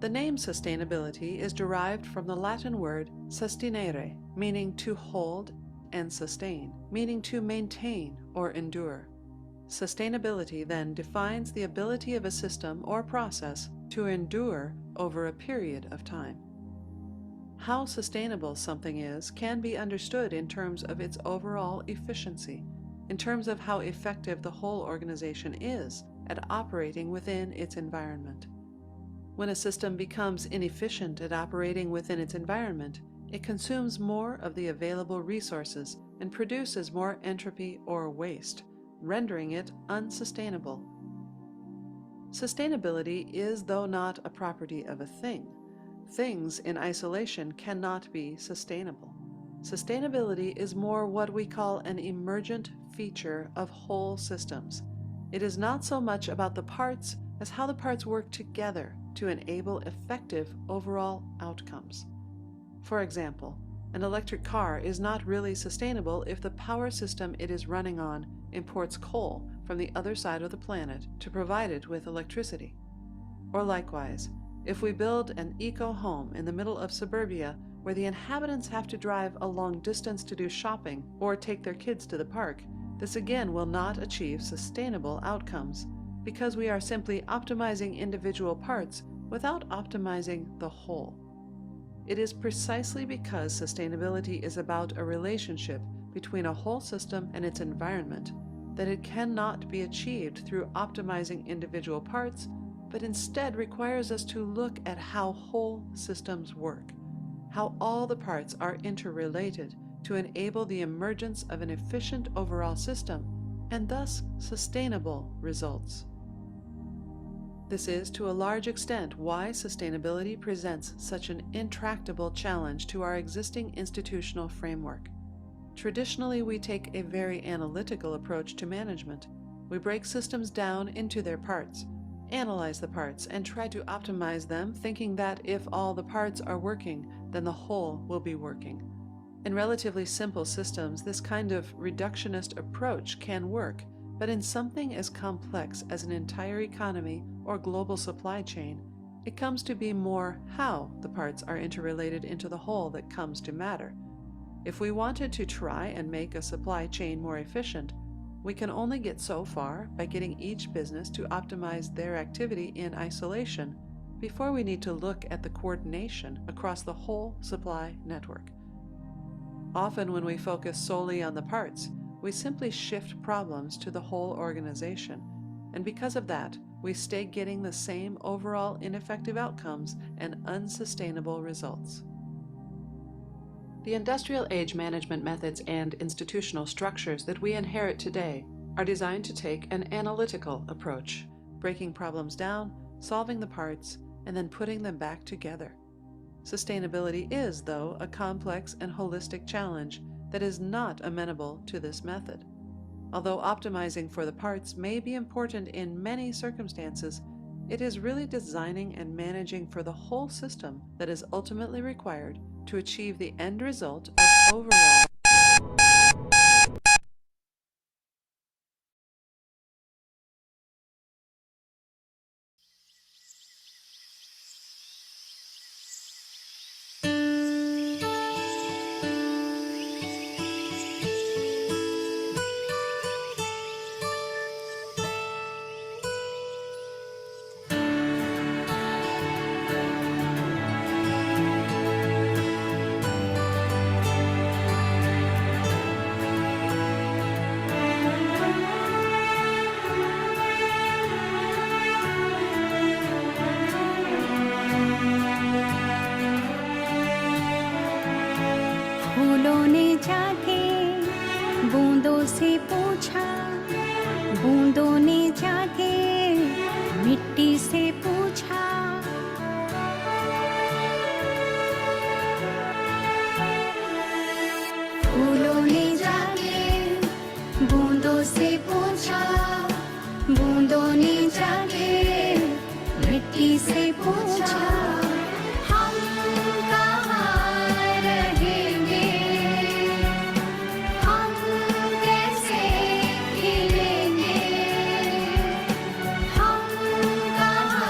The name sustainability is derived from the Latin word sustinere, meaning to hold, and sustain, meaning to maintain or endure. Sustainability then defines the ability of a system or process to endure over a period of time. How sustainable something is can be understood in terms of its overall efficiency, in terms of how effective the whole organization is at operating within its environment. When a system becomes inefficient at operating within its environment, it consumes more of the available resources and produces more entropy or waste, rendering it unsustainable. Sustainability is, though not a property of a thing. Things in isolation cannot be sustainable. Sustainability is more what we call an emergent feature of whole systems. It is not so much about the parts as how the parts work together to enable effective overall outcomes. For example, an electric car is not really sustainable if the power system it is running on imports coal from the other side of the planet to provide it with electricity. Or likewise, if we build an eco-home in the middle of suburbia where the inhabitants have to drive a long distance to do shopping or take their kids to the park, this again will not achieve sustainable outcomes, because we are simply optimizing individual parts without optimizing the whole. It is precisely because sustainability is about a relationship between a whole system and its environment that it cannot be achieved through optimizing individual parts, but instead requires us to look at how whole systems work, how all the parts are interrelated to enable the emergence of an efficient overall system and thus sustainable results. This is to a large extent why sustainability presents such an intractable challenge to our existing institutional framework. Traditionally, we take a very analytical approach to management. We break systems down into their parts, analyze the parts, and try to optimize them, thinking that if all the parts are working, then the whole will be working. In relatively simple systems, this kind of reductionist approach can work, but in something as complex as an entire economy or global supply chain, it comes to be more how the parts are interrelated into the whole that comes to matter. If we wanted to try and make a supply chain more efficient, we can only get so far by getting each business to optimize their activity in isolation before we need to look at the coordination across the whole supply network. Often when we focus solely on the parts, we simply shift problems to the whole organization, and because of that, we stay getting the same overall ineffective outcomes and unsustainable results. The industrial age management methods and institutional structures that we inherit today are designed to take an analytical approach, breaking problems down, solving the parts, and then putting them back together. Sustainability is, though, a complex and holistic challenge that is not amenable to this method. Although optimizing for the parts may be important in many circumstances, it is really designing and managing for the whole system that is ultimately required to achieve the end result of overall फूलों ने जाके बूंदों से पूछा, बूंदों ने जाके मिट्टी से पूछा। फूलों ने जाके बूंदों से पूछा, बूंदों ने जाके मिट्टी से पूछा। हम कहाँ रहेंगे, हम कैसे खिलेंगे, हम कहाँ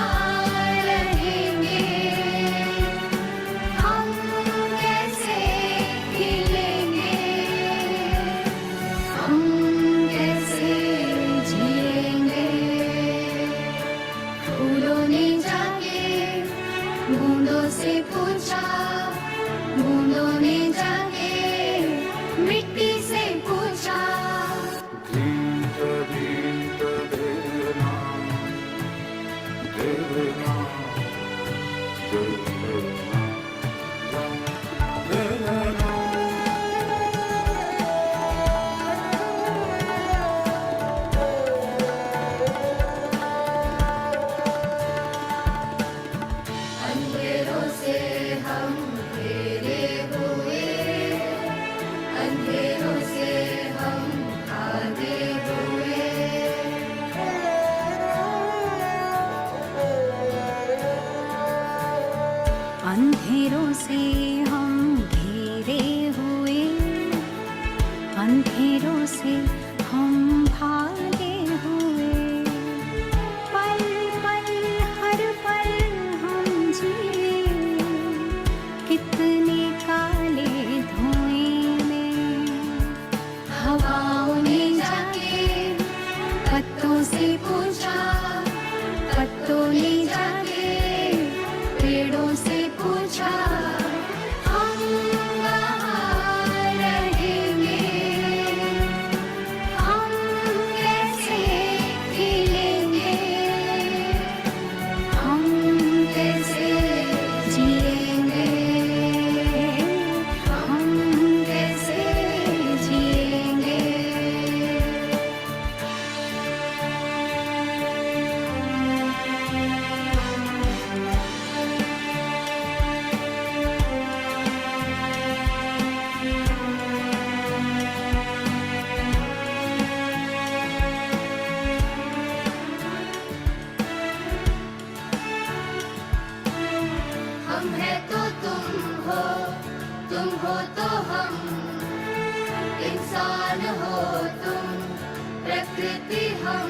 प्रकृति हम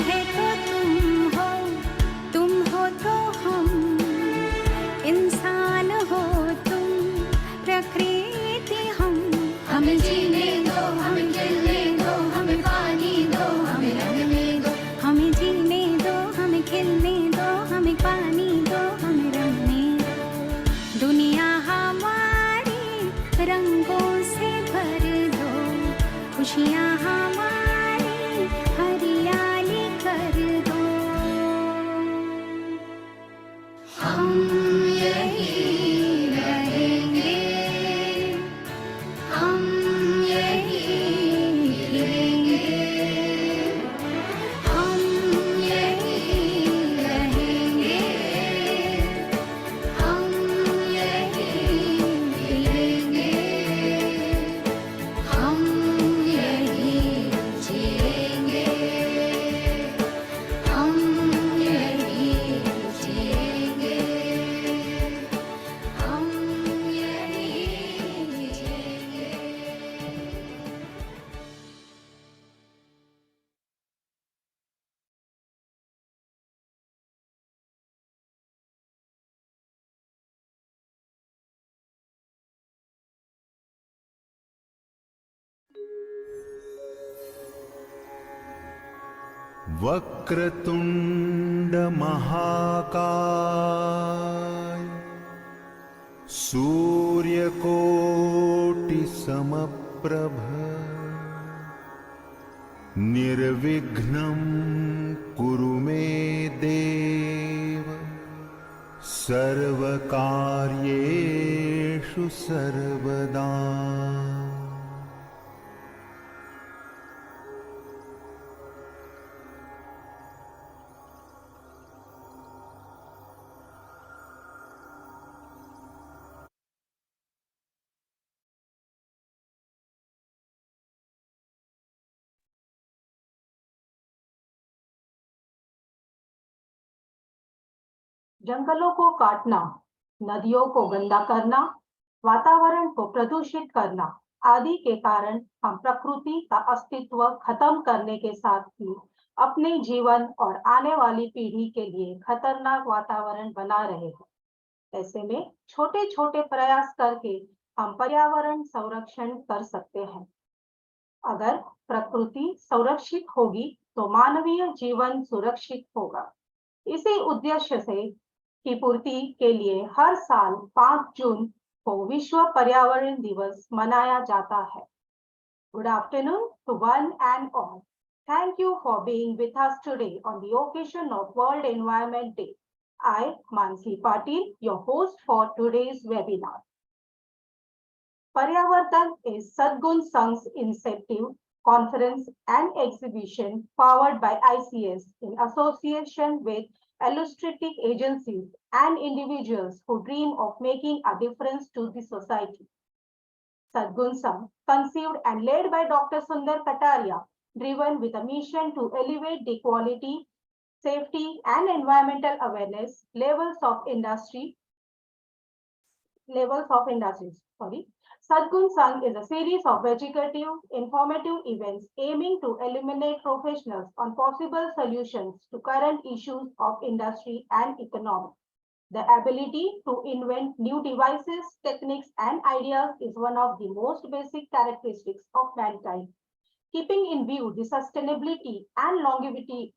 हैं तो तुम हो तो हम, इंसान हो तुम, प्रकृति हम। हमें जीने दो, हमें खिलने दो, हमें पानी दो, हमें रंगने दो। हमें जीने दो, हमें खिलने दो, हमें पानी दो, हमें रंगने दो। दुनिया हमारी रंगों से भर दो, खुशियाँ हमारी हरियाली कर दो। हम यही रहेंगे, हम यही खिलेंगे, हम यही रहेंगे, हम यही खिलेंगे, हम यही जिएंगे, हम यही जिएंगे, हम यही जिएंगे। वक्रतुंड महाकाय सूर्यकोटि समप्रभ निर्विघ्नं कुरु मे देव सर्वकार्येषु सर्वदा। जंगलों को काटना, नदियों को गंदा करना, वातावरण को प्रदूषित करना आदि के कारण हम प्रकृति का अस्तित्व खत्म करने के साथ ही अपने जीवन और आने वाली पीढ़ी के लिए खतरनाक वातावरण बना रहे हैं। ऐसे में छोटे छोटे प्रयास करके हम पर्यावरण संरक्षण कर सकते हैं। अगर प्रकृति संरक्षित होगी तो मानवीय जीवन सुरक्षित होगा। इसी उद्देश्य से की पूर्ति के लिए हर साल 5 जून को विश्व पर्यावरण दिवस मनाया जाता है। Good afternoon to one and all. Thank you for being with us today on the occasion of World Environment Day. I, Mansi Patil, your host for today's webinar. Paryavartan is Sadgun Sangh's initiative, conference and exhibition powered by ICS in association with altruistic agencies and individuals who dream of making a difference to the society. Sadgun Sangh, conceived and led by Dr. Sundar Kataria, driven with a mission to elevate the quality, safety and environmental awareness levels of industries. Sadgun Sangh is a series of educative, informative events aiming to illuminate professionals on possible solutions to current issues of industry and economy. The ability to invent new devices, techniques, and ideas is one of the most basic characteristics of mankind. Keeping in view the sustainability and longevity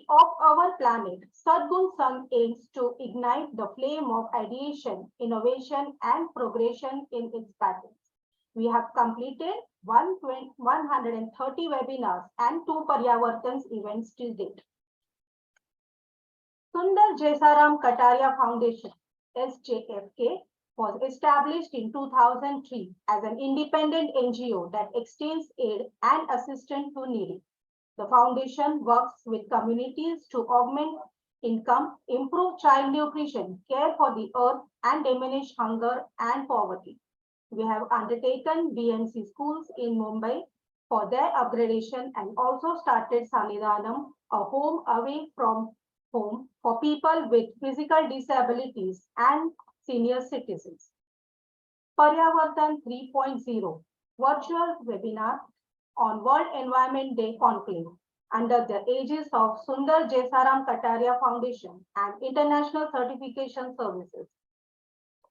of our planet, Sadgun Sangh aims to ignite the flame of ideation, innovation, and progression in its patterns. We have completed 130 webinars and 2 Paryavartans events till date. Sundar Jesaram Kataria Foundation, SJFK, was established in 2003 as an independent NGO that extends aid and assistance to needy. The foundation works with communities to augment income, improve child nutrition, care for the earth, and diminish hunger and poverty. We have undertaken BMC schools in Mumbai for their upgradation and also started Sanidanam, a home away from home for people with physical disabilities and senior citizens. Paryavartan 3.0 virtual webinar on World Environment Day conclave under the aegis of Sundar Jesaram Kataria Foundation and International Certification Services.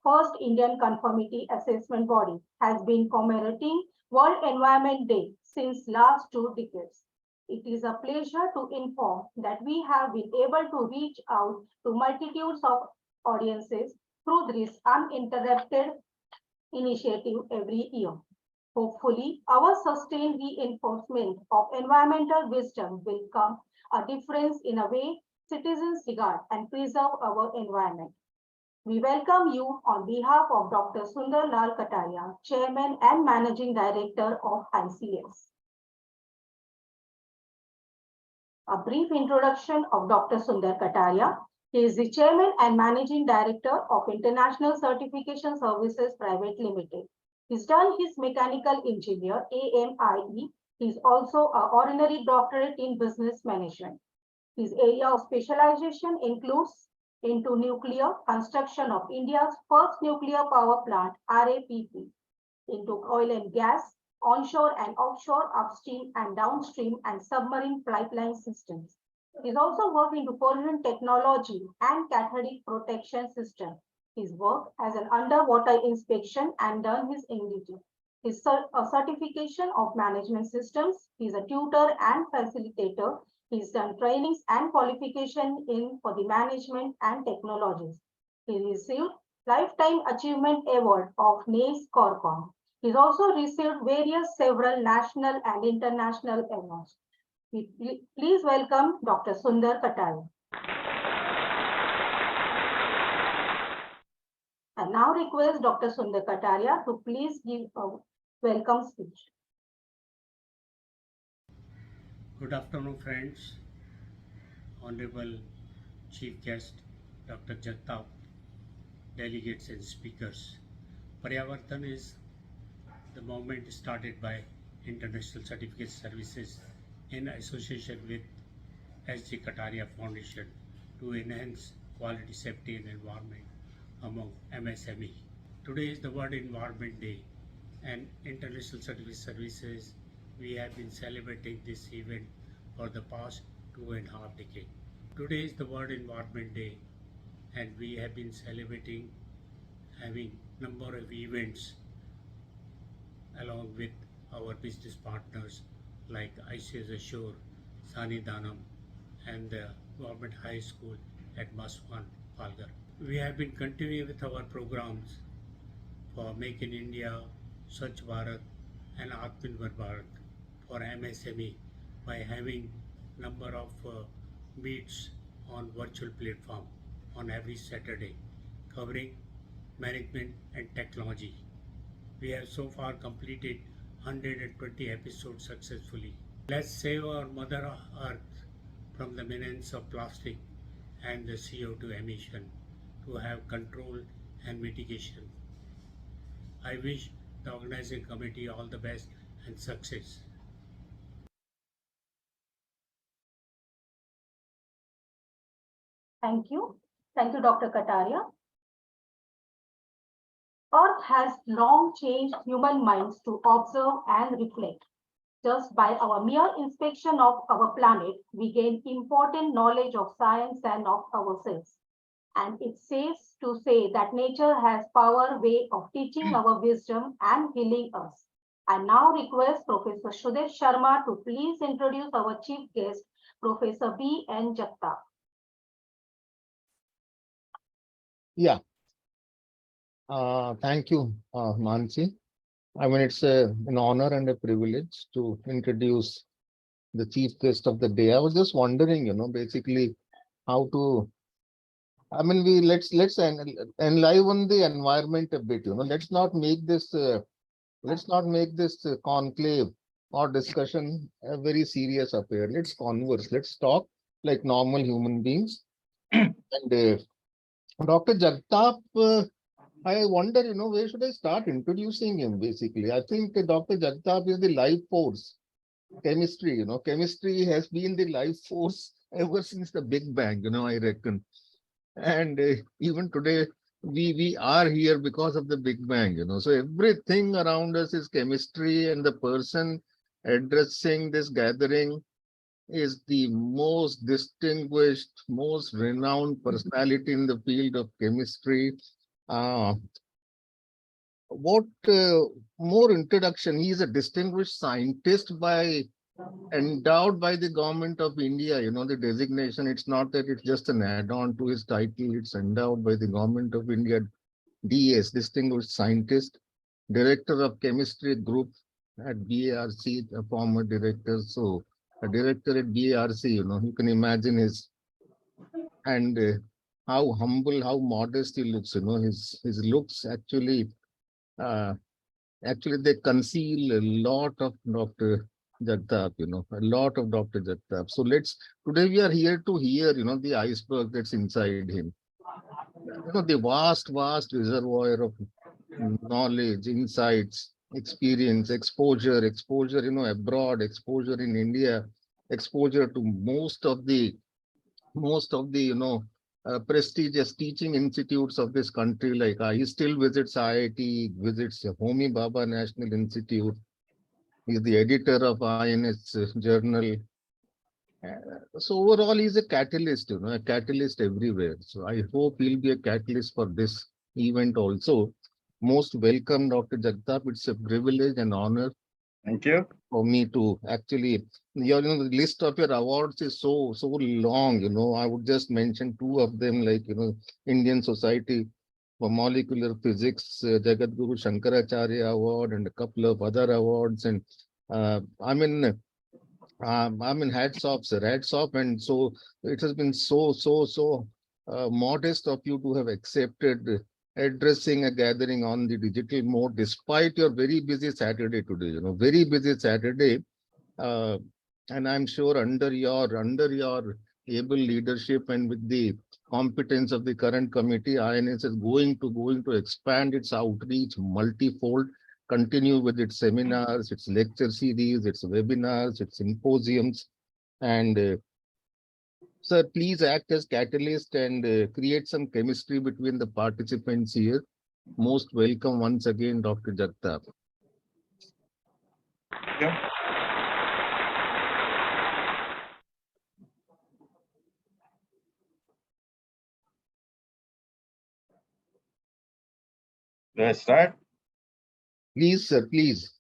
First Indian conformity assessment body has been commemorating World Environment Day since last 2 decades. It is a pleasure to inform that we have been able to reach out to multitudes of audiences through this uninterrupted initiative every year. Hopefully, our sustained reinforcement of environmental wisdom will come a difference in a way citizens regard and preserve our environment. We welcome you on behalf of Dr. Sundar Lal Kataria, Chairman and Managing Director of ICS. A brief introduction of Dr. Sundar Kataria. He is the Chairman and Managing Director of International Certification Services Private Limited. He's done his Mechanical Engineer, AMIE. He's also an Honorary Doctorate in Business Management. His area of specialization includes into nuclear, construction of India's first nuclear power plant, RAPP, into oil and gas, onshore and offshore, upstream and downstream, and submarine pipeline systems. He's also worked into pollution technology and cathodic protection system. He's worked as an underwater inspection and done his NDT. His certification of management systems. He's a tutor and facilitator. He's done trainings and qualification in for the management and technologies. He received Lifetime Achievement Award of NACE Corcom. He's also received several national and international awards. Please welcome Dr. Sundar Kataria. I now request Dr. Sundar Kataria to please give a welcome speech. Good afternoon, friends. Honorable Chief Guest, Dr. Jagtap, delegates and speakers. Paryavartan is the movement started by International Certificate Services in association with S.G. Kataria Foundation to enhance quality, safety and environment among MSME. Today is the World Environment Day and International Certificate Services. We have been celebrating this event for the past 2.5 decades. Today is the World Environment Day and we have been celebrating having number of events along with our business partners like ICS Ashore, Sani Danam and the Government High School at Maswan, Palgar. We have been continuing with our programs for Make in India, Swachh Bharat and Atmanirbhar Bharat for MSME by having number of meets on virtual platform on every Saturday covering management and technology. We have so far completed 120 episodes successfully. Let's save our Mother Earth from the menace of plastic and the CO2 emission to have control and mitigation. I wish the organizing committee all the best and success. Thank you. Thank you, Dr. Kataria. Earth has long changed human minds to observe and reflect. Just by our mere inspection of our planet, we gain important knowledge of science and of ourselves. And it's safe to say that nature has power way of teaching our wisdom and healing us. I now request Professor Sudesh Sharma to please introduce our chief guest, Professor B.N. Jagtap. Yeah. Thank you, Mansi. I mean, it's an honor and a privilege to introduce the chief guest of the day. I was just wondering, basically how to, let's enliven the environment a bit, let's not make this conclave or discussion a very serious affair. Let's converse, let's talk like normal human beings. And Dr. Jagtap, I wonder, where should I start introducing him, basically? I think Dr. Jagtap is the life force. Chemistry, chemistry has been the life force ever since the Big Bang, I reckon. And even today, we are here because of the Big Bang, you know. So everything around us is chemistry, and the person addressing this gathering is the most distinguished, most renowned personality in the field of chemistry. Uh, what more introduction? He is a distinguished scientist by endowed by the government of India. You know, the designation, it's not that it's just an add-on to his title, it's endowed by the government of India. DS, Distinguished Scientist, Director of Chemistry Group at BARC, a former director. So, a director at BARC, you know, you can imagine his, and how humble, how modest he looks, you know, his looks uh, actually they conceal a lot of Dr. Jagtap, you know, a lot of Dr. Jagtap. So today we are here to hear, you know, the iceberg that's inside him. You know, the vast reservoir of knowledge, insights, experience, exposure, you know, abroad, exposure in India, exposure to most of the, you know, prestigious teaching institutes of this country. Like he still visits IIT, visits Homi Baba National Institute. He's the editor of INS journal. So overall, he's a catalyst, you know, a catalyst everywhere. So I hope he'll be a catalyst for this event also. Most welcome, Dr. Jagtap. It's a privilege and honor. Thank you. For me to actually, you know, the list of your awards is so long. You know, I would just mention two of them, like, you know, Indian Society for Molecular Physics, Jagadguru Shankaracharya Award, and a couple of other awards. And I mean, hats off, sir, hats off. And so it has been so modest of you to have accepted addressing a gathering on the digital mode, despite your very busy Saturday today, you know, very busy Saturday. Uh, and I'm sure under your able leadership and with the competence of the current committee, INS is going to expand its outreach multifold, continue with its seminars, its lecture series, its webinars, its symposiums. And sir, please act as catalyst and create some chemistry between the participants here. Most welcome once again, Dr. Jagtap. Yeah. Do I start? Please, sir, please.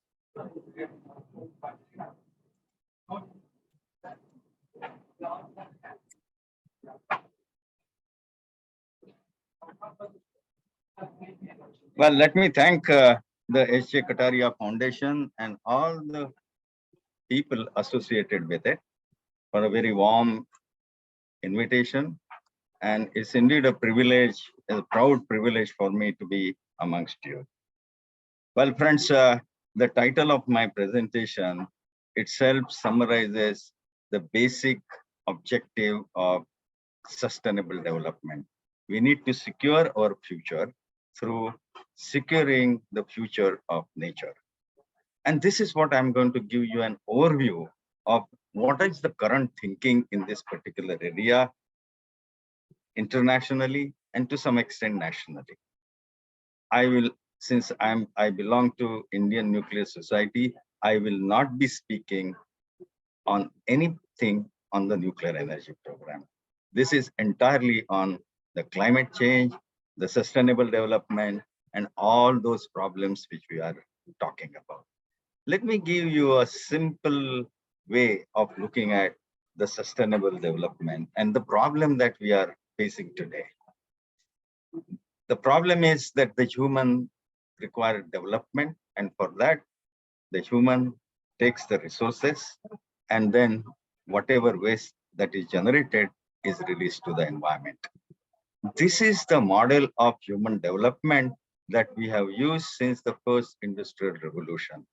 Well, let me thank the H.J. Kataria Foundation and all the people associated with it for a very warm invitation. And it's indeed a privilege, a proud privilege for me to be amongst you. Well, friends, the title of my presentation itself summarizes the basic objective of sustainable development. We need to secure our future through securing the future of nature. And this is what I'm going to give you an overview of what is the current thinking in this particular area, internationally and to some extent nationally. I will, since I belong to Indian Nuclear Society, I will not be speaking on anything on the nuclear energy program. This is entirely on the climate change, the sustainable development, and all those problems which we are talking about. Let me give you a simple way of looking at the sustainable development and the problem that we are facing today. The problem is that the human requires development, and for that, the human takes the resources, and then whatever waste that is generated is released to the environment. This is the model of human development that we have used since the first industrial revolution.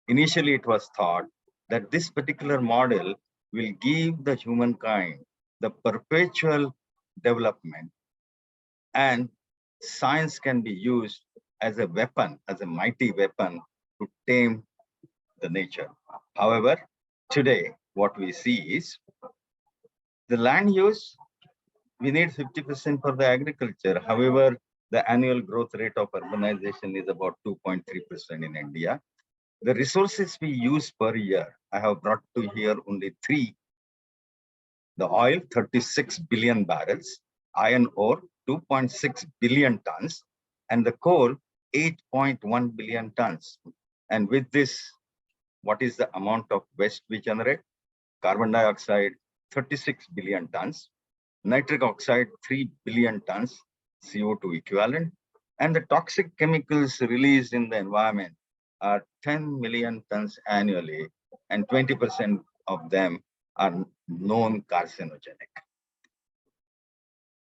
Initially, it was thought that this particular model will give the humankind the perpetual development, and science can be used as a weapon, as a mighty weapon to tame the nature. However, today, what we see is the land use, we need 50% for the agriculture. However, The annual growth rate of urbanization is about 2.3% in India. The resources we use per year, I have brought to here only three. The oil, 36 billion barrels, iron ore, 2.6 billion tons, and the coal, 8.1 billion tons. And with this, what is the amount of waste we generate? Carbon dioxide, 36 billion tons, nitric oxide, 3 billion tons, CO2 equivalent, and the toxic chemicals released in the environment are 10 million tons annually, and 20% of them are known carcinogenic.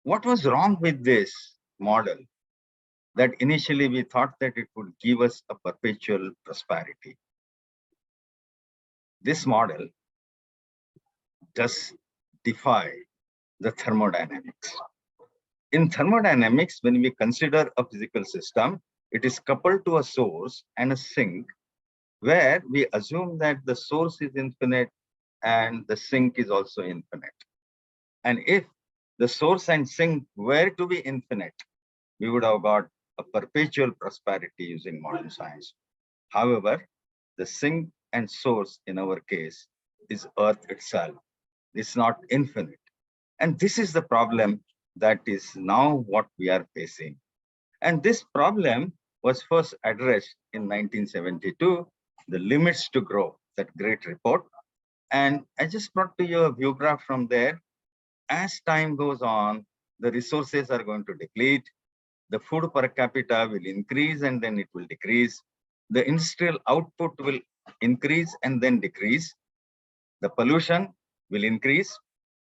What was wrong with this model? That initially we thought that it would give us a perpetual prosperity. This model does defy the thermodynamics. In thermodynamics, when we consider a physical system, it is coupled to a source and a sink, where we assume that the source is infinite and the sink is also infinite. And if the source and sink were to be infinite, we would have got a perpetual prosperity using modern science. However, the sink and source in our case is Earth itself. It's not infinite. And this is the problem that is now what we are facing. And this problem was first addressed in 1972, the limits to grow, that great report. And I just brought to you a view graph from there. As time goes on, the resources are going to deplete. The food per capita will increase and then it will decrease. The industrial output will increase and then decrease. The pollution will increase.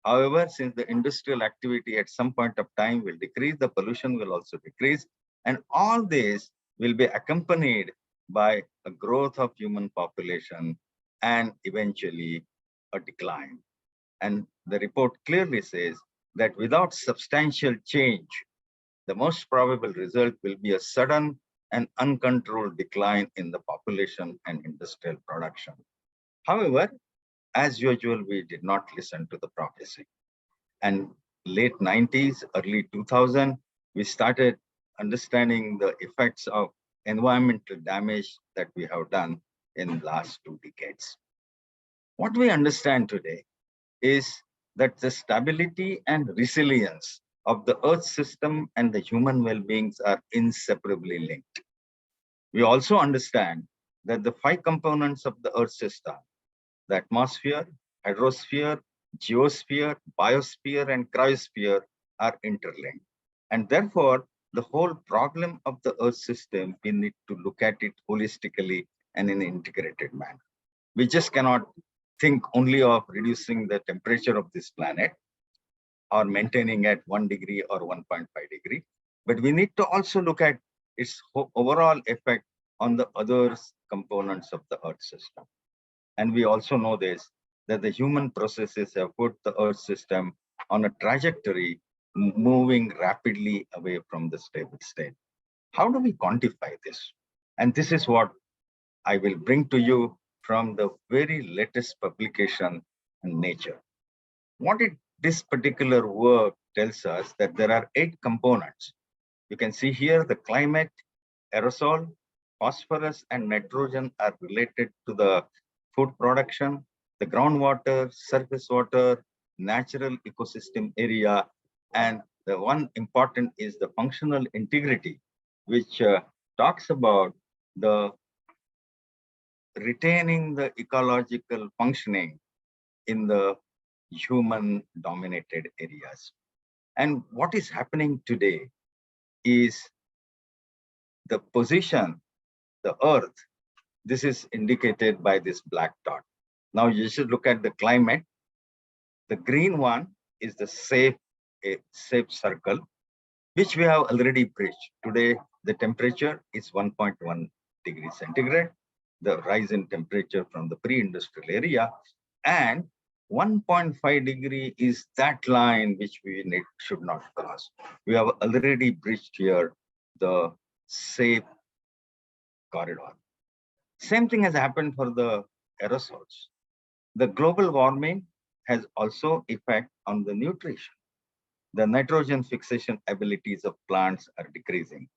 However, since the industrial activity at some point of time will decrease, the pollution will also decrease. And all this will be accompanied by a growth of human population and eventually a decline. And the report clearly says that without substantial change, the most probable result will be a sudden and uncontrolled decline in the population and industrial production. However, as usual, we did not listen to the prophecy. And late 90s, early 2000, we started understanding the effects of environmental damage that we have done in the last 2 decades. What we understand today is that the stability and resilience of the Earth system and the human well-beings are inseparably linked. We also understand that the 5 components of the Earth system, the atmosphere, hydrosphere, geosphere, biosphere, and cryosphere, are interlinked. And therefore, the whole problem of the Earth system, we need to look at it holistically and in an integrated manner. We just cannot think only of reducing the temperature of this planet or maintaining at 1 degree or 1.5 degree, but we need to also look at its overall effect on the other components of the Earth system. And we also know this, that the human processes have put the Earth system on a trajectory moving rapidly away from the stable state. How do we quantify this? And this is what I will bring to you from the very latest publication in Nature. What this particular work tells us that there are 8 components. You can see here the climate, aerosol, phosphorus, and nitrogen are related to the food production, the groundwater, surface water, natural ecosystem area, and the one important is the functional integrity, which talks about the retaining the ecological functioning in the human dominated areas. And what is happening today is the position, the Earth, this is indicated by this black dot. Now you should look at the climate. The green one is the safe circle, which we have already breached. Today, the temperature is 1.1 degrees centigrade, the rise in temperature from the pre-industrial area, and 1.5 degree is that line which we should not cross. We have already breached here the safe corridor. Same thing has happened for the aerosols. The global warming has also effect on the nutrition. the nitrogen fixation abilities of plants are decreasing.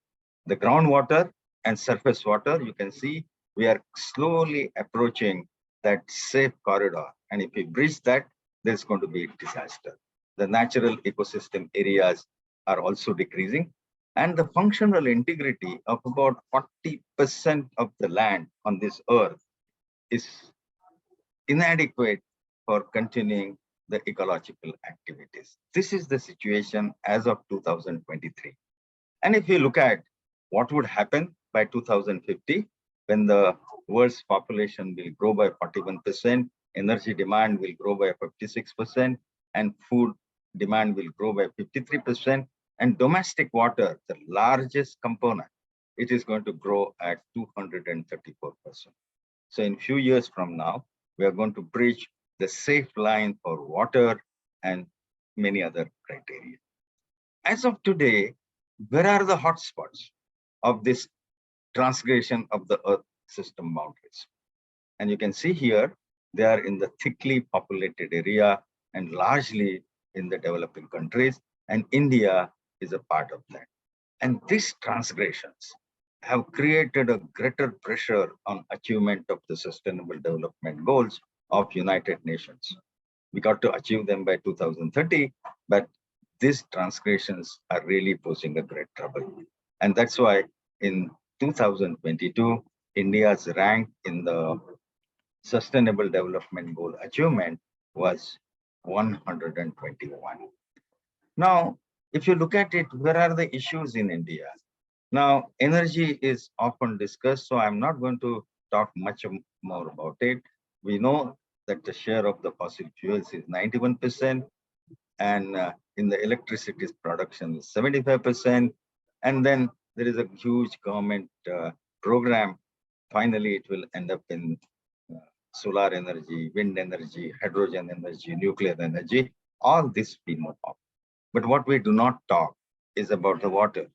The groundwater and surface water, you can see we are slowly approaching that safe corridor. And if we breach that, there's going to be a disaster. The natural ecosystem areas are also decreasing. And the functional integrity of about 40% of the land on this earth is inadequate for continuing the ecological activities. This is the situation as of 2023. And if you look at what would happen by 2050, when the world's population will grow by 41%, energy demand will grow by 56%, and food demand will grow by 53%, and domestic water, the largest component, it is going to grow at 234%. So in few years from now, we are going to breach the safe line for water and many other criteria. As of today, where are the hotspots of this transgression of the Earth system boundaries? And you can see here, they are in the thickly populated area and largely in the developing countries, and India is a part of that. And these transgressions have created a greater pressure on achievement of the Sustainable Development Goals of United Nations. We got to achieve them by 2030, but these transgressions are really posing a great trouble. And that's why in 2022, India's rank in the Sustainable Development Goal achievement was 121. Now, if you look at it, where are the issues in India? Now, energy is often discussed, so I'm not going to talk much more about it. We know that the share of the fossil fuels is 91%, and in the electricity production is 75%. And then there is a huge government program. Finally, it will end up in solar energy, wind energy, hydrogen energy, nuclear energy. All this we know of. But what we do not talk is about the water.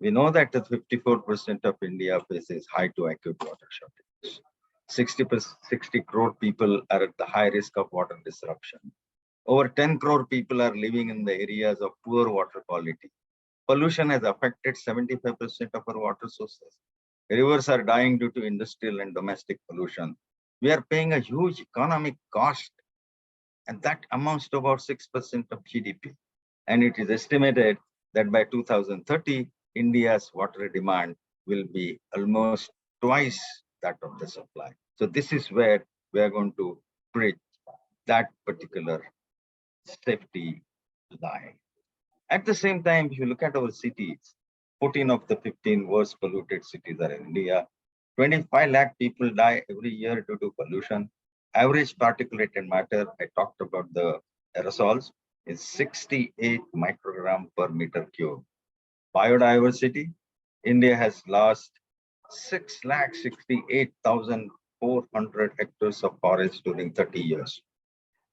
We know that the 54% of India faces high to acute water shortage. 60 crore people are at the high risk of water disruption. Over 10 crore people are living in the areas of poor water quality. Pollution has affected 75% of our water sources. Rivers are dying due to industrial and domestic pollution. We are paying a huge economic cost, and that amounts to about 6% of GDP. And it is estimated that by 2030, India's water demand will be almost twice that of the supply. So this is where we are going to bridge that particular safety line. At the same time, if you look at our cities, 14 of the 15 worst polluted cities are in India. 25 lakh people die every year due to pollution. Average particulate matter, I talked about the aerosols, is 68 microgram per meter cube. Biodiversity, India has lost 6,68,400 hectares of forest during 30 years.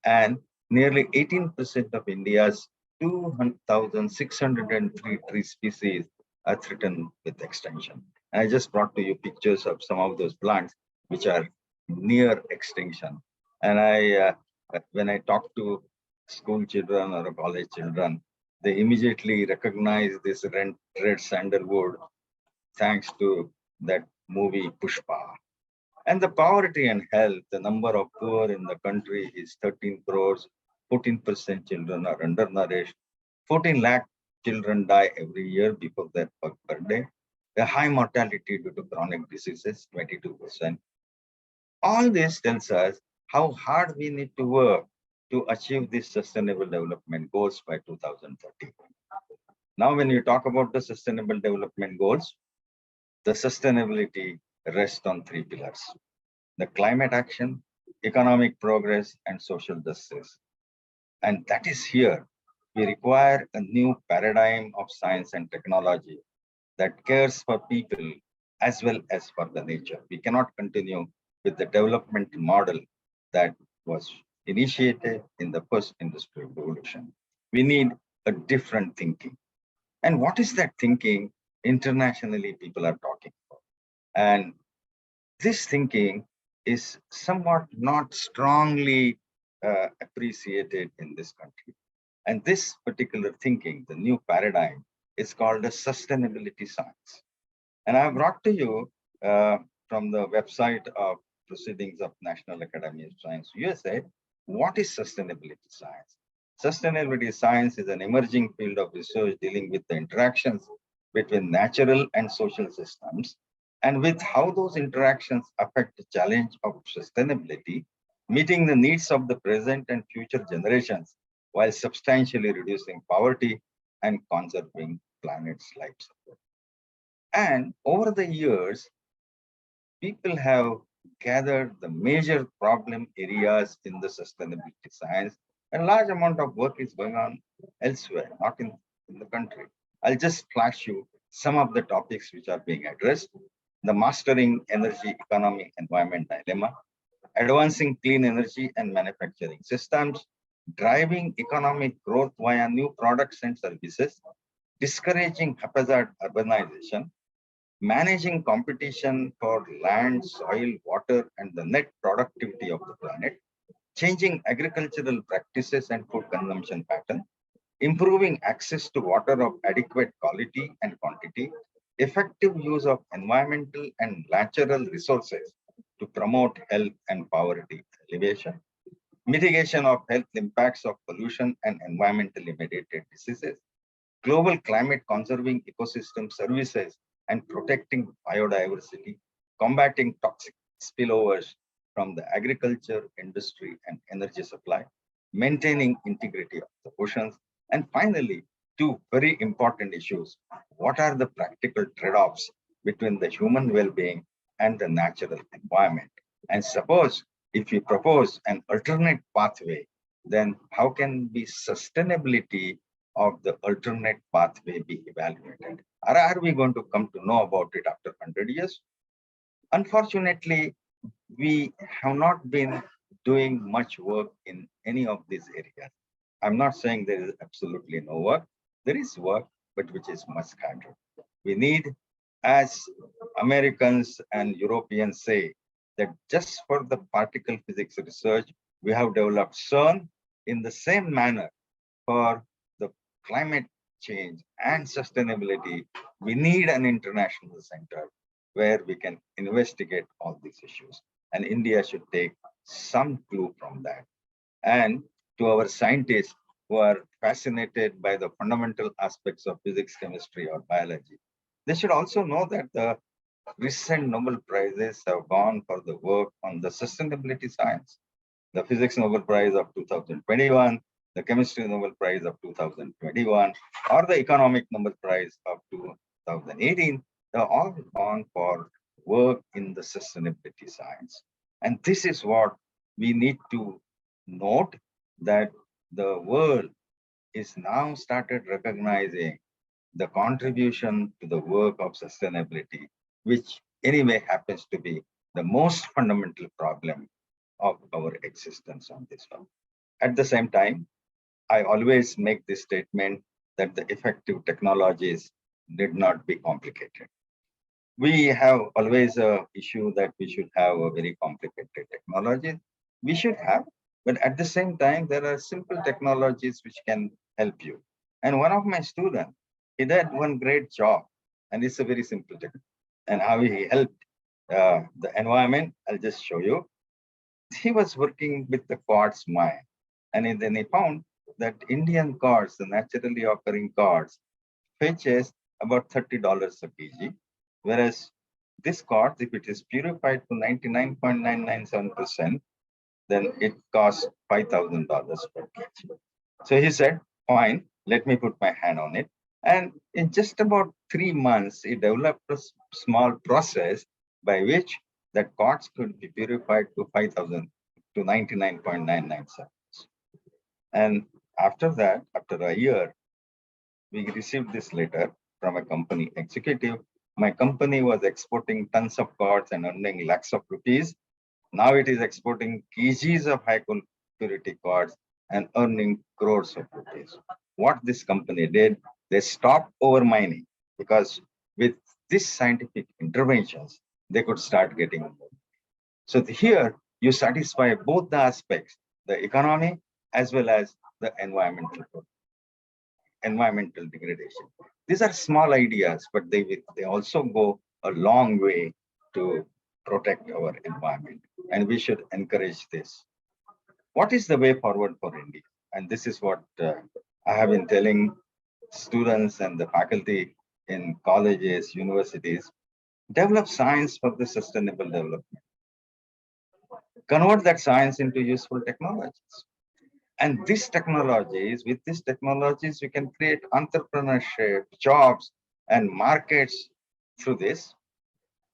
And nearly 18% of India's 2,603 tree species are threatened with extinction. And I just brought to you pictures of some of those plants which are near extinction. And when I talk to school children or college children, they immediately recognize this red sandalwood thanks to that movie Pushpa. And the poverty and health, the number of poor in the country is 13 crores, 14% children are undernourished, 14 lakh children die every year before their birthday. The high mortality due to chronic diseases, 22%. All this tells us how hard we need to work to achieve these sustainable development goals by 2030. Now, when you talk about the sustainable development goals, the sustainability rests on three pillars: the climate action, economic progress, and social justice. And that is here. We require a new paradigm of science and technology that cares for people as well as for the nature. We cannot continue with the development model that was initiated in the first industrial revolution. We need a different thinking. And what is that thinking? Internationally, people are talking about. And this thinking is somewhat not strongly appreciated in this country. And this particular thinking, the new paradigm, is called a sustainability science. And I have brought to you from the website of Proceedings of National Academy of Science, USA, what is sustainability science? Sustainability science is an emerging field of research dealing with the interactions between natural and social systems and with how those interactions affect the challenge of sustainability, meeting the needs of the present and future generations while substantially reducing poverty and conserving planet's life support. And over the years, people have gathered the major problem areas in the sustainability science, and a large amount of work is going on elsewhere, not in the country. I'll just flash you some of the topics which are being addressed. The mastering energy economy environment dilemma, advancing clean energy and manufacturing systems, driving economic growth via new products and services, discouraging haphazard urbanization, managing competition for land, soil, water, and the net productivity of the planet, changing agricultural practices and food consumption pattern, improving access to water of adequate quality and quantity, effective use of environmental and natural resources to promote health and poverty alleviation, mitigation of health impacts of pollution and environmentally mediated diseases, global climate conserving ecosystem services and protecting biodiversity, combating toxic spillovers from the agriculture, industry, and energy supply, maintaining integrity of the oceans, and finally, two very important issues. What are the practical trade-offs between the human well-being and the natural environment? And suppose if we propose an alternate pathway, then how can the sustainability of the alternate pathway be evaluated? Or are we going to come to know about it after 100 years? Unfortunately, we have not been doing much work in any of these areas. I'm not saying there is absolutely no work. There is work, but which is much scattered. We need, as Americans and Europeans say, that just for the particle physics research, we have developed CERN. In the same manner for the climate change and sustainability, we need an international center where we can investigate all these issues. And India should take some clue from that. And to our scientists who are fascinated by the fundamental aspects of physics, chemistry, or biology, they should also know that the recent Nobel Prizes have gone for the work on the sustainability science. The Physics Nobel Prize of 2021, the Chemistry Nobel Prize of 2021, or the Economic Nobel Prize of 2018, they're all gone for work in the sustainability science. And this is what we need to note, that the world is now started recognizing the contribution to the work of sustainability, which anyway happens to be the most fundamental problem of our existence on this earth. At the same time, I always make this statement that the effective technologies did not be complicated. We have always an issue that we should have a very complicated technology. We should have, but at the same time, there are simple technologies which can help you. And one of my students, he did one great job, and it's a very simple technology. And how he helped the environment, I'll just show you. He was working with the quartz mine, and then he found that Indian quartz, the naturally occurring quartz, fetches about $30 a kg, whereas this quartz, if it is purified to 99.997%, then it costs $5,000 per kg. So he said, fine, let me put my hand on it. And in just about 3 months, he developed a small process by which that quartz could be purified to 5,000 to 99.997. And after that, after a year, we received this letter from a company executive. My company was exporting tons of quartz and earning lakhs of rupees. Now it is exporting kgs of high purity quartz and earning crores of rupees. What this company did, they stopped over mining, because with this scientific interventions, they could start getting more. So here you satisfy both the aspects, the economy as well as the environmental. environmental degradation. These are small ideas, but they also go a long way to protect our environment, and we should encourage this. What is the way forward for India? And this is what I have been telling students and the faculty in colleges, universities. Develop science for the sustainable development. Convert that science into useful technologies. And these technologies, with these technologies, we can create entrepreneurship, jobs, and markets through this.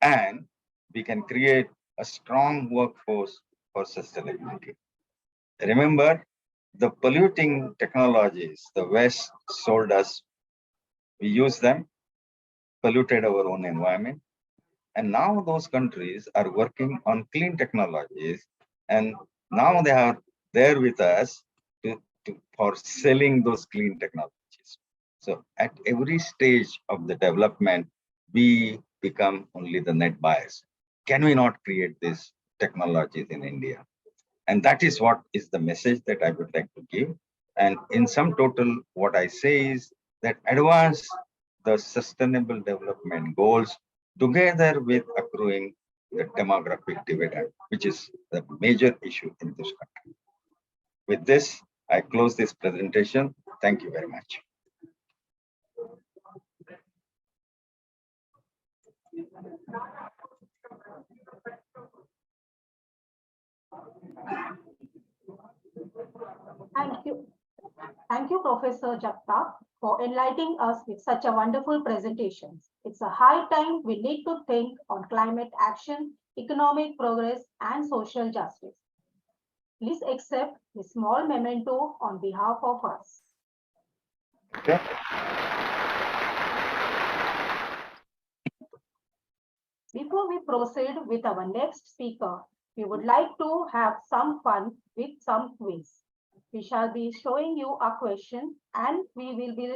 And we can create a strong workforce for sustainability. Remember, the polluting technologies the West sold us, we use them, polluted our own environment. And now those countries are working on clean technologies, and now they are there with us for selling those clean technologies. So at every stage of the development, we become only the net buyers. Can we not create these technologies in India? And that is what is the message that I would like to give. And in sum total, what I say is that advance the sustainable development goals together with accruing the demographic dividend, which is the major issue in this country. With this, I close this presentation. Thank you very much. Thank you. Thank you, Professor Jagtap, for enlightening us with such a wonderful presentation. It's a high time we need to think on climate action, economic progress, and social justice. Please accept a small memento on behalf of us. Okay. Before we proceed with our next speaker, we would like to have some fun with some quiz. We shall be showing you a question and we will be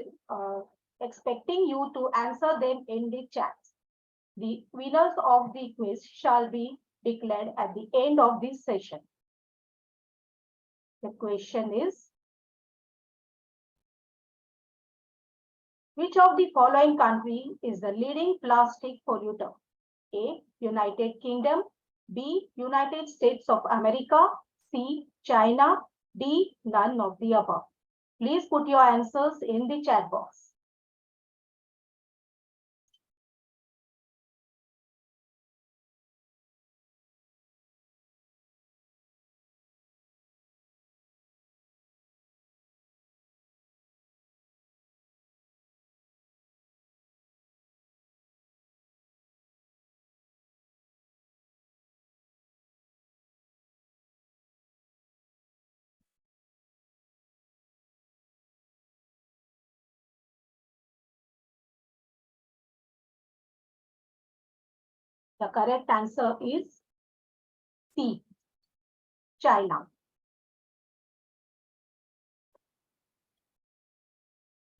expecting you to answer them in the chat. The winners of the quiz shall be declared at the end of this session. The question is, which of the following country is the leading plastic polluter? A, United Kingdom, B, United States of America, C, China, D, none of the above. Please put your answers in the chat box. The correct answer is C, China.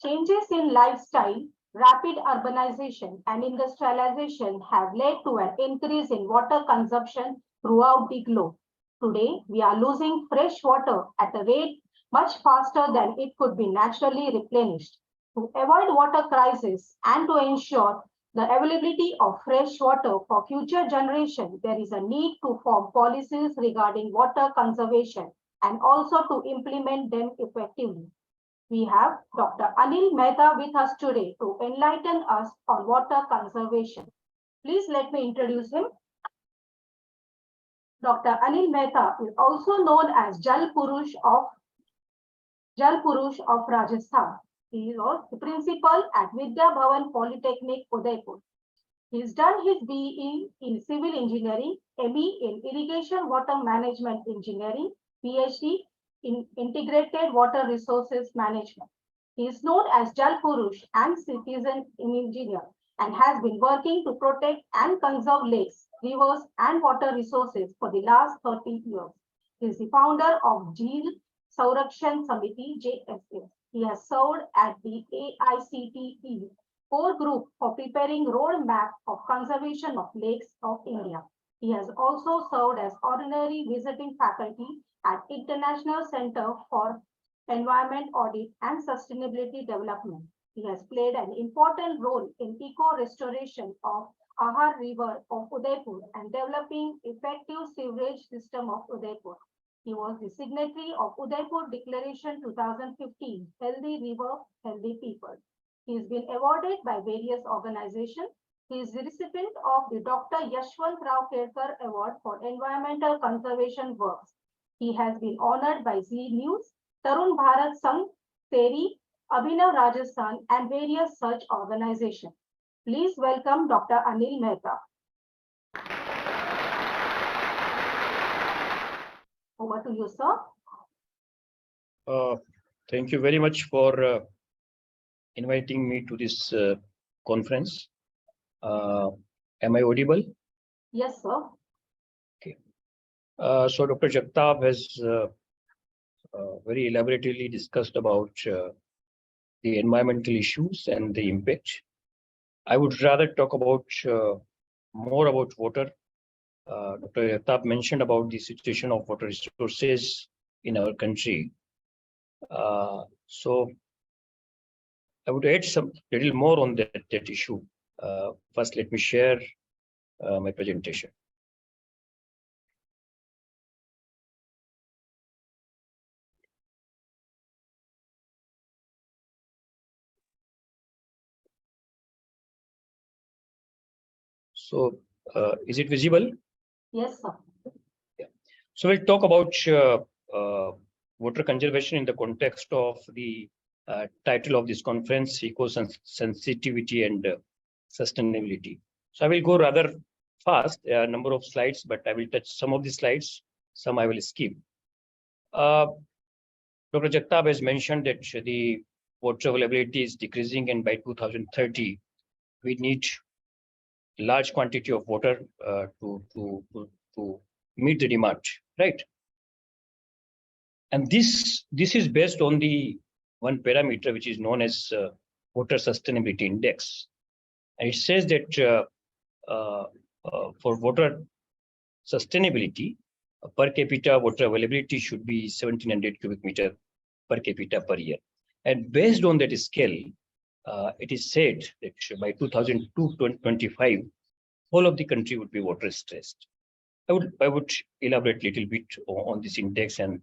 Changes in lifestyle, rapid urbanization and industrialization have led to an increase in water consumption throughout the globe. Today, we are losing fresh water at a rate much faster than it could be naturally replenished. To avoid water crisis and to ensure the availability of fresh water for future generations, there is a need to form policies regarding water conservation and also to implement them effectively. We have Dr. Anil Mehta with us today to enlighten us on water conservation. Please let me introduce him. Dr. Anil Mehta is also known as Jal Purush of Rajasthan. He was the principal at Vidya Bhavan Polytechnic, Udaipur. He's done his BE in Civil Engineering, ME in Irrigation Water Management Engineering, PhD in Integrated Water Resources Management. He is known as Jal Purush and citizen engineer and has been working to protect and conserve lakes, rivers, and water resources for the last 30 years. He is the founder of Jeel Saurakshan Samiti, JSS. He has served at the AICTE core group for preparing roadmap of conservation of lakes of India. He has also served as ordinary visiting faculty at International Center for environment audit, and sustainability development. He has played an important role in eco-restoration of Ahar River of Udaipur and developing effective sewerage system of Udaipur. He was the signatory of Udaipur Declaration 2015, Healthy River, Healthy People. He has been awarded by various organizations. He is the recipient of the Dr. Yashwant Rao Kerkar Award for Environmental Conservation Works. He has been honored by Zee News, Tarun Bharat Sangh, Teri, Abhinav Rajasthan, and various such organizations. Please welcome Dr. Anil Mehta. Over to you, sir. Thank you very much for inviting me to this conference. Am I audible? Yes, sir. Okay. So Dr. Jagtap has very elaborately discussed about the environmental issues and the impact. I would rather talk about more about water. Dr. Jagtap mentioned about the situation of water resources in our country. So I would add some little more on that issue. First, let me share my presentation. So, is it visible? Yes, sir. Yeah. So we'll talk about water conservation in the context of the title of this conference, eco-sensitivity and sustainability. So I will go rather fast, a number of slides, but I will touch some of the slides, some I will skip. Dr. Jagtap has mentioned that the water availability is decreasing, and by 2030, we need large quantity of water to meet the demand, right? And this is based on the one parameter which is known as water sustainability index, and it says that for water sustainability, per capita water availability should be 1700 cubic meter per capita per year. And based on that scale, it is said that by 2025, whole of the country would be water stressed. I would elaborate a little bit on this index and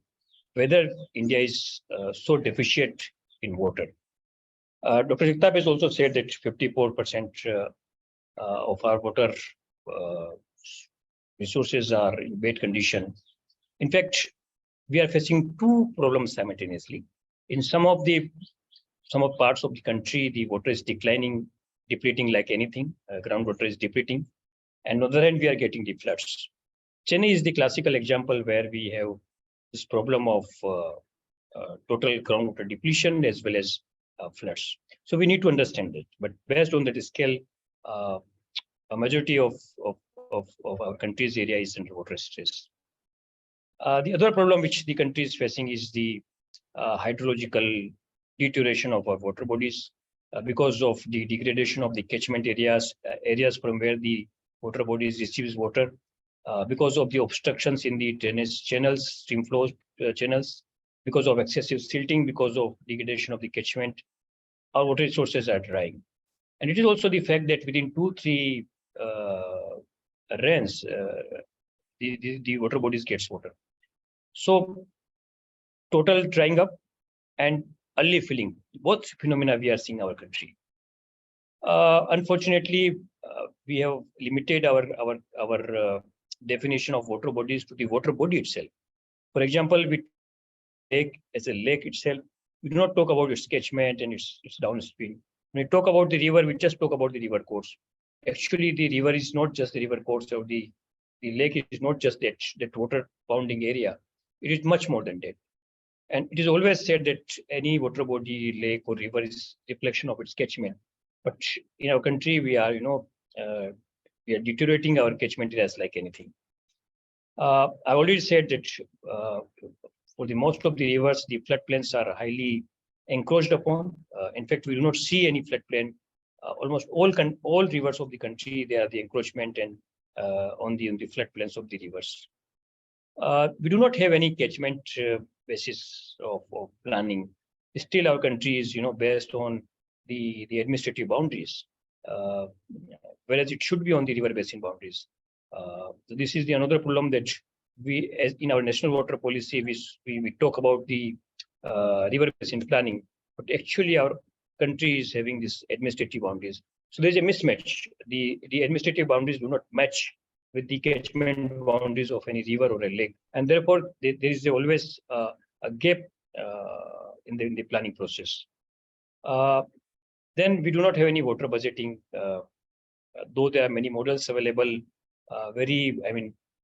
whether India is so deficient in water. Dr. Jagtap has also said that 54% of our water resources are in bad condition. In fact, we are facing two problems simultaneously. In some parts of the country, the water is declining, depleting like anything. Groundwater is depleting. And on the other hand, we are getting the floods. Chennai is the classical example where we have this problem of total groundwater depletion as well as floods. So we need to understand it. But based on that scale, a majority of our country's area is under water stress. The other problem which the country is facing is the hydrological deterioration of our water bodies because of the degradation of the catchment areas from where the water bodies receives water, because of the obstructions in the drainage channels, stream flow channels, because of excessive silting, because of degradation of the catchment, our water resources are drying. And it is also the fact that within 2-3 rains, the water bodies gets water. So total drying up and early filling, both phenomena we are seeing in our country. Unfortunately, we have limited our definition of water bodies to the water body itself. For example, we take as a lake itself, we do not talk about its catchment and its downstream. When we talk about the river, we just talk about the river course. Actually, the river is not just the river course, or the lake is not just that water bounding area. It is much more than that. And it is always said that any water body, lake or river is reflection of its catchment. But in our country, we are deteriorating our catchment areas like anything. I already said that for the most of the rivers, the floodplains are highly encroached upon. In fact, we do not see any floodplain. Almost all rivers of the country, they are the encroachment and on the floodplains of the rivers. We do not have any catchment basis of planning. Still, our country is, based on the administrative boundaries, whereas it should be on the river basin boundaries. So this is the another problem that we, as in our national water policy, we talk about the river basin planning, but actually our country is having this administrative boundaries. So there's a mismatch. The administrative boundaries do not match with the catchment boundaries of any river or a lake, and therefore there is always a gap in the planning process. Then we do not have any water budgeting, though there are many models available.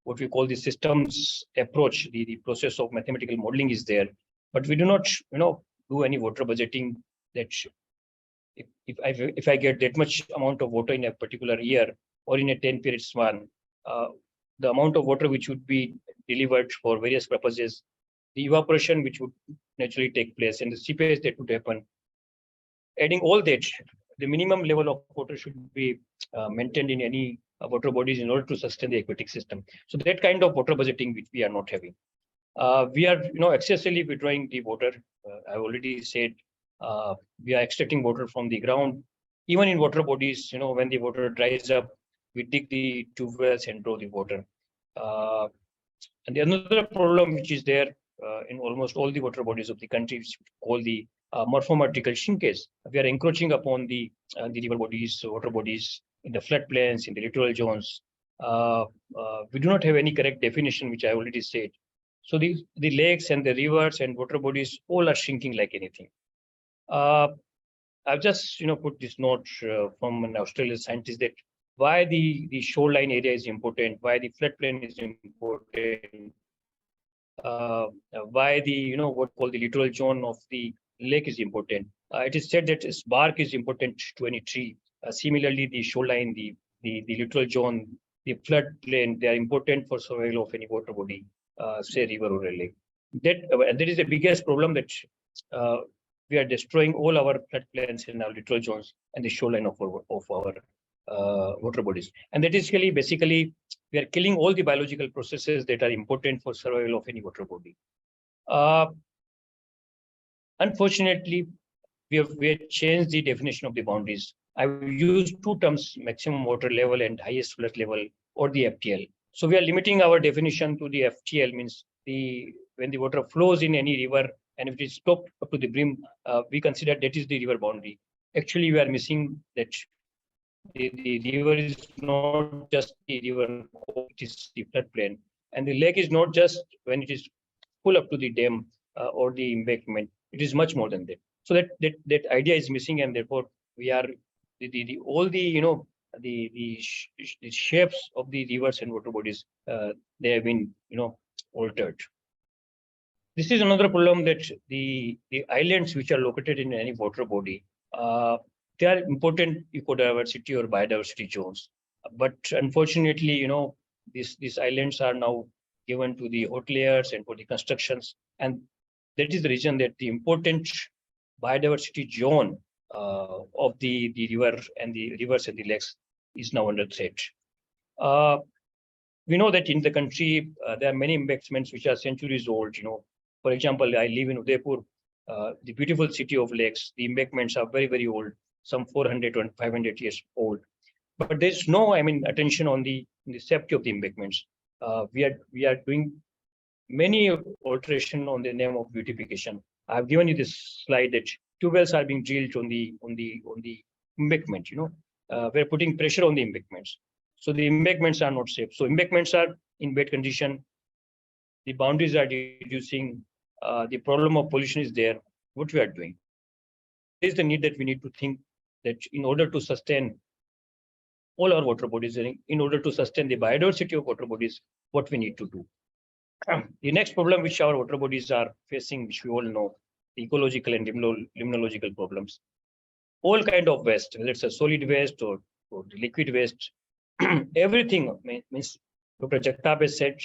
What we call the systems approach, the process of mathematical modeling is there, but we do not, do any water budgeting. That if I get that much amount of water in a particular year or in a 10 period span, the amount of water which would be delivered for various purposes, the evaporation which would naturally take place, and the seepage that would happen. Adding all that, the minimum level of water should be maintained in any water bodies in order to sustain the aquatic system. So that kind of water budgeting which we are not having. We are, excessively withdrawing the water. I've already said we are extracting water from the ground. Even in water bodies, when the water dries up, we dig the tube wells and draw the water. And the another problem which is there in almost all the water bodies of the country, which we call the morphological shrinkage. We are encroaching upon the river bodies, water bodies in the floodplains, in the littoral zones. We do not have any correct definition, which I already said. So the lakes and the rivers and water bodies all are shrinking like anything. I've just put this note from an Australian scientist that why the shoreline area is important, why the floodplain is important, why the what called the littoral zone of the lake is important. It is said that its bark is important to any tree. Similarly, the shoreline, the littoral zone, the floodplain, they are important for survival of any water body, say river or a lake. That is the biggest problem, that we are destroying all our floodplains in our littoral zones and the shoreline of our water bodies. And that is really basically we are killing all the biological processes that are important for survival of any water body. Unfortunately, we have changed the definition of the boundaries. I've used two terms: maximum water level and highest flood level, or the FTL. So we are limiting our definition to the FTL, means when the water flows in any river and if it is stopped up to the brim, we consider that is the river boundary. Actually, we are missing that the river is not just the river, it is the floodplain, and the lake is not just when it is full up to the dam or the embankment. It is much more than that. So that idea is missing, and therefore we are all the shapes of the rivers and water bodies, they have been altered. This is another problem, that the islands which are located in any water body, they are important ecodiversity or biodiversity zones. But unfortunately, these islands are now given to the hoteliers and for the constructions, and that is the reason that the important biodiversity zone of the river and the rivers and the lakes is now under threat. We know that in the country there are many embankments which are centuries old. For example, I live in Udaipur, the beautiful city of lakes. The embankments are very, very old, some 400 to 500 years old. But there's no, attention on the safety of the embankments. We are doing many alteration on the name of beautification. I've given you this slide that tube wells are being drilled on the embankment. We're putting pressure on the embankments, so the embankments are not safe. So embankments are in bad condition. The boundaries are reducing. The problem of pollution is there. What we are doing is the need that we need to think that in order to sustain all our water bodies, in order to sustain the biodiversity of water bodies, what we need to do. The next problem which our water bodies are facing, which we all know, the ecological and limnological problems. All kind of waste, whether it's a solid waste or liquid waste, everything means Dr. Jagtap has said,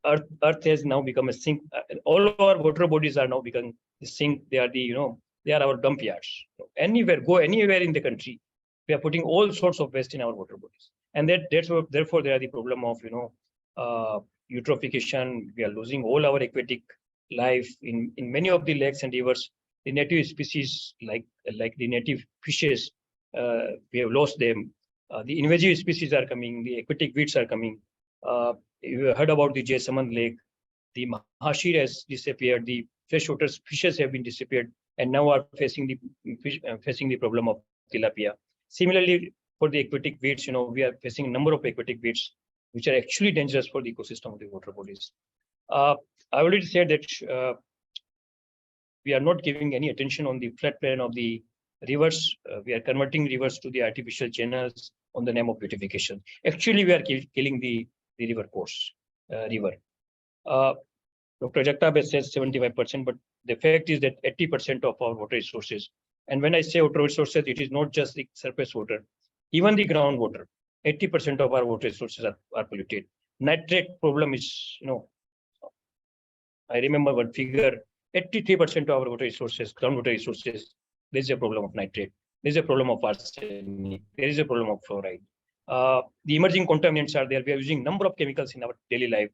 Earth has now become a sink. All our water bodies are now becoming the sink. They are they are our dump yards. Go anywhere in the country, we are putting all sorts of waste in our water bodies, and therefore there are the problem of eutrophication. We are losing all our aquatic life in many of the lakes and rivers. The native species, like the native fishes, we have lost them. The invasive species are coming. The aquatic weeds are coming. You heard about the Jaisamand Lake. The Mahashir has disappeared. The freshwater fishes have been disappeared, and now are facing the problem of tilapia. Similarly, for the aquatic weeds, we are facing a number of aquatic weeds which are actually dangerous for the ecosystem of the water bodies. I already said that we are not giving any attention on the floodplain of the rivers. We are converting rivers to the artificial channels on the name of beautification. Actually, we are killing the river course, river. Dr. Jagtap has said 75%, but the fact is that 80% of our water resources, and when I say water resources, it is not just the surface water, even the groundwater, 80% of our water resources are polluted. Nitrate problem is, I remember one figure, 83% of our water resources, groundwater resources, there is a problem of nitrate, there is a problem of arsenic, there is a problem of fluoride. The emerging contaminants are there. We are using number of chemicals in our daily life,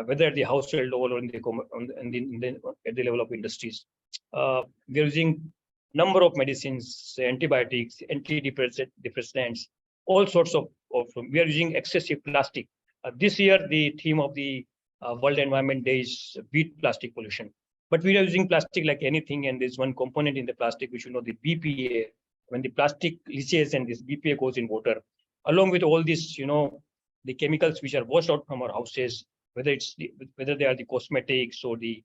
whether at the household level or at the level of industries. We are using number of medicines, antibiotics, antidepressants, all sorts of we are using excessive plastic. This year, the theme of the World Environment Day is beat plastic pollution. But we are using plastic like anything, and there's one component in the plastic, which the BPA. When the plastic leaches and this BPA goes in water, along with all this, the chemicals which are washed out from our houses, whether they are the cosmetics or the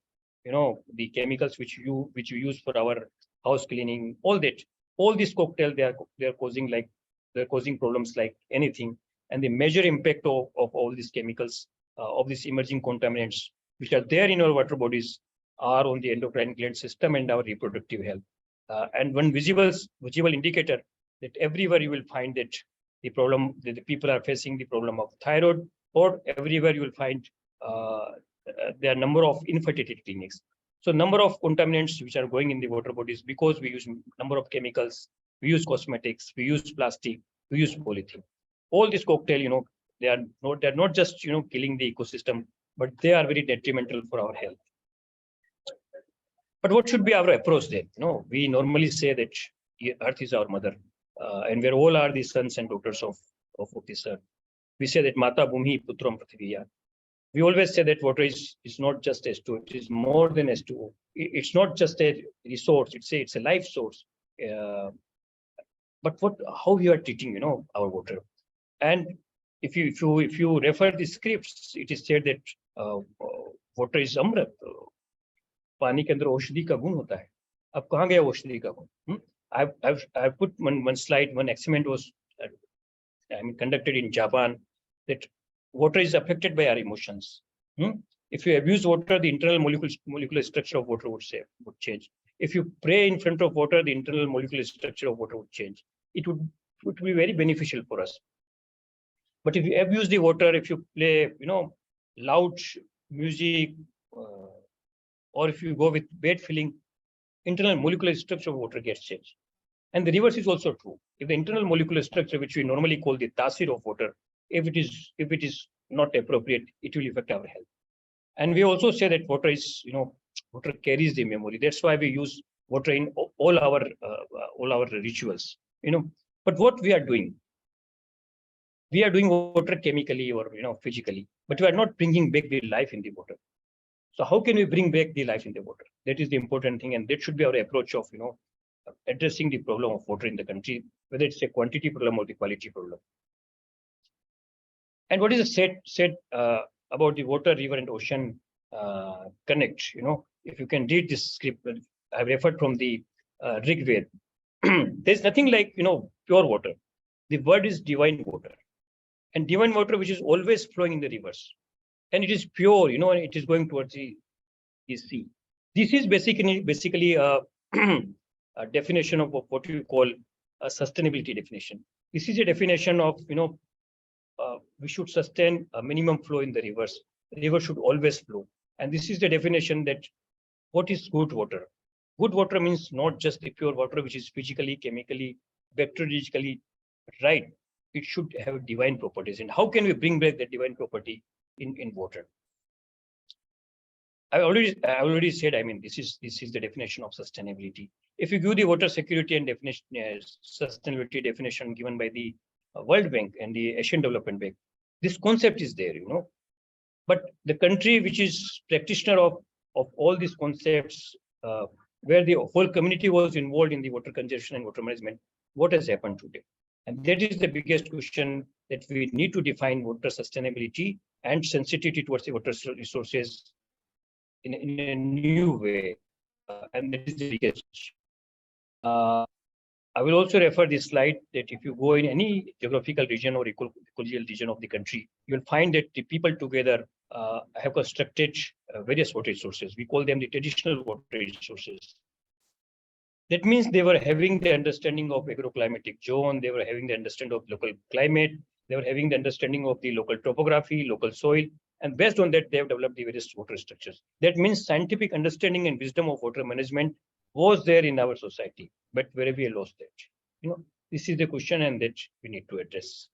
chemicals which you use for our house cleaning, all this cocktail, they are causing problems like anything. And the major impact of all these chemicals, of these emerging contaminants which are there in our water bodies, are on the endocrine gland system and our reproductive health. And one visible indicator that everywhere you will find that the problem that the people are facing the problem of thyroid, or everywhere you will find there are number of infertility clinics. So number of contaminants which are going in the water bodies because we use number of chemicals, we use cosmetics, we use plastic, we use polythene. All this cocktail, they are not just killing the ecosystem, but they are very detrimental for our health. But what should be our approach then? We normally say that Earth is our mother, and we all are the sons and daughters of this earth. We say that Mata Bhumi Putram Prithviya. We always say that water is not just H2, it is more than H2O. It's not just a resource, it's a life source. But how we are treating our water. And if you refer the scripts, it is said that water is Amrit. पानी के अंदर औषधि का गुण होता है. अब कहाँ गया औषधि का गुण? I've put one slide. One experiment was conducted in Japan, that water is affected by our emotions. If you abuse water, the internal molecular structure of water would change. If you pray in front of water, the internal molecular structure of water would change. It would be very beneficial for us. But if you abuse the water, if you play loud music, or if you go with bad feeling, internal molecular structure of water gets changed. And the reverse is also true. If the internal molecular structure, which we normally call the tasir of water, if it is not appropriate, it will affect our health. And we also say that water is, water carries the memory. That's why we use water in all our rituals. But what we are doing water chemically or physically, but we are not bringing back the life in the water. So how can we bring back the life in the water? That is the important thing, and that should be our approach of addressing the problem of water in the country, whether it's a quantity problem or the quality problem. And what is said about the water, river, and ocean connect? If you can read this script, I referred from the Rig Veda. There's nothing like pure water. The word is divine water, and divine water which is always flowing in the rivers. And it is pure, and it is going towards the sea. This is basically a definition of what you call a sustainability definition. This is a definition of, we should sustain a minimum flow in the rivers. The river should always flow. And this is the definition that what is good water? Good water means not just the pure water, which is physically, chemically, bacteriologically right. It should have divine properties. And how can we bring back that divine property? in water. I already said, I mean, this is the definition of sustainability. If you give the water security and definition, sustainability definition given by the World Bank and the Asian Development Bank, this concept is there, But the country which is practitioner of all these concepts, where the whole community was involved in the water conservation and water management, what has happened today? And that is the biggest question, that we need to define water sustainability and sensitivity towards the water resources in a new way. And that is the biggest. I will also refer this slide that if you go in any geographical region or ecological region of the country, you'll find that the people together have constructed various water resources. We call them the traditional water resources. That means they were having the understanding of agroclimatic zone, they were having the understanding of local climate, they were having the understanding of the local topography, local soil, and based on that, they have developed the various water structures. That means scientific understanding and wisdom of water management was there in our society, but where we lost that. This is the question, and that we need to address.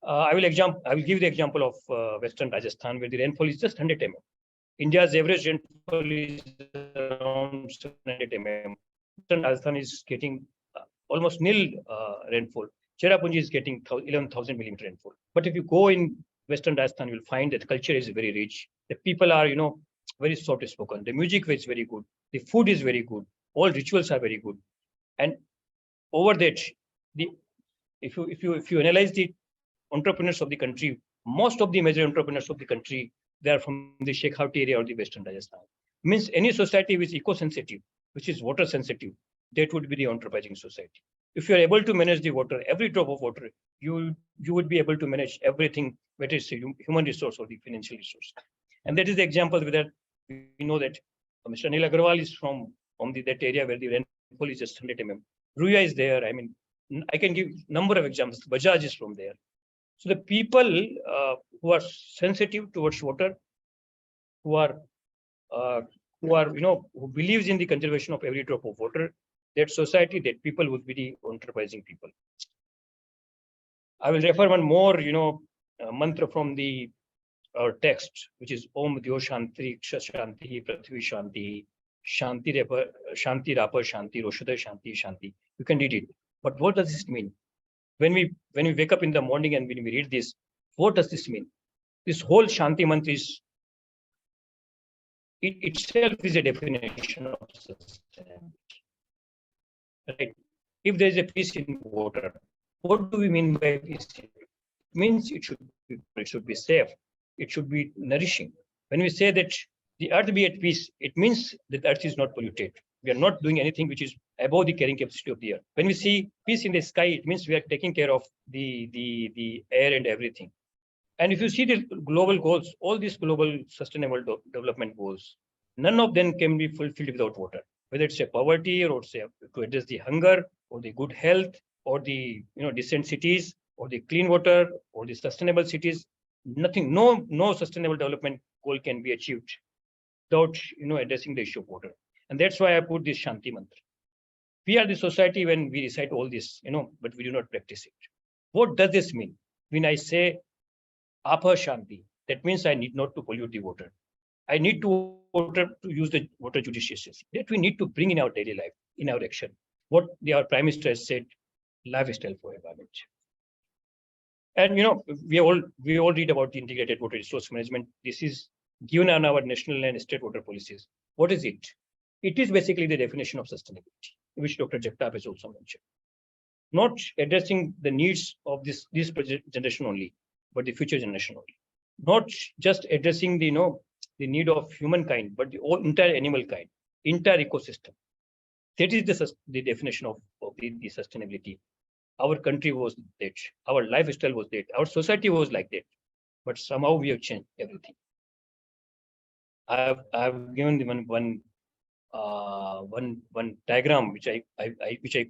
I will give the example of Western Rajasthan, where the rainfall is just 100 mm. India's average rainfall is around 700 mm. Western Rajasthan is getting almost nil rainfall. Cherrapunji is getting 11,000 millimeter rainfall. But if you go in Western Rajasthan, you will find that culture is very rich. The people are, very soft spoken. The music is very good. The food is very good. All rituals are very good. And over that, if you analyze the entrepreneurs of the country, most of the major entrepreneurs of the country, they are from the Shekhawati area or the Western Rajasthan. Means any society which is eco-sensitive, which is water sensitive, that would be the enterprising society. If you are able to manage the water, every drop of water, you would be able to manage everything, whether it's a human resource or the financial resource. And that is the example where we know that Mr. Anil Agarwal is from that area where the rainfall is just 100 mm. Ruya is there. I mean, I can give number of examples. Bajaj is from there. So the people who are sensitive towards water, who believes in the conservation of every drop of water, that society, that people would be the enterprising people. I will refer one more, mantra from the text, which is Om Dyo Shanti Shanti Prithvi Shanti Shanti Rapa Shanti Roshada Shanti Shanti. You can read it. But what does this mean? When we wake up in the morning and when we read this, what does this mean? This whole Shanti mantra is, it itself is a definition of sustainability. Right? If there is a peace in water, what do we mean by peace? It means it should be safe. It should be nourishing. When we say that the earth be at peace, it means that the earth is not polluted. We are not doing anything which is above the carrying capacity of the earth. When we see peace in the sky, it means we are taking care of the air and everything. And if you see the global goals, all these global sustainable development goals, none of them can be fulfilled without water. Whether it's a poverty or say to address the hunger or the good health or the decent cities or the clean water or the sustainable cities, nothing, no sustainable development goal can be achieved without addressing the issue of water. And that's why I put this Shanti mantra. We are the society when we recite all this, but we do not practice it. What does this mean? When I say Apa Shanti, that means I need not to pollute the water. I need to use the water judiciously. That we need to bring in our daily life, in our action. What our Prime Minister has said, lifestyle for environment. And we all read about the integrated water resource management. This is given on our national and state water policies. What is it? It is basically the definition of sustainability, which Dr. Jagtap has also mentioned. Not addressing the needs of this generation only, but the future generation only. Not just addressing the need of humankind, but the whole entire animal kind, entire ecosystem. That is the definition of the sustainability. Our country was that. Our lifestyle was that. Our society was like that. But somehow we have changed everything. I have given one diagram which I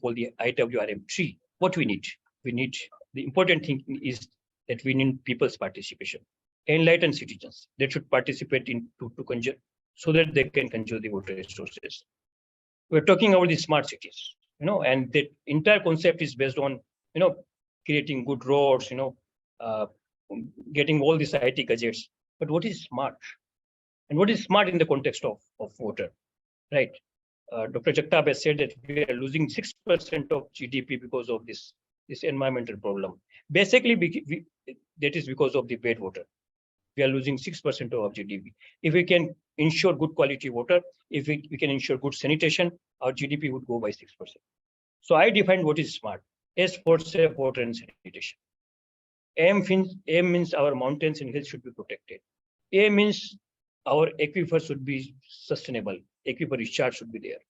call the IWRM tree. What we need? We need, the important thing is that we need people's participation. Enlightened citizens that should participate in to conserve, so that they can conserve the water resources. We're talking about the smart cities, and the entire concept is based on, creating good roads, getting all these IT gadgets. But what is smart? And what is smart in the context of water, right? Dr. Jagtap has said that we are losing 6% of GDP because of this environmental problem. Basically, that is because of the bad water. We are losing 6% of our GDP. If we can ensure good quality water, if we can ensure good sanitation, our GDP would go by 6%. So I defined what is smart. S for safe water and sanitation. M means our mountains and hills should be protected. A means our aquifers should be sustainable. Aquifer recharge should be there.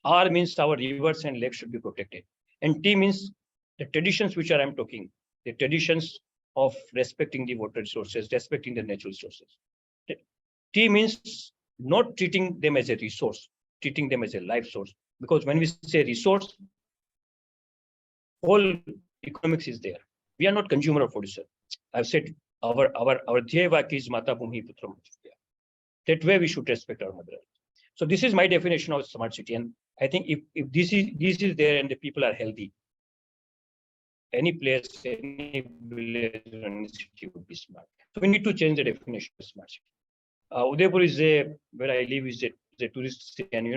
R means our rivers and lakes should be protected. And T means the traditions which I'm talking, the traditions of respecting the water resources, respecting the natural resources. T means not treating them as a resource, treating them as a life source. Because when we say resource, whole economics is there. We are not consumer or producer. I've said our Dhyaya Vakya is Mata Bhumi Putra Mujya. That way we should respect our mother. So this is my definition of smart city. And I think if this is there and the people are healthy, any place, any village, any city would be smart. So we need to change the definition of smart city. Udaipur is where I live is a tourist city, and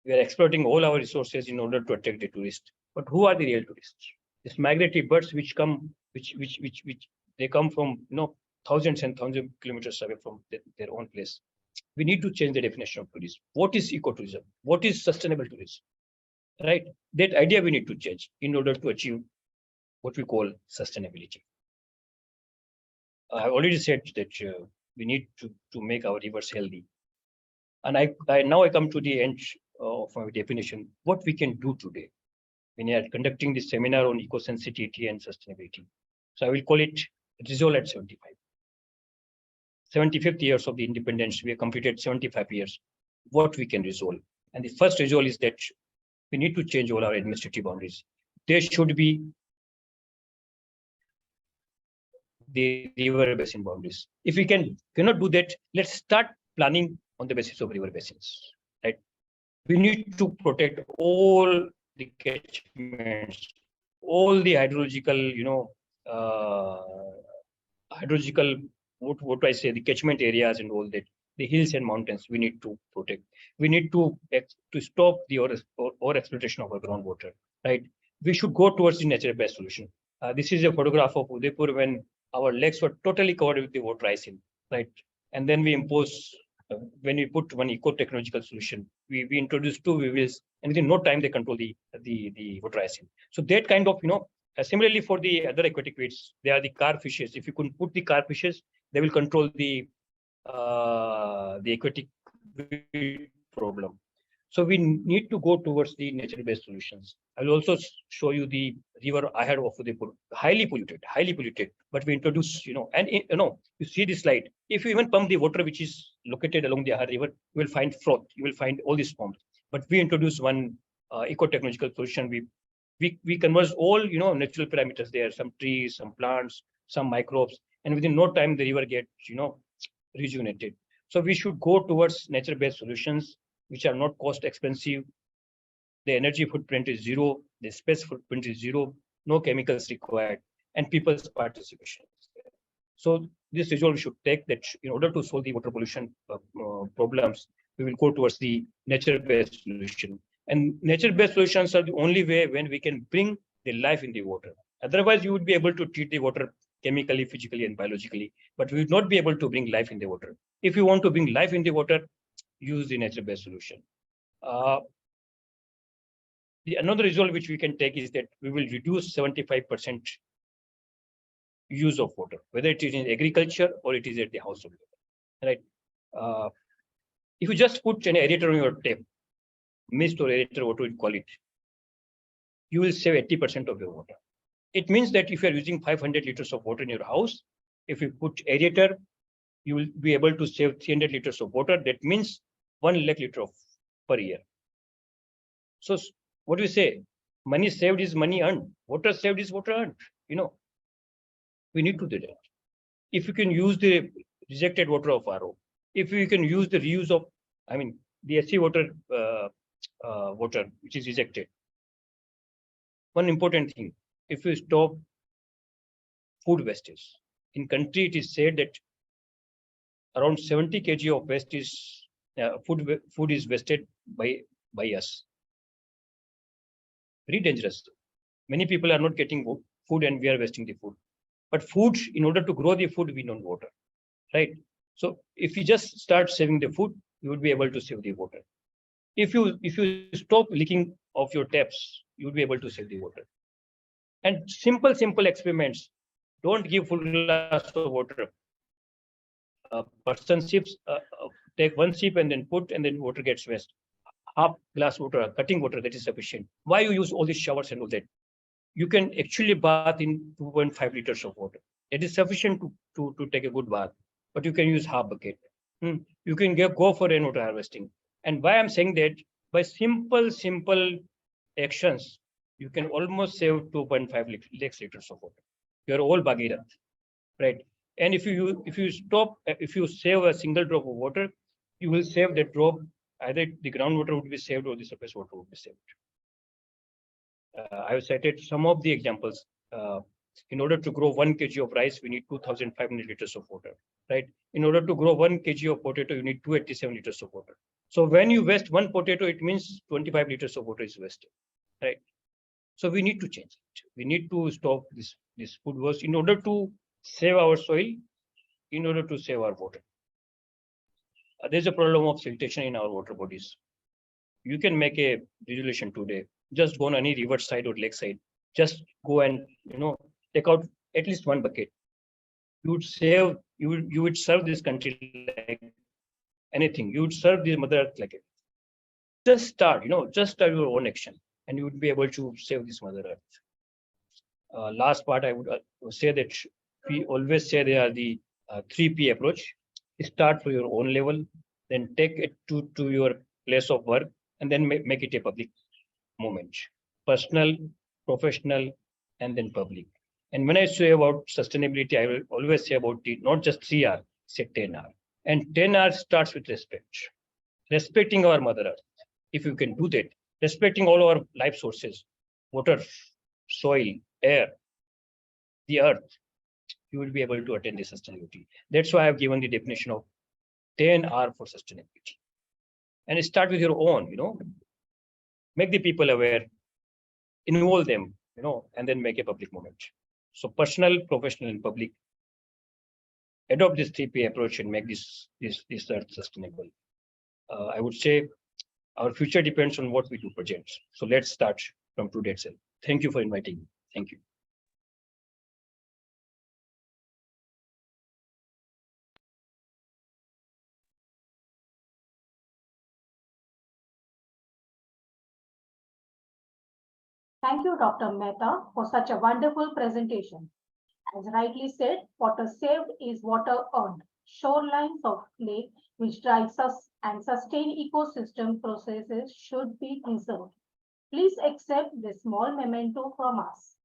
we are exploiting all our resources in order to attract the tourists. But who are the real tourists? These migratory birds which come from thousands and thousands of kilometers away from their own place. We need to change the definition of tourism. What is ecotourism? What is sustainable tourism? Right? That idea we need to change in order to achieve what we call sustainability. I already said that we need to make our rivers healthy. And now I come to the end of my definition. What we can do today when we are conducting this seminar on eco-sensitivity and sustainability. So I will call it Resolve at 75. 75th years of the independence, we have completed 75 years. What we can resolve. And the first resolve is that we need to change all our administrative boundaries. There should be the river basin boundaries. If we cannot do that, let's start planning on the basis of river basins. Right? We need to protect all the catchments, all the hydrological, what do I say, the catchment areas and all that, the hills and mountains, we need to protect. We need to stop the over exploitation of our groundwater, right? We should go towards the nature-based solution. This is a photograph of Udaipur when our lakes were totally covered with the water icing, right? And then we impose, when we put one eco-technological solution, we introduced 2 weevils, and within no time they control the water icing. So that kind of, similarly for the other aquatic weeds, they are the carp fishes. If you could put the carp fishes, they will control the aquatic weed problem. So we need to go towards the nature-based solutions. I will also show you the river ahead of Udaipur, highly polluted. But we introduce, and you see this slide. If you even pump the water which is located along the Ahar river, you will find froth. You will find all these forms. But we introduce one eco-technological solution. We converge all natural parameters there, some trees, some plants, some microbes, and within no time the river gets rejuvenated. So we should go towards nature-based solutions which are not cost expensive. The energy footprint is 0, the space footprint is 0, no chemicals required, and people's participation is there. So this resolve we should take that in order to solve the water pollution problems, we will go towards the nature-based solution. And nature-based solutions are the only way when we can bring the life in the water. Otherwise, you would be able to treat the water chemically, physically, and biologically, but we would not be able to bring life in the water. If you want to bring life in the water, use the nature-based solution. Another result which we can take is that we will reduce 75% use of water, whether it is in agriculture or it is at the household level, right? If you just put an aerator on your tap, mist or aerator, what we call it, you will save 80% of your water. It means that if you are using 500 liters of water in your house, if you put aerator, you will be able to save 300 liters of water. That means 1 lakh liter per year. So what do we say? Money saved is money earned. Water saved is water earned. We need to do that. If you can use the rejected water of RO, if you can use the reuse of, the SC water, water which is rejected. One important thing, if you stop food wastage, in country it is said that around 70 kg of waste is food is wasted by us. Very dangerous. Many people are not getting food and we are wasting the food. But food, in order to grow the food, we need water, right? So if you just start saving the food, you would be able to save the water. If you stop leaking of your taps, you would be able to save the water. And simple experiments. Don't give full glass of water. Person sips, take one sip and then put, and then water gets waste. Half glass water, cutting water, that is sufficient. Why you use all these showers and all that? You can actually bath in 2.5 liters of water. It is sufficient to take a good bath, but you can use half bucket. You can go for rainwater harvesting. And why I'm saying that, by simple actions, you can almost save 2.5 liters of water. You're all Bhagirath, right? And if you save a single drop of water, you will save that drop. Either the groundwater would be saved or the surface water would be saved. I have cited some of the examples. In order to grow 1 kg of rice, we need 2,500 liters of water, right? In order to grow 1 kg of potato, you need 287 liters of water. So when you waste one potato, it means 25 liters of water is wasted, right? So we need to change it. We need to stop this food waste in order to save our soil, in order to save our water. There's a problem of siltation in our water bodies. You can make a resolution today. Just go on any river side or lake side. Just go and take out at least one bucket. You would save. You would serve this country like anything. You would serve the mother earth like it. Just start. Just start your own action, and you would be able to save this mother earth. Last part, I would say that we always say there are the 3P approach. Start for your own level, then take it to your place of work, and then make it a public movement. Personal, professional, and then public. And when I say about sustainability, I will always say about it, not just 3R, say 10R. And 10R starts with respect. Respecting our mother earth. If you can do that, respecting all our life sources, water, soil, air, the earth, you will be able to attain the sustainability. That's why I've given the definition of 10R for sustainability. And start with your own, make the people aware, involve them, and then make a public movement. So personal, professional, and public, adopt this 3P approach and make this earth sustainable. I would say our future depends on what we do projects. So let's start from today itself. Thank you for inviting me. Thank you. Thank you, Dr. Mehta, for such a wonderful presentation. As rightly said, water saved is water earned. Shorelines of lake which drives us and sustain ecosystem processes should be preserved. Please accept this small memento from us.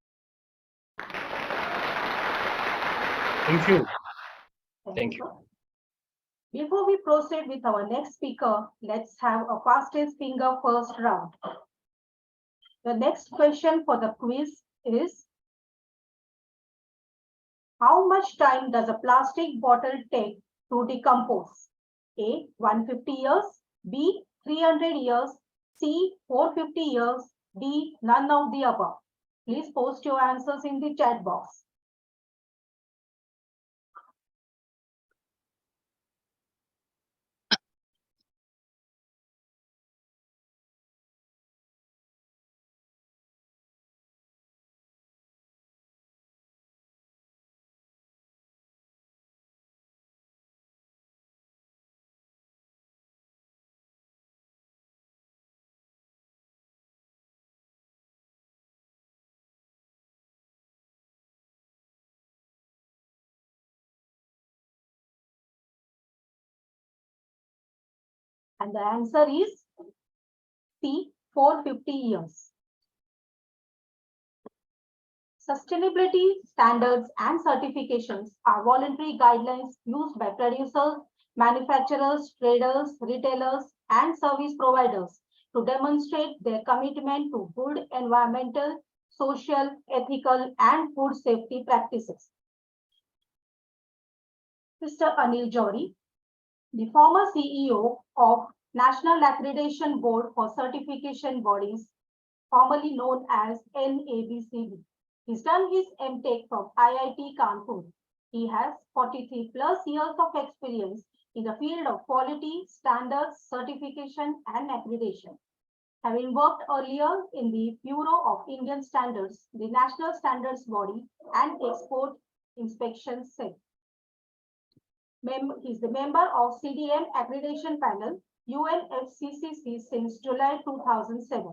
Thank you. Thank you. Before we proceed with our next speaker, let's have a fastest finger first round. The next question for the quiz is, how much time does a plastic bottle take to decompose? A, 150 years, B, 300 years, C, 450 years, D, none of the above. Please post your answers in the chat box. And the answer is C, 450 years. Sustainability standards and certifications are voluntary guidelines used by producers, manufacturers, traders, retailers, and service providers to demonstrate their commitment to good environmental, social, ethical, and food safety practices. Mr. Anil Jori, the former CEO of National Accreditation Board for Certification Bodies, formerly known as NABCB. He's done his MTech from IIT Kanpur. He has 43 plus years of experience in the field of quality, standards, certification, and accreditation. Having worked earlier in the Bureau of Indian Standards, the National Standards Body, and Export Inspection Cell. He is the member of CDM Accreditation Panel, UNFCCC since July 2007.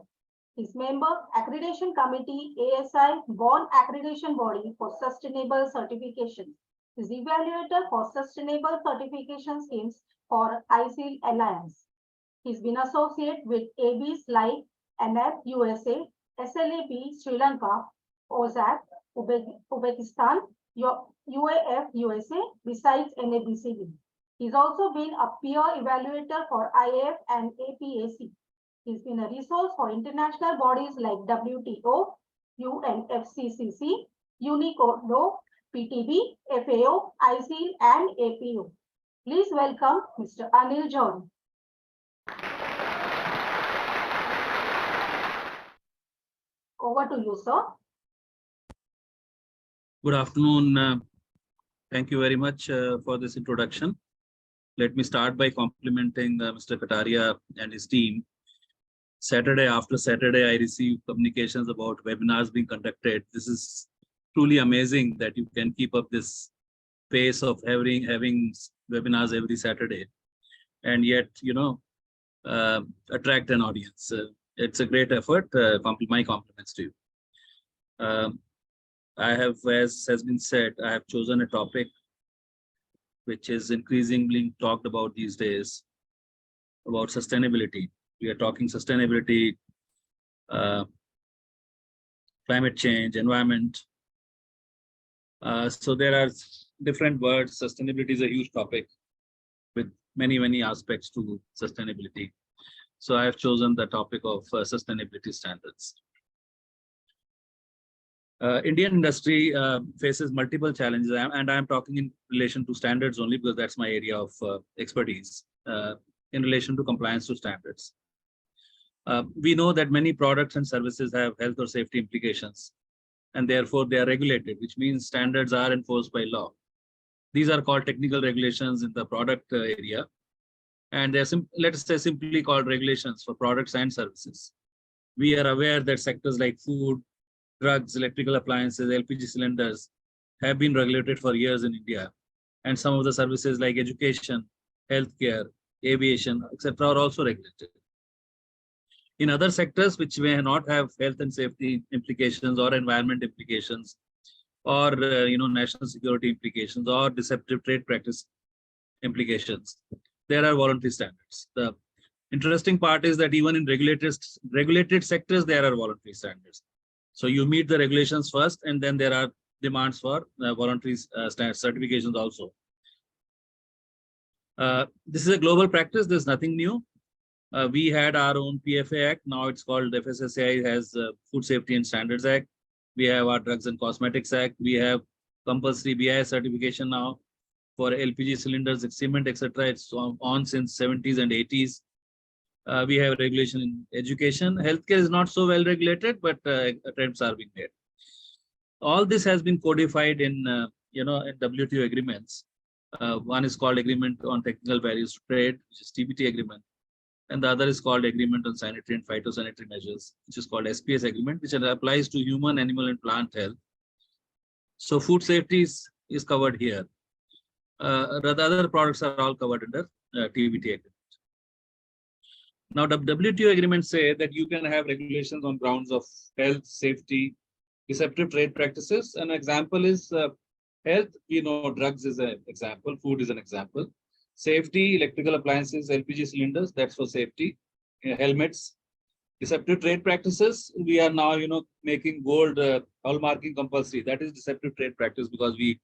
His member, Accreditation Committee, ASI, Born Accreditation Body for Sustainable Certification. Is evaluator for Sustainable Certification Schemes for ISIL Alliance. He's been associated with ABs like NF USA, SLAP Sri Lanka, OZAC, Uzbekistan, UAF USA, besides NABCB. He's also been a peer evaluator for IAF and APAC. He's been a resource for international bodies like WTO, UNFCCC, UNICODO, PTB, FAO, ICIL, and APO. Please welcome Mr. Anil John. Over to you, sir. Good afternoon. Thank you very much for this introduction. Let me start by complimenting Mr. Kataria and his team. Saturday after Saturday, I receive communications about webinars being conducted. This is truly amazing that you can keep up this pace of having webinars every Saturday, and yet, attract an audience. It's a great effort. My compliments to you. I have, as has been said, I have chosen a topic which is increasingly talked about these days, about sustainability. We are talking sustainability, climate change, environment. So there are different words. Sustainability is a huge topic with many, many aspects to sustainability. So I have chosen the topic of sustainability standards. Indian industry faces multiple challenges, and I'm talking in relation to standards only because that's my area of expertise in relation to compliance to standards. We know that many products and services have health or safety implications, and therefore they are regulated, which means standards are enforced by law. These are called technical regulations in the product area, and they're let us say simply called regulations for products and services. We are aware that sectors like food, drugs, electrical appliances, LPG cylinders have been regulated for years in India, and some of the services like education, healthcare, aviation, etc., are also regulated. In other sectors which may not have health and safety implications or environment implications, or national security implications, or deceptive trade practice implications, there are voluntary standards. The interesting part is that even in regulated sectors, there are voluntary standards. So you meet the regulations first, and then there are demands for voluntary certifications also. This is a global practice. There's nothing new. We had our own PFA Act. Now it's called FSSAI has Food Safety and Standards Act. We have our Drugs and Cosmetics Act. We have compulsory BIS certification now for LPG cylinders, cement, etc. It's on since 70s and 80s. We have regulation in education. Healthcare is not so well regulated, but attempts are being made. All this has been codified in in WTO agreements. One is called Agreement on Technical Barriers to Trade, which is TBT agreement, and the other is called Agreement on Sanitary and Phytosanitary Measures, which is called SPS agreement, which applies to human, animal, and plant health. So food safety is covered here. The other products are all covered under TBT agreement. Now, the WTO agreements say that you can have regulations on grounds of health, safety, deceptive trade practices. An example is health. We know drugs is an example, food is an example. Safety, electrical appliances, LPG cylinders, that's for safety. Helmets. Deceptive trade practices, we are now making gold hallmarking compulsory. That is deceptive trade practice because we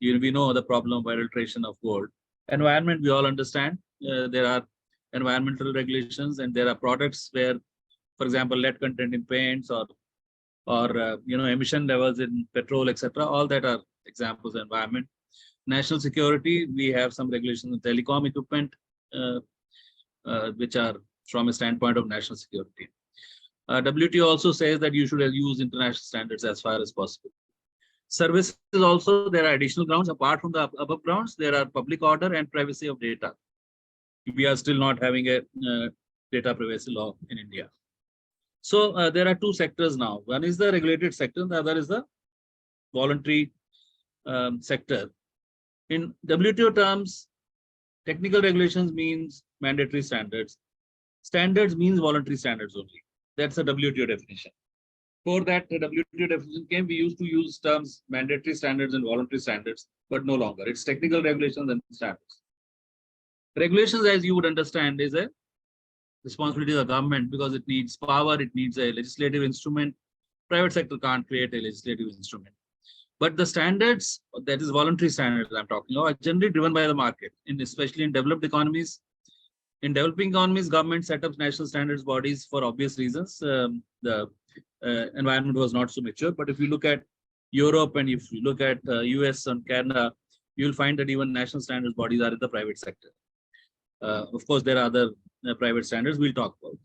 know the problem of adulteration of gold. Environment, we all understand. There are environmental regulations, and there are products where, for example, lead content in paints or emission levels in petrol, etc. All that are examples of environment. National security, we have some regulations on telecom equipment, which are from a standpoint of national security. WTO also says that you should use international standards as far as possible. Services also, there are additional grounds. Apart from the above grounds, there are public order and privacy of data. We are still not having a data privacy law in India. So there are two sectors now. One is the regulated sector, the other is the voluntary sector. In WTO terms, technical regulations means mandatory standards. Standards means voluntary standards only. That's a WTO definition. For that, the WTO definition came, we used to use terms mandatory standards and voluntary standards, but no longer. It's technical regulations and standards. Regulations, as you would understand, is a responsibility of the government because it needs power, it needs a legislative instrument. Private sector can't create a legislative instrument. But the standards, that is voluntary standards I'm talking about, are generally driven by the market, especially in developed economies. In developing economies, government set up national standards bodies for obvious reasons. The environment was not so mature. But if you look at Europe and if you look at US and Canada, you'll find that even national standards bodies are in the private sector. Of course, there are other private standards we'll talk about.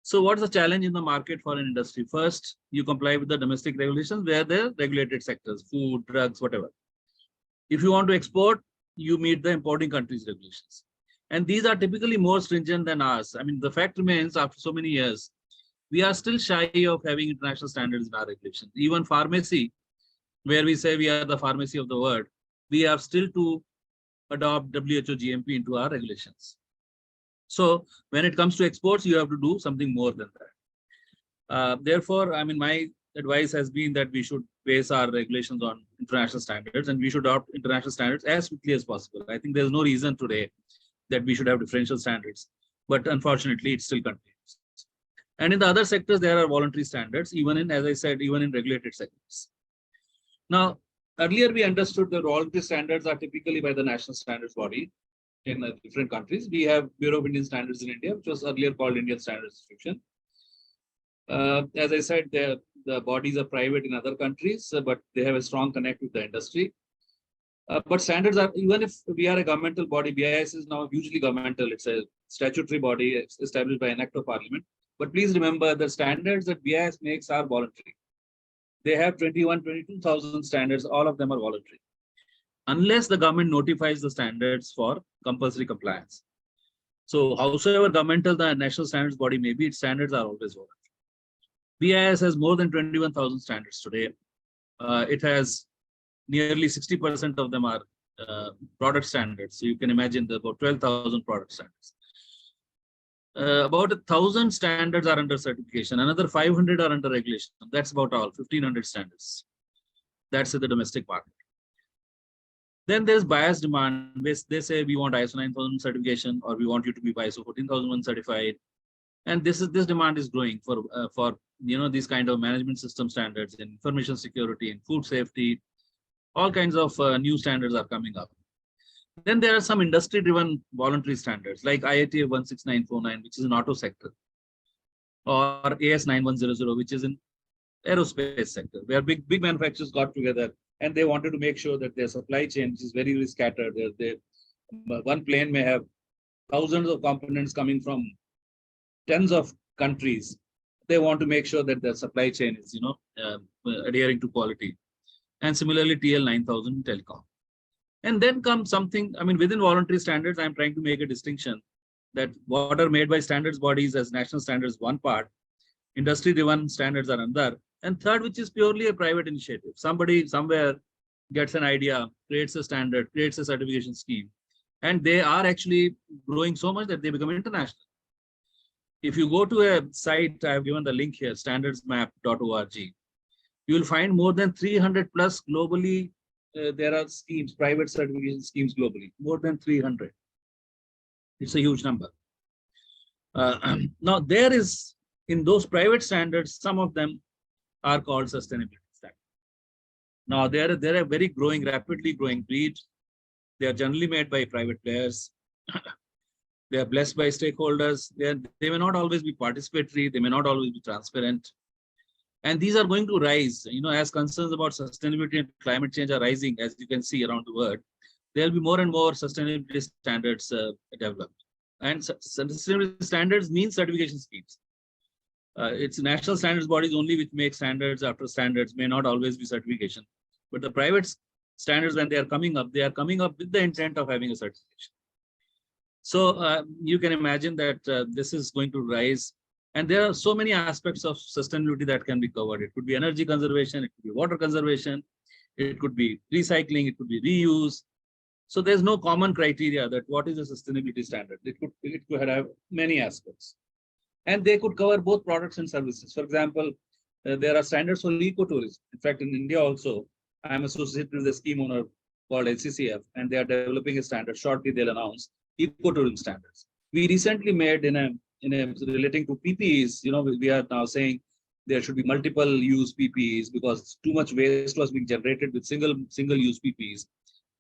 So what's the challenge in the market for an industry? First, you comply with the domestic regulations where they're regulated sectors, food, drugs, whatever. If you want to export, you meet the importing countries' regulations. And these are typically more stringent than ours. I mean, the fact remains after so many years, we are still shy of having international standards in our regulations. Even pharmacy, where we say we are the pharmacy of the world, we have still to adopt WHO GMP into our regulations. So when it comes to exports, you have to do something more than that. Therefore, I mean, my advice has been that we should base our regulations on international standards and we should adopt international standards as quickly as possible. I think there's no reason today that we should have differential standards, but unfortunately, it still continues. And in the other sectors, there are voluntary standards, even in, as I said, even in regulated sectors. Now, earlier we understood that voluntary standards are typically by the national standards body in different countries. We have Bureau of Indian Standards in India, which was earlier called Indian Standards Institution. As I said, the bodies are private in other countries, but they have a strong connect with the industry. But standards are, even if we are a governmental body, BIS is now hugely governmental. It's a statutory body established by an act of parliament. But please remember the standards that BIS makes are voluntary. They have 22,000 standards. All of them are voluntary, unless the government notifies the standards for compulsory compliance. So howsoever governmental the national standards body may be, its standards are always voluntary. BIS has more than 21,000 standards today. It has nearly 60% of them are product standards. So you can imagine about 12,000 product standards. About 1,000 standards are under certification. Another 500 are under regulation. That's about all, 1,500 standards. That's in the domestic market. Then there's bias demand. They say we want ISO 9000 certification, or we want you to be ISO 14001 certified. And this demand is growing for these kind of management system standards in information security and food safety. All kinds of new standards are coming up. Then there are some industry-driven voluntary standards like IATA 16949, which is in auto sector, or AS 9100, which is in aerospace sector, where big manufacturers got together and they wanted to make sure that their supply chain, which is very scattered, one plane may have thousands of components coming from tens of countries. They want to make sure that their supply chain is, adhering to quality. And similarly, TL 9000 telecom. And then comes something, I mean, within voluntary standards, I'm trying to make a distinction that what are made by standards bodies as national standards, one part, industry-driven standards are another, and third, which is purely a private initiative. Somebody somewhere gets an idea, creates a standard, creates a certification scheme, and they are actually growing so much that they become international. If you go to a site, I have given the link here, standardsmap.org, you will find more than 300 plus globally. There are schemes, private certification schemes globally, more than 300. It's a huge number. Now, there is, in those private standards, some of them are called sustainability standards. Now, they're a very rapidly growing breed. They are generally made by private players. They are blessed by stakeholders. They may not always be participatory. They may not always be transparent. And these are going to rise, as concerns about sustainability and climate change are rising, as you can see around the world, there will be more and more sustainability standards developed. And sustainability standards mean certification schemes. It's national standards bodies only which make standards after standards, may not always be certification. But the private standards, when they are coming up with the intent of having a certification. So you can imagine that this is going to rise. And there are so many aspects of sustainability that can be covered. It could be energy conservation, it could be water conservation, it could be recycling, it could be reuse. So there's no common criteria that what is a sustainability standard. It could have many aspects. And they could cover both products and services. For example, there are standards for ecotourism. In fact, in India also, I'm associated with a scheme owner called LCCF, and they are developing a standard. Shortly, they'll announce ecotourism standards. We recently made in a relating to PPEs, we are now saying there should be multiple use PPEs because too much waste was being generated with single use PPEs.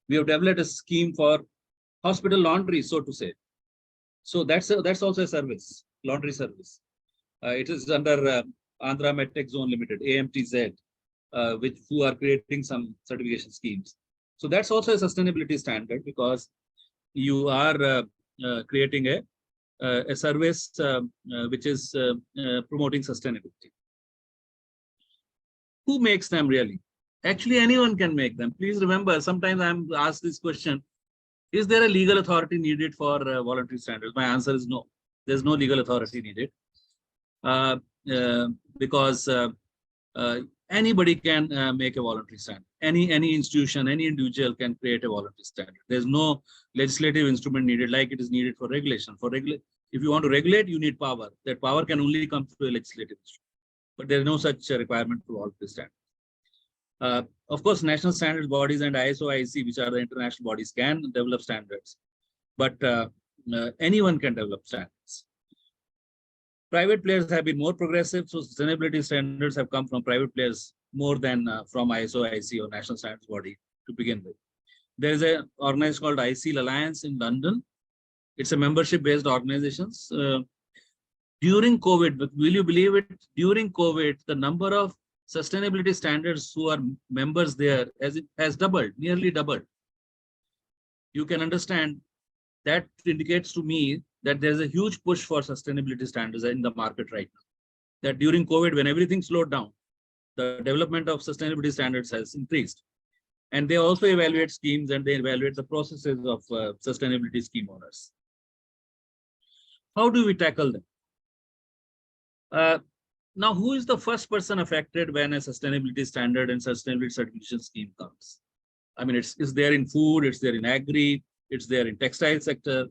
We have developed a scheme for hospital laundry, so to say. So that's also a service, laundry service. It is under Andhra Medtech Zone Limited, AMTZ, who are creating some certification schemes. So that's also a sustainability standard because you are creating a service which is promoting sustainability. Who makes them really? Actually, anyone can make them. Please remember, sometimes I'm asked this question, is there a legal authority needed for voluntary standards? My answer is no. There's no legal authority needed because anybody can make a voluntary standard. Any institution, any individual can create a voluntary standard. There's no legislative instrument needed like it is needed for regulation. If you want to regulate, you need power. That power can only come through a legislative instrument. But there is no such requirement for voluntary standard. Of course, national standards bodies and ISO, IEC, which are the international bodies, can develop standards. But anyone can develop standards. Private players have been more progressive, so sustainability standards have come from private players more than from ISO, IEC or national standards body to begin with. There is an organization called ICL Alliance in London. It's a membership-based organization. During COVID, will you believe it? During COVID, the number of sustainability standards who are members there has doubled, nearly doubled. You can understand that indicates to me that there's a huge push for sustainability standards in the market right now. That during COVID, when everything slowed down, the development of sustainability standards has increased. And they also evaluate schemes and they evaluate the processes of sustainability scheme owners. How do we tackle them? Now, who is the first person affected when a sustainability standard and sustainability certification scheme comes? I mean, it's there in food, it's there in agri, it's there in textile sector.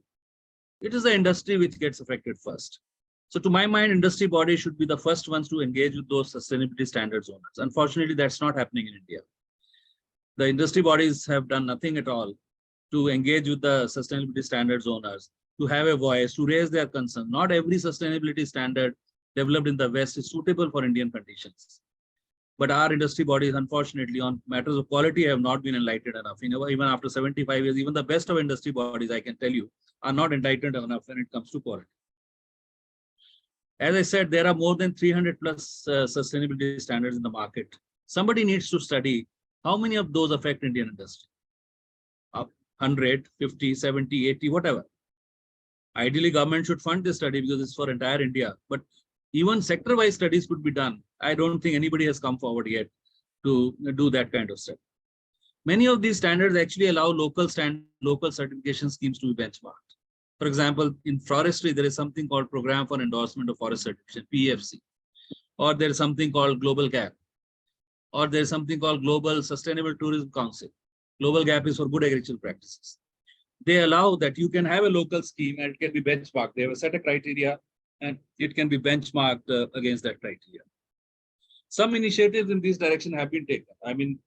It is the industry which gets affected first. So to my mind, industry bodies should be the first ones to engage with those sustainability standards owners. Unfortunately, that's not happening in India. The industry bodies have done nothing at all to engage with the sustainability standards owners, to have a voice, to raise their concern. Not every sustainability standard developed in the West is suitable for Indian conditions. But our industry bodies, unfortunately, on matters of quality have not been enlightened enough. Even after 75 years, even the best of industry bodies, I can tell you, are not enlightened enough when it comes to quality. As I said, there are more than 300 plus sustainability standards in the market. Somebody needs to study how many of those affect Indian industry. 100, 50, 70, 80, whatever. Ideally, government should fund this study because it's for entire India. But even sector-wise studies could be done. I don't think anybody has come forward yet to do that kind of stuff. Many of these standards actually allow local certification schemes to be benchmarked. For example, in forestry, there is something called Program for Endorsement of Forest Certification, PEFC, or there is something called Global Gap, or there is something called Global Sustainable Tourism Council. Global Gap is for good agricultural practices. They allow that you can have a local scheme and it can be benchmarked. They have a set of criteria and it can be benchmarked against that criteria. Some initiatives in this direction have been taken. I mean,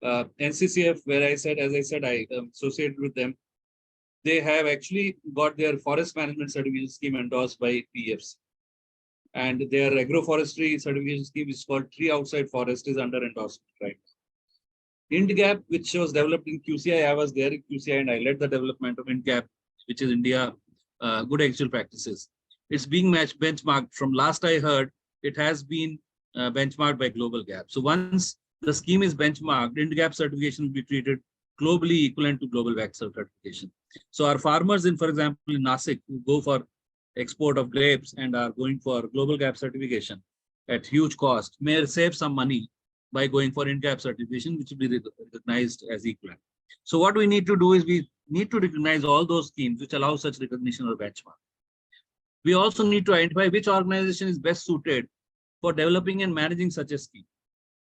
NCCF, as I said, I associated with them. They have actually got their forest management certification scheme endorsed by PEFC. And their agroforestry certification scheme is called Tree Outside Forest is under endorsement right now. INDGAP, which was developed in QCI, I was there in QCI and I led the development of INDGAP, which is India Good Agricultural Practices. It's being benchmarked. From last I heard, it has been benchmarked by global gap. So once the scheme is benchmarked, INDGAP certification will be treated globally equivalent to global WAC certification. So our farmers in, for example, in Nasik, who go for export of grapes and are going for global gap certification at huge cost, may save some money by going for INDGAP certification, which will be recognized as equivalent. So what we need to do is we need to recognize all those schemes which allow such recognition or benchmark. We also need to identify which organization is best suited for developing and managing such a scheme.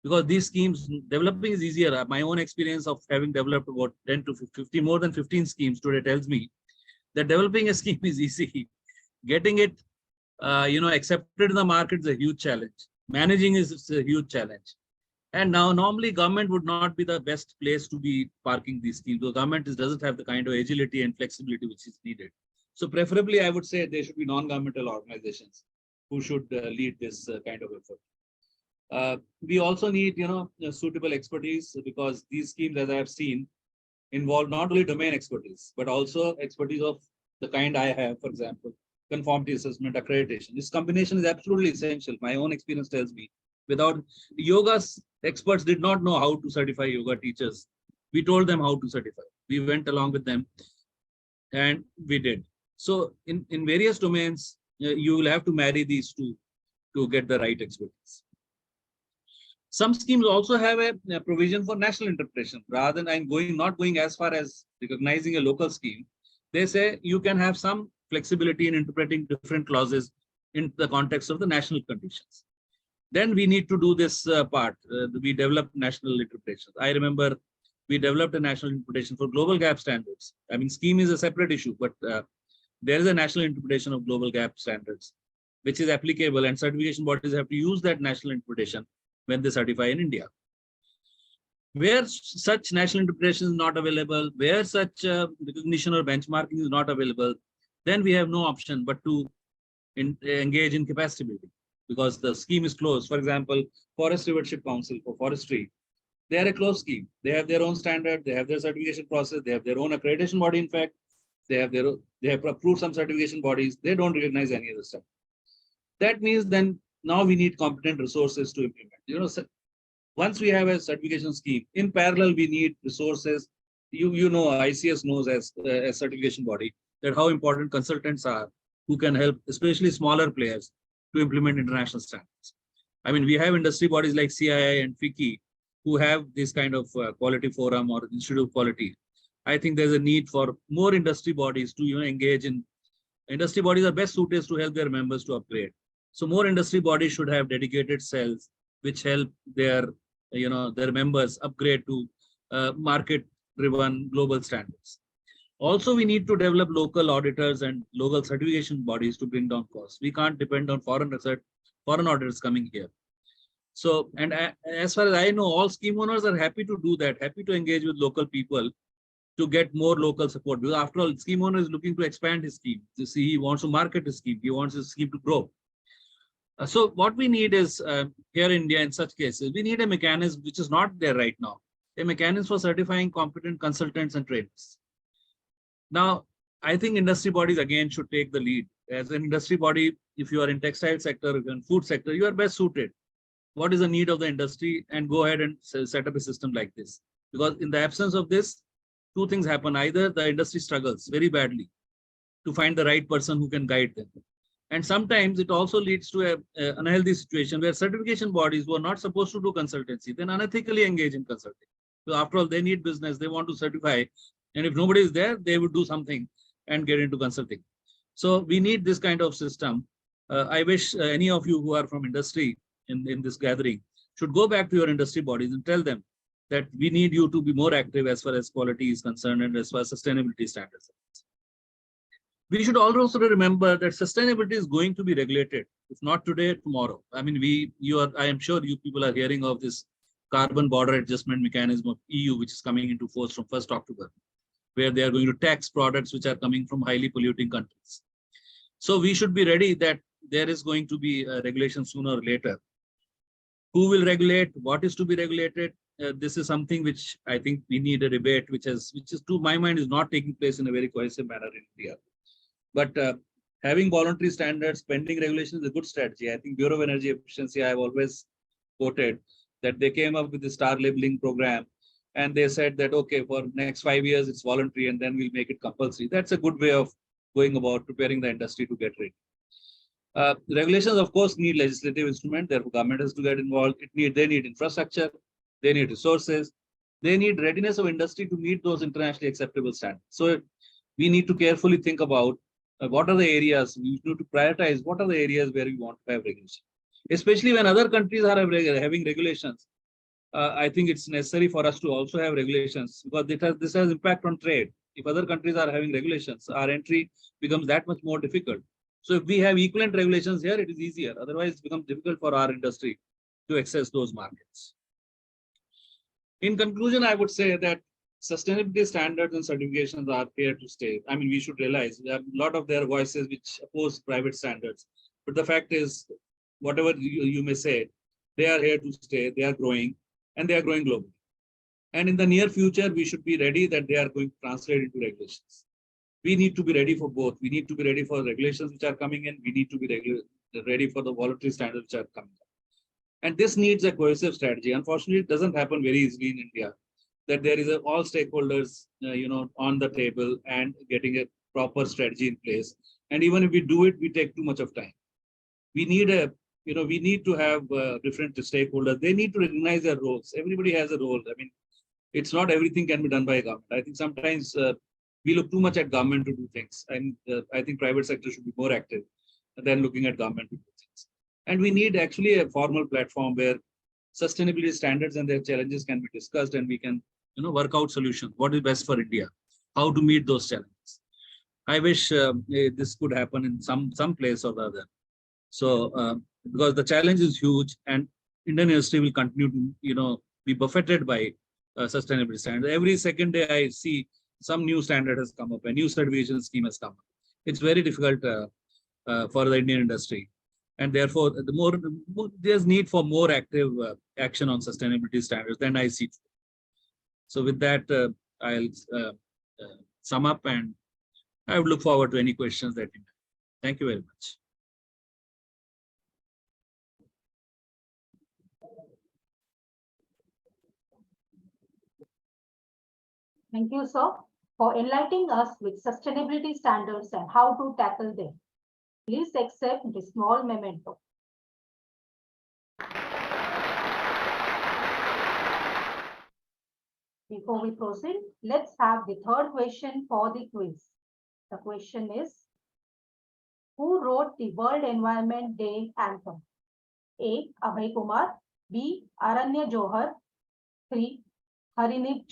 Because these schemes, developing is easier. My own experience of having developed about 10 to 50, more than 15 schemes today tells me that developing a scheme is easy. Getting it, accepted in the market is a huge challenge. Managing is a huge challenge. And now normally government would not be the best place to be parking these schemes. The government doesn't have the kind of agility and flexibility which is needed. So preferably, I would say there should be non-governmental organizations who should lead this kind of effort. We also need, suitable expertise, because these schemes, as I have seen, involve not only domain expertise, but also expertise of the kind I have, for example, conformity assessment, accreditation. This combination is absolutely essential. My own experience tells me, without yoga experts did not know how to certify yoga teachers. We told them how to certify. We went along with them and we did. So in various domains, you will have to marry these two to get the right expertise. Some schemes also have a provision for national interpretation. Rather than not going as far as recognizing a local scheme, they say you can have some flexibility in interpreting different clauses in the context of the national conditions. Then we need to do this part. We develop national interpretations. I remember we developed a national interpretation for global gap standards. I mean, scheme is a separate issue, but there is a national interpretation of global gap standards, which is applicable, and certification bodies have to use that national interpretation when they certify in India. Where such national interpretation is not available, where such recognition or benchmarking is not available, then we have no option but to engage in capacity building, because the scheme is closed. For example, Forest Stewardship Council for forestry, they are a closed scheme. They have their own standard, they have their certification process, they have their own accreditation body. In fact, they have approved some certification bodies. They don't recognize any of the stuff. That means then now we need competent resources to implement. Once we have a certification scheme, in parallel we need resources. ICS knows as a certification body that how important consultants are who can help, especially smaller players, to implement international standards. I mean, we have industry bodies like CII and FICCI who have this kind of quality forum or institute of quality. I think there's a need for more industry bodies to engage in. Industry bodies are best suited to help their members to upgrade. So more industry bodies should have dedicated cells which help their members upgrade to market-driven global standards. Also, we need to develop local auditors and local certification bodies to bring down costs. We can't depend on foreign auditors coming here. So, and as far as I know, all scheme owners are happy to do that, happy to engage with local people to get more local support. Because after all, scheme owner is looking to expand his scheme. You see, he wants to market his scheme. He wants his scheme to grow. So what we need is, here in India, in such cases, we need a mechanism which is not there right now, a mechanism for certifying competent consultants and trainers. Now, I think industry bodies again should take the lead. As an industry body, if you are in textile sector, if you're in food sector, you are best suited. What is the need of the industry, and go ahead and set up a system like this. Because in the absence of this, two things happen. Either the industry struggles very badly to find the right person who can guide them. And sometimes it also leads to an unhealthy situation where certification bodies who are not supposed to do consultancy, then unethically engage in consulting. So after all, they need business, they want to certify. And if nobody is there, they would do something and get into consulting. So we need this kind of system. I wish any of you who are from industry in this gathering should go back to your industry bodies and tell them that we need you to be more active as far as quality is concerned and as far as sustainability standards. We should also remember that sustainability is going to be regulated, if not today, tomorrow. I mean, I am sure you people are hearing of this carbon border adjustment mechanism of EU, which is coming into force from 1st October, where they are going to tax products which are coming from highly polluting countries. So we should be ready that there is going to be a regulation sooner or later. Who will regulate? What is to be regulated? This is something which I think we need a debate, which is to my mind is not taking place in a very cohesive manner in India. But having voluntary standards, pending regulation is a good strategy. I think Bureau of Energy Efficiency, I have always quoted that they came up with the star labeling program, and they said that, okay, for next 5 years, it's voluntary, and then we'll make it compulsory. That's a good way of going about preparing the industry to get ready. Regulations, of course, need legislative instrument. Therefore, government has to get involved. They need infrastructure. They need resources. They need readiness of industry to meet those internationally acceptable standards. So we need to carefully think about what are the areas we need to prioritize. What are the areas where we want to have regulation, especially when other countries are having regulations. I think it's necessary for us to also have regulations, because this has impact on trade. If other countries are having regulations, our entry becomes that much more difficult. So if we have equivalent regulations here, it is easier. Otherwise, it becomes difficult for our industry to access those markets. In conclusion, I would say that sustainability standards and certifications are here to stay. I mean, we should realize there are a lot of their voices which oppose private standards. But the fact is, whatever you may say, they are here to stay, they are growing, and they are growing globally. And in the near future, we should be ready that they are going to translate into regulations. We need to be ready for both. We need to be ready for regulations which are coming in. We need to be ready for the voluntary standards which are coming up. And this needs a cohesive strategy. Unfortunately, it doesn't happen very easily in India, that there is all stakeholders, on the table and getting a proper strategy in place. And even if we do it, we take too much of time. We need we need to have different stakeholders. They need to recognize their roles. Everybody has a role. I mean, it's not everything can be done by government. I think sometimes we look too much at government to do things. And I think private sector should be more active than looking at government to do things. And we need actually a formal platform where sustainability standards and their challenges can be discussed, and we can work out solutions. What is best for India? How to meet those challenges? I wish this could happen in some place or the other. So because the challenge is huge, and Indian industry will continue to be buffeted by sustainability standards. Every second day I see some new standard has come up, a new certification scheme has come up. It's very difficult for the Indian industry. And therefore, there's need for more active action on sustainability standards than I see. So with that, I'll sum up, and I would look forward to any questions that you have. Thank you very much. Thank you, sir, for enlightening us with sustainability standards and how to tackle them. Please accept this small memento. Before we proceed, let's have the third question for the quiz. The question is, who wrote the World Environment Day anthem? A. Abhay Kumar, B. Aranya Johar, 3. Harneet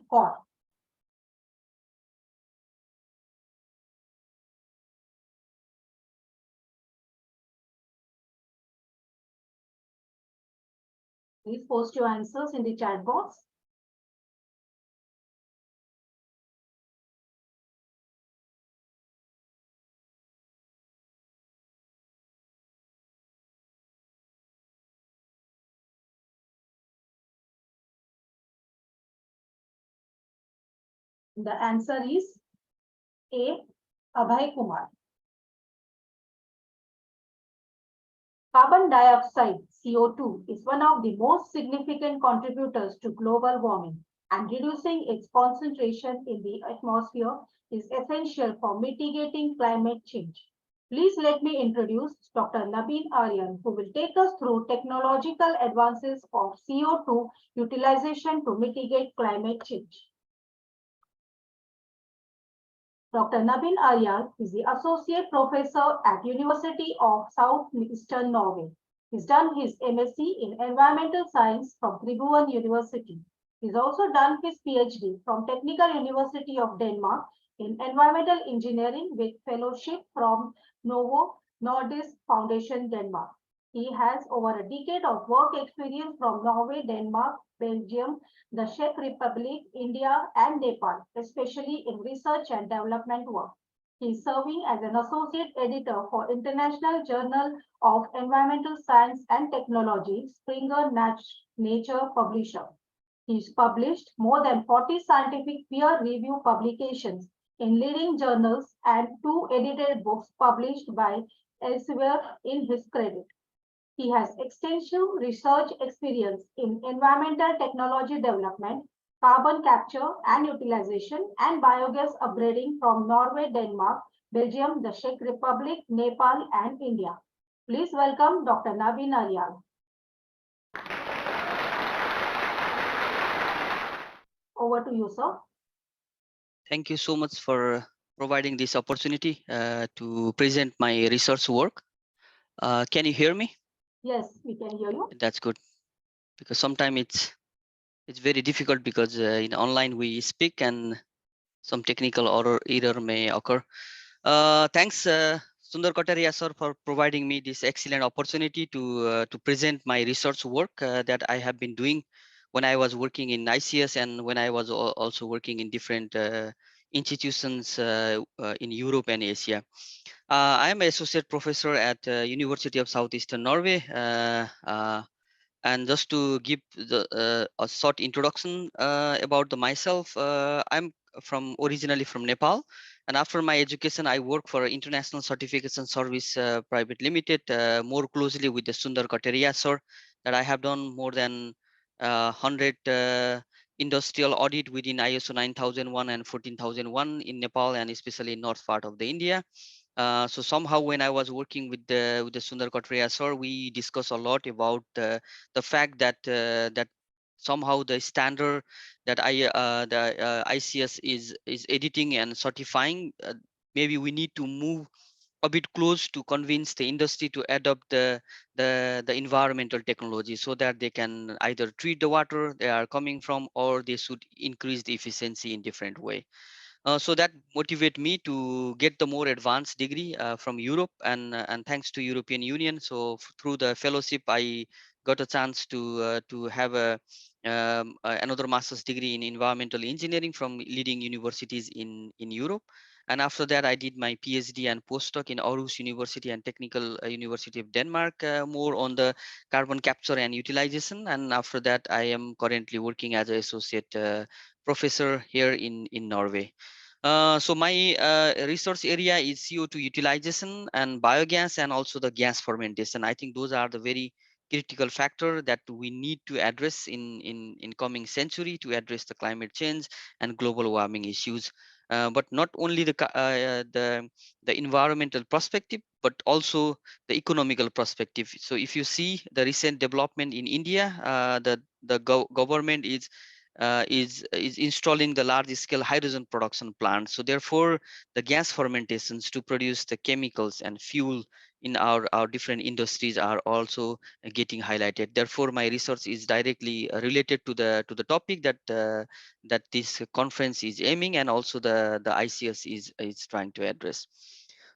Kaur. Please post your answers in the chat box. The answer is A. Abhay Kumar. Carbon dioxide, CO2, is one of the most significant contributors to global warming, and reducing its concentration in the atmosphere is essential for mitigating climate change. Please let me introduce Dr. Nabeen Aryan, who will take us through technological advances of CO2 utilization to mitigate climate change. Dr. Nabeen Aryan is the Associate Professor at University of Southeastern Norway. He's done his MSc in Environmental Science from Tribhuvan University. He's also done his PhD from Technical University of Denmark in Environmental Engineering with fellowship from Novo Nordisk Foundation, Denmark. He has over a decade of work experience from Norway, Denmark, Belgium, the Czech Republic, India, and Nepal, especially in research and development work. He is serving as an associate editor for International Journal of Environmental Science and Technology, Springer Nature publisher. He's published more than 40 scientific peer-reviewed publications in leading journals and 2 edited books published by Elsevier in his credit. He has extensive research experience in environmental technology development, carbon capture and utilization, and biogas upgrading from Norway, Denmark, Belgium, the Czech Republic, Nepal, and India. Please welcome Dr. Naveen Aryal. Over to you, sir. Thank you so much for providing this opportunity to present my research work. Can you hear me? Yes, we can hear you. That's good, because sometimes it's very difficult because in online we speak and some technical error may occur. Thanks, Sundar Kataria sir, for providing me this excellent opportunity to present my research work that I have been doing when I was working in ICS and when I was also working in different institutions in Europe and Asia. I am an associate professor at University of Southeastern Norway. And just to give a short introduction about myself, I'm originally from Nepal, and after my education, I work for International Certification Service Private Limited, more closely with the Sundar Kataria sir, that I have done more than 100 industrial audit within ISO 9001 and 14001 in Nepal, and especially in north part of the India. So somehow when I was working with the Sundar Kataria sir, we discussed a lot about the fact that that somehow the standard that the ICS is editing and certifying, maybe we need to move a bit close to convince the industry to adopt the environmental technology, so that they can either treat the water they are coming from, or they should increase the efficiency in different way. So that motivate me to get the more advanced degree from Europe, and thanks to European Union. So through the fellowship, I got a chance to have another master's degree in environmental engineering from leading universities in Europe. And after that, I did my PhD and postdoc in Aarhus University and Technical University of Denmark, more on the carbon capture and utilization. And after that, I am currently working as an associate professor here in Norway. So my research area is CO2 utilization and biogas, and also the gas fermentation. I think those are the very critical factor that we need to address in coming century to address the climate change and global warming issues. But not only the environmental perspective, but also the economical perspective. So if you see the recent development in India, the government is installing the large scale hydrogen production plant. So therefore the gas fermentations to produce the chemicals and fuel in our different industries are also getting highlighted. Therefore my research is directly related to the topic that this conference is aiming, and also the ICS is trying to address.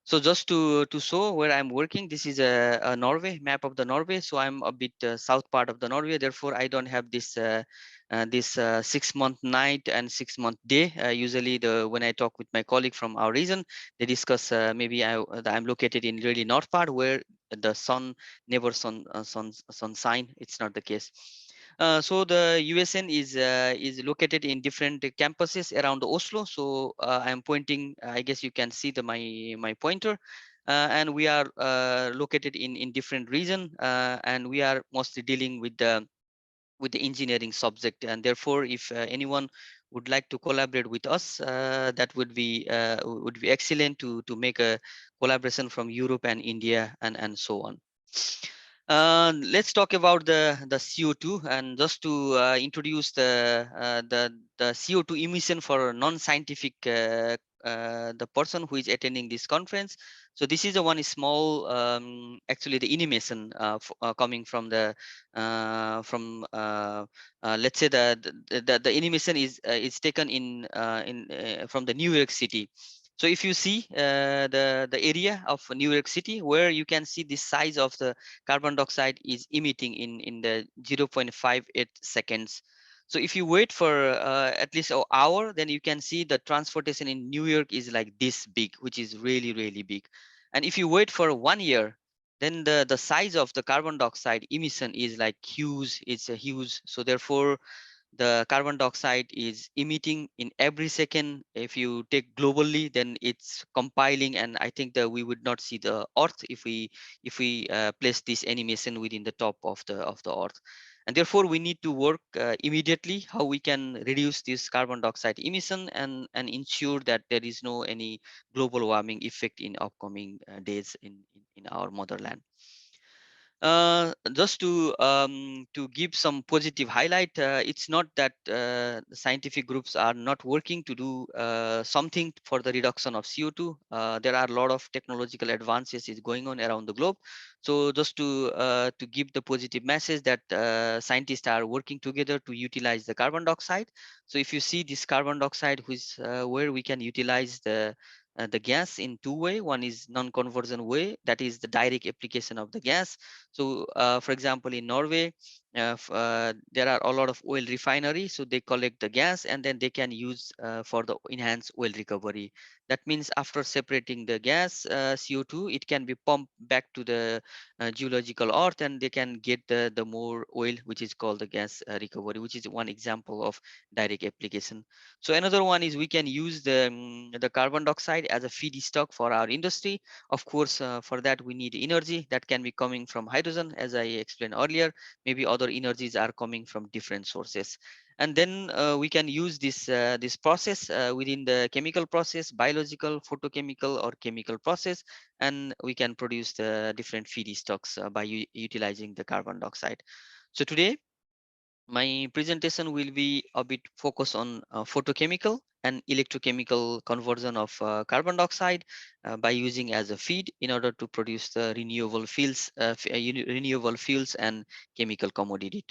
So just to show where I'm working, this is a Norway map of the Norway. So I'm a bit south part of the Norway. Therefore, I don't have this 6-month night and 6-month day. Usually, when I talk with my colleague from our region, they discuss maybe I'm located in really north part where the sun never sunshine. It's not the case. So the USN is located in different campuses around Oslo. So I'm pointing. I guess you can see my pointer, and we are located in different region, and we are mostly dealing with the engineering subject. And therefore, if anyone would like to collaborate with us, that would be excellent to make a collaboration from Europe and India and so on. Let's talk about the CO2, and just to introduce the CO2 emission for non-scientific the person who is attending this conference. So this is a one small actually the animation coming from the from let's say the animation is taken in from the New York City. So if you see the area of New York City, where you can see the size of the carbon dioxide is emitting in the 0.58 seconds. So if you wait for at least an hour, then you can see the transportation in New York is like this big, which is really, really big. And if you wait for 1 year, then the size of the carbon dioxide emission is like huge. It's a huge. So therefore, the carbon dioxide is emitting in every second. If you take globally, then it's compiling, and I think that we would not see the earth if we place this animation within the top of the earth. And therefore we need to work immediately how we can reduce this carbon dioxide emission and ensure that there is no any global warming effect in upcoming days in our motherland. Just to give some positive highlight, it's not that the scientific groups are not working to do something for the reduction of CO2. There are a lot of technological advances is going on around the globe. So just to give the positive message that scientists are working together to utilize the carbon dioxide. So if you see this carbon dioxide, which where we can utilize the gas in two way. One is non-conversion way, that is the direct application of the gas. So for example, in Norway, there are a lot of oil refinery, so they collect the gas and then they can use for the enhanced oil recovery. That means after separating the gas CO2, it can be pumped back to the geological earth, and they can get the more oil, which is called the gas recovery, which is one example of direct application. So another one is we can use the carbon dioxide as a feedstock for our industry. Of course, for that we need energy that can be coming from hydrogen, as I explained earlier. Maybe other energies are coming from different sources. And then we can use this process within the chemical process, biological, photochemical, or chemical process, and we can produce the different feedstocks by utilizing the carbon dioxide. So today my presentation will be a bit focused on photochemical and electrochemical conversion of carbon dioxide by using as a feed in order to produce the renewable fuels and chemical commodity.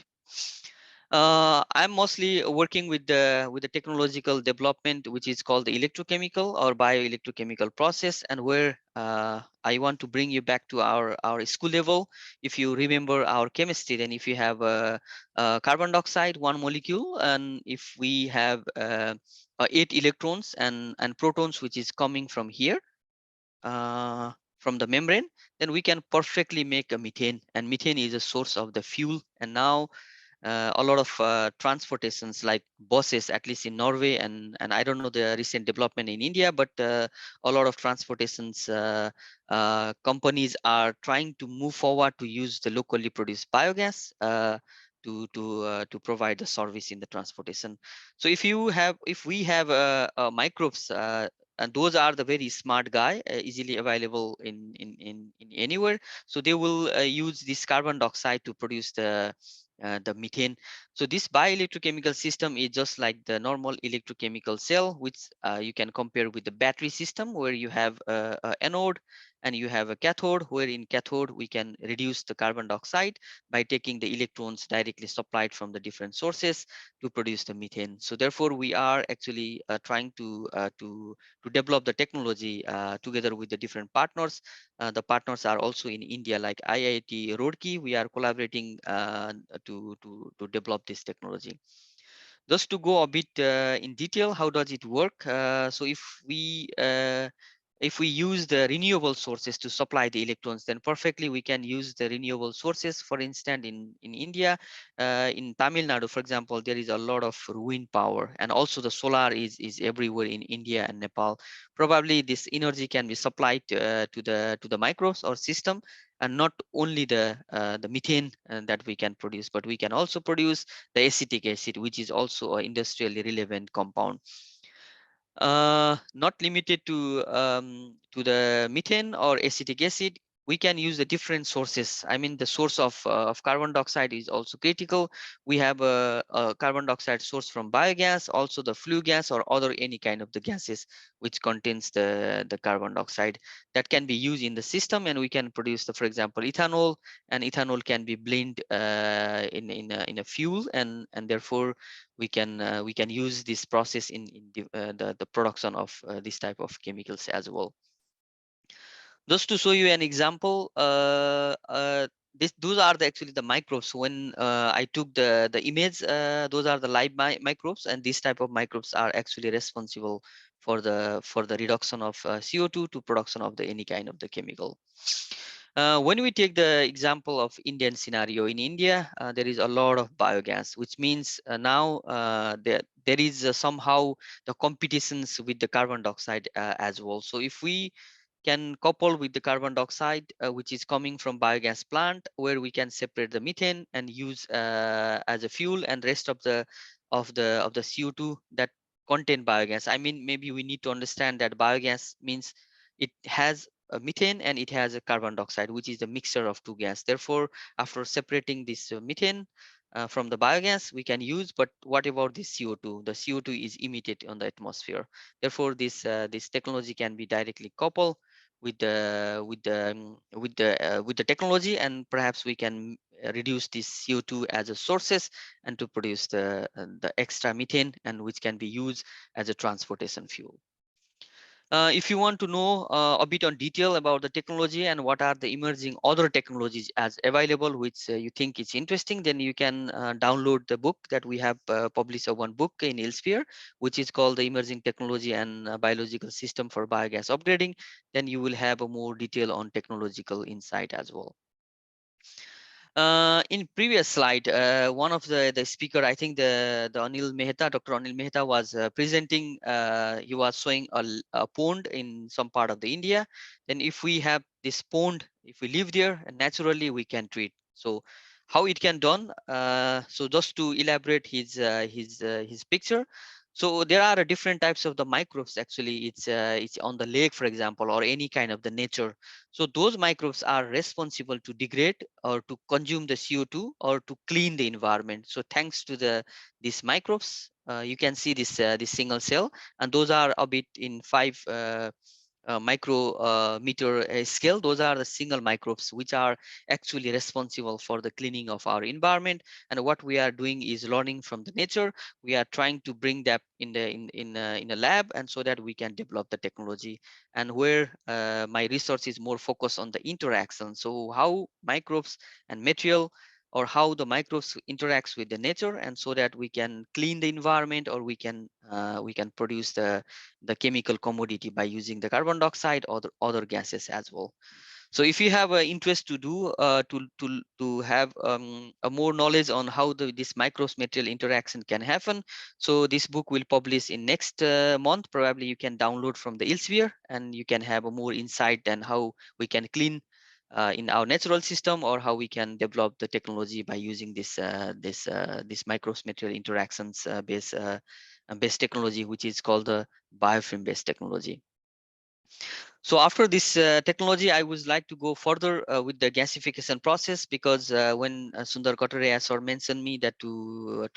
I'm mostly working with the technological development, which is called the electrochemical or bioelectrochemical process, and where I want to bring you back to our school level. If you remember our chemistry, then if you have carbon dioxide, one molecule, and if we have 8 electrons and protons, which is coming from here, from the membrane, then we can perfectly make a methane, and methane is a source of the fuel. And now a lot of transportations like buses, at least in Norway, and I don't know the recent development in India, but a lot of transportations companies are trying to move forward to use the locally produced biogas to provide the service in the transportation. So if we have microbes, and those are the very smart guy, easily available in anywhere, so they will use this carbon dioxide to produce the methane. So this bioelectrochemical system is just like the normal electrochemical cell, which you can compare with the battery system, where you have a anode and you have a cathode, where in cathode we can reduce the carbon dioxide by taking the electrons directly supplied from the different sources to produce the methane. So therefore we are actually trying to develop the technology together with the different partners. The partners are also in India, like IIT Roorkee. We are collaborating to develop this technology. Just to go a bit in detail, how does it work? So if we use the renewable sources to supply the electrons, then perfectly we can use the renewable sources. For instance, in India, in Tamil Nadu, for example, there is a lot of wind power, and also the solar is everywhere in India and Nepal. Probably this energy can be supplied to the microbes or system, and not only the methane that we can produce, but we can also produce the acetic acid, which is also an industrially relevant compound. Not limited to the methane or acetic acid, we can use the different sources. I mean, the source of carbon dioxide is also critical. We have a carbon dioxide source from biogas, also the flue gas or other any kind of the gases which contains the carbon dioxide that can be used in the system, and we can produce the, for example, ethanol, and ethanol can be blended in a fuel, and therefore we can use this process in the production of this type of chemicals as well. Just to show you an example, those are actually the microbes. When I took the image, those are the live microbes, and these type of microbes are actually responsible for the reduction of CO2 to production of the any kind of the chemical. When we take the example of Indian scenario, in India, there is a lot of biogas, which means now there is somehow the competitions with the carbon dioxide as well. So if we can couple with the carbon dioxide, which is coming from biogas plant, where we can separate the methane and use as a fuel, and rest of the CO2 that contain biogas. I mean, maybe we need to understand that biogas means it has a methane and it has a carbon dioxide, which is the mixture of two gas. Therefore, after separating this methane from the biogas, we can use. But what about the CO2? The CO2 is emitted on the atmosphere. Therefore, this technology can be directly coupled with the technology, and perhaps we can reduce this CO2 as a sources, and to produce the extra methane, and which can be used as a transportation fuel. If you want to know a bit on detail about the technology and what are the emerging other technologies as available, which you think is interesting, then you can download the book that we have published, one book in Elsevier, which is called the Emerging Technology and Biological System for Biogas Upgrading. Then you will have a more detail on technological insight as well. In previous slide, one of the speaker, I think the Anil Mehta, Dr. Anil Mehta was presenting. He was showing a pond in some part of the India. Then, if we have this pond, if we live there, naturally we can treat. So, how it can done? So, just to elaborate his picture. So there are different types of the microbes. Actually, it's on the lake, for example, or any kind of the nature. So those microbes are responsible to degrade or to consume the CO2 or to clean the environment. So thanks to these microbes, you can see this single cell, and those are a bit in 5 micrometer scale. Those are the single microbes which are actually responsible for the cleaning of our environment. And what we are doing is learning from the nature. We are trying to bring that in a lab, and so that we can develop the technology. And where my research is more focused on the interaction. So how microbes and material, or how the microbes interacts with the nature, and so that we can clean the environment, or we can produce the chemical commodity by using the carbon dioxide or the other gases as well. So if you have an interest to do to have a more knowledge on how this microbes material interaction can happen, so this book will publish in next month. Probably you can download from the Elsevier, and you can have a more insight than how we can clean in our natural system, or how we can develop the technology by using this microbes material interactions based technology, which is called the biofilm based technology. So after this technology, I would like to go further with the gasification process, because when Sundar Kottare has mentioned me that to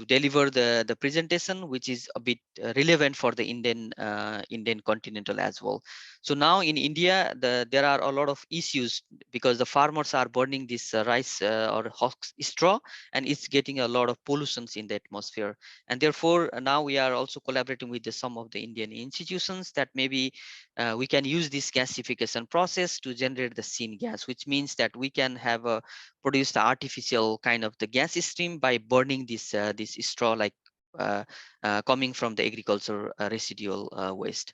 deliver the presentation, which is a bit relevant for the Indian continental as well. So now in India, there are a lot of issues, because the farmers are burning this rice or husk straw, and it's getting a lot of pollutions in the atmosphere. And therefore, now we are also collaborating with some of the Indian institutions, that maybe we can use this gasification process to generate the syngas, which means that we can have produce the artificial kind of the gas stream by burning this straw, like coming from the agriculture residual waste.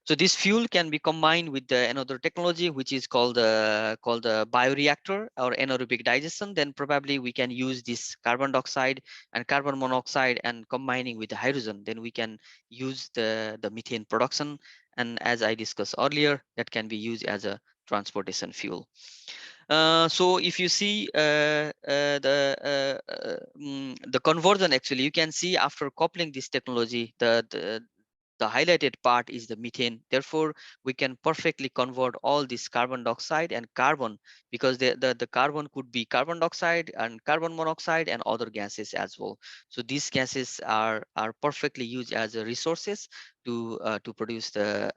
So this fuel can be combined with another technology, which is called the bioreactor or anaerobic digestion. Then probably we can use this carbon dioxide and carbon monoxide, and combining with the hydrogen, then we can use the methane production. And as I discussed earlier, that can be used as a transportation fuel. So if you see the conversion, actually, you can see after coupling this technology, the highlighted part is the methane. Therefore, we can perfectly convert all this carbon dioxide and carbon, because the carbon could be carbon dioxide and carbon monoxide and other gases as well. So these gases are perfectly used as resources to produce the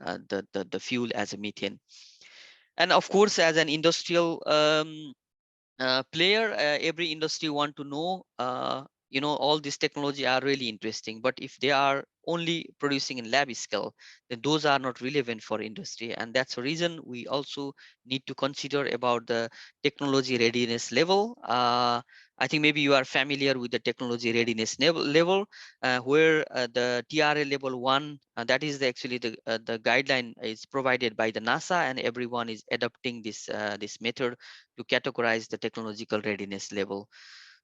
fuel as a methane. And of course, as an industrial player, every industry want to know, all this technology are really interesting, but if they are only producing in lab scale, then those are not relevant for industry. And that's the reason we also need to consider about the technology readiness level. I think maybe you are familiar with the technology readiness level, where the TRA level 1, that is actually the guideline is provided by the NASA, and everyone is adopting this method to categorize the technological readiness level.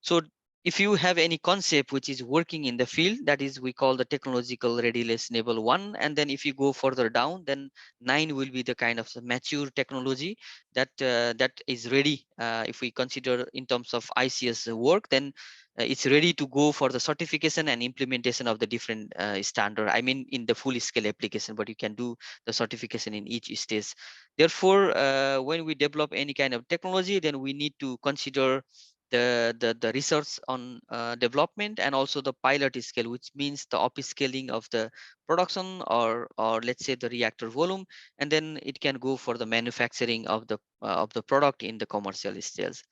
So if you have any concept which is working in the field, that is we call the technological readiness level 1, and then if you go further down, then 9 will be the kind of mature technology that is ready. If we consider in terms of ICS work, then it's ready to go for the certification and implementation of the different standard. I mean in the full scale application, but you can do the certification in each stage. Therefore, when we develop any kind of technology, then we need to consider the research on development, and also the pilot scale, which means the upscaling of the production, or let's say the reactor volume, and then it can go for the manufacturing of the product in the commercial stage.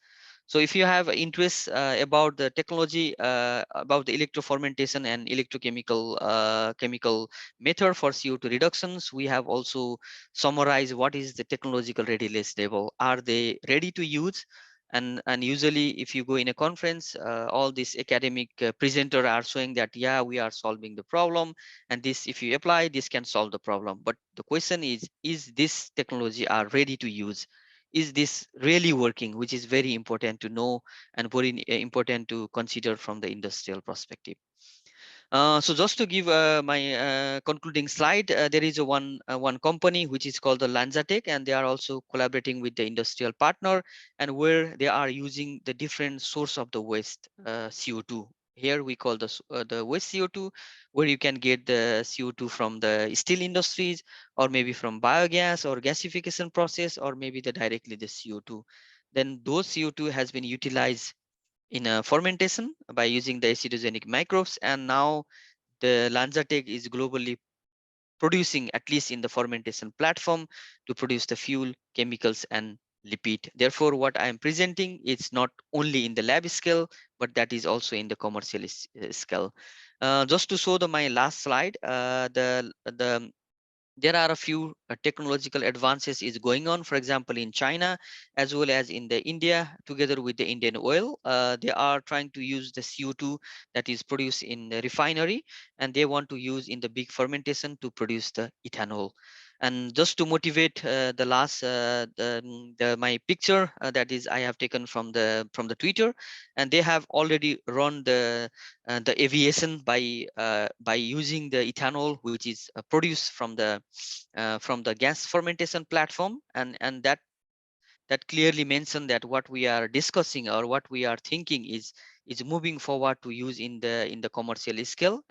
So if you have interest about the technology, about the electrofermentation and electrochemical chemical method for CO2 reductions, we have also summarized what is the technological readiness level. Are they ready to use? And usually if you go in a conference, all these academic presenter are showing that, yeah, we are solving the problem, and this, if you apply, this can solve the problem. But the question is this technology are ready to use? Is this really working, which is very important to know and very important to consider from the industrial perspective. So just to give my concluding slide, there is one company which is called the Lanzatech, and they are also collaborating with the industrial partner, and where they are using the different source of the waste CO2. Here we call the waste CO2, where you can get the CO2 from the steel industries, or maybe from biogas or gasification process, or maybe directly the CO2. Then those CO2 has been utilized in a fermentation by using the acidogenic microbes, and now the Lanzatech is globally producing, at least in the fermentation platform, to produce the fuel, chemicals, and lipid. Therefore, what I am presenting is not only in the lab scale, but that is also in the commercial scale. Just to show my last slide, there are a few technological advances is going on. For example, in China, as well as in the India, together with the Indian oil, they are trying to use the CO2 that is produced in the refinery, and they want to use in the big fermentation to produce the ethanol. And just to motivate the last my picture that is I have taken from the Twitter, and they have already run the aviation by using the ethanol, which is produced from the gas fermentation platform, and that clearly mentioned that what we are discussing or what we are thinking is moving forward to use in the commercial scale.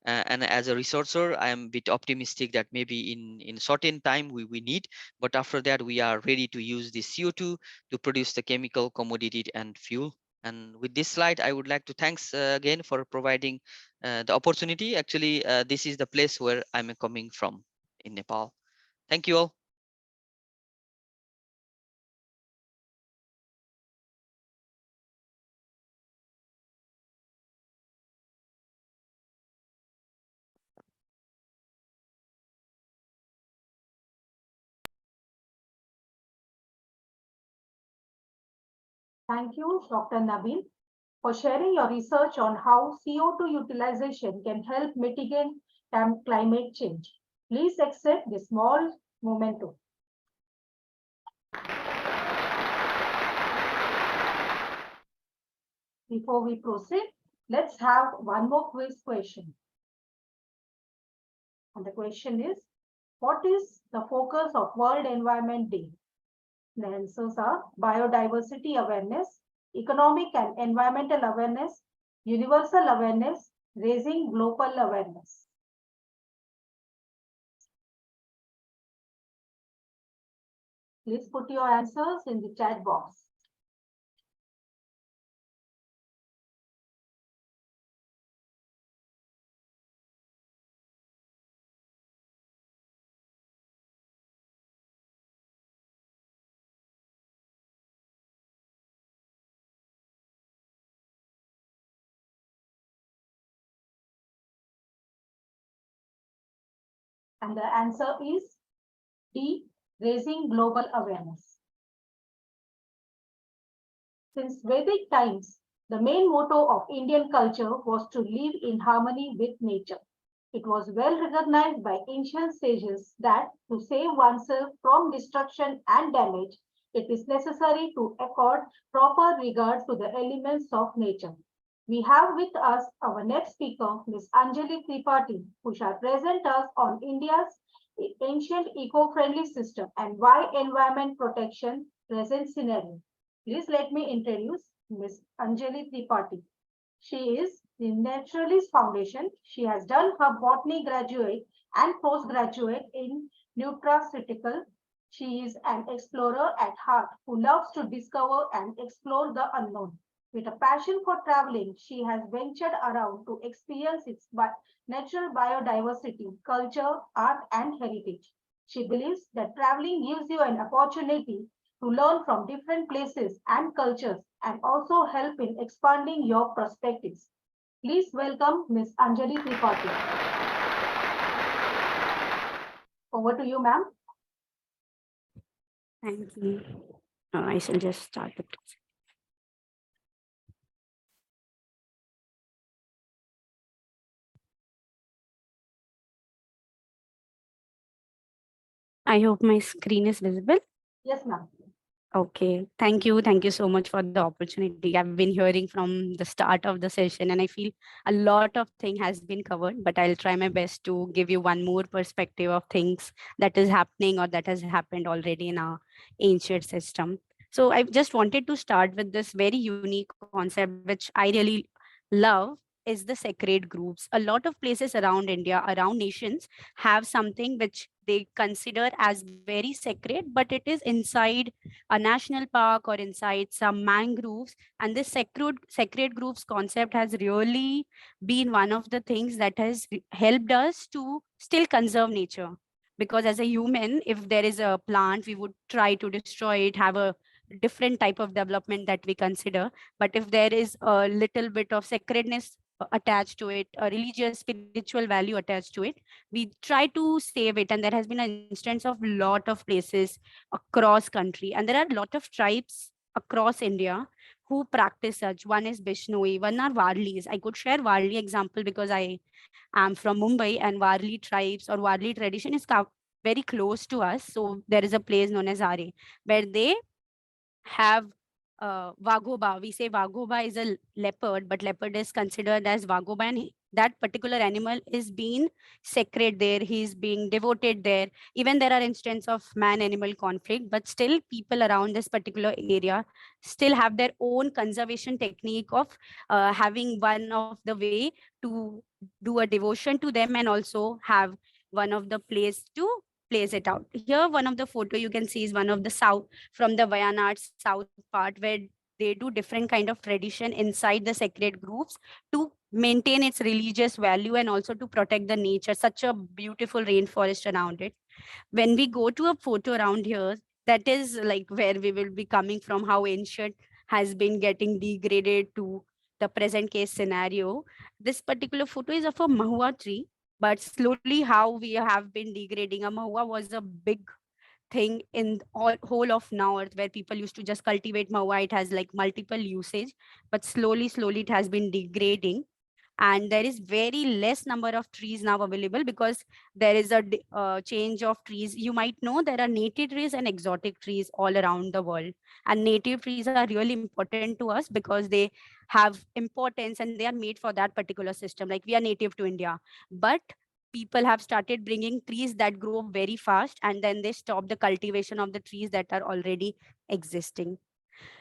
And as a researcher, I am a bit optimistic that maybe in certain time we need, but after that we are ready to use the CO2 to produce the chemical commodity and fuel. And with this slide, I would like to thanks again for providing the opportunity. Actually, this is the place where I'm coming from in Nepal. Thank you all. Thank you, Dr. Nabil, for sharing your research on how CO2 utilization can help mitigate climate change. Please accept this small memento. Before we proceed, let's have one more quiz question. And the question is, what is the focus of World Environment Day? The answers are biodiversity awareness, economic and environmental awareness, universal awareness, raising global awareness. Please put your answers in the chat box. And the answer is D, raising global awareness. Since Vedic times, The main motto of Indian culture was to live in harmony with nature. It was well recognized by ancient sages that to save oneself from destruction and damage, it is necessary to accord proper regard to the elements of nature. We have with us our next speaker, Ms. Anjali Tripathi, who shall present us on India's ancient eco-friendly system and why environment protection present scenario. Please let me introduce Ms. Anjali Tripathi. She is the Naturalist Foundation. She has done her botany graduate and postgraduate in nutraceutical. She is an explorer at heart who loves to discover and explore the unknown. With a passion for traveling, she has ventured around to experience its natural biodiversity, culture, art, and heritage. She believes that traveling gives you an opportunity to learn from different places and cultures and also help in expanding your perspectives. Please welcome Ms. Anjali Tripathi. Over to you, ma'am. Thank you. I shall just start the presentation. I hope my screen is visible. Yes, ma'am. Okay, thank you. Thank you so much for the opportunity. I've been hearing from the start of the session, and I feel a lot of thing has been covered, but I'll try my best to give you one more perspective of things that is happening or that has happened already in our ancient system. So I just wanted to start with this very unique concept, which I really love, is the sacred groups. A lot of places around India, around nations, have something which they consider as very sacred, but it is inside a national park or inside some mangroves. And this sacred groups concept has really been one of the things that has helped us to still conserve nature. Because as a human, if there is a plant, we would try to destroy it, have a different type of development that we consider. But if there is a little bit of sacredness attached to it, a religious spiritual value attached to it, we try to save it. And there has been an instance of lot of places across country, and there are a lot of tribes across India who practice such. One is Bishnoi, one are Warlis. I could share Warli example because I am from Mumbai, and Warli tribes or Warli tradition is very close to us. So there is a place known as Are, where they have Vagoba. We say Vagoba is a leopard, but leopard is considered as Vagoba, and that particular animal is being sacred there. He's being devoted there. Even there are instances of man-animal conflict, but still people around this particular area still have their own conservation technique of having one of the way to do a devotion to them, and also have one of the place to place it out. Here, one of the photo you can see is one of the south from the Wayanad south part, where they do different kind of tradition inside the sacred groups to maintain its religious value and also to protect the nature. Such a beautiful rainforest around it. When we go to a photo around here, that is like where we will be coming from, how ancient has been getting degraded to the present case scenario. This particular photo is of a mahua tree, but slowly how we have been degrading. A mahua was a big thing in all whole of north, where people used to just cultivate mahua. It has like multiple usage, but slowly it has been degrading, and there is very less number of trees now available because there is a change of trees. You might know there are native trees and exotic trees all around the world, and native trees are really important to us because they have importance and they are made for that particular system. Like we are native to India, but people have started bringing trees that grow very fast, and then they stop the cultivation of the trees that are already existing.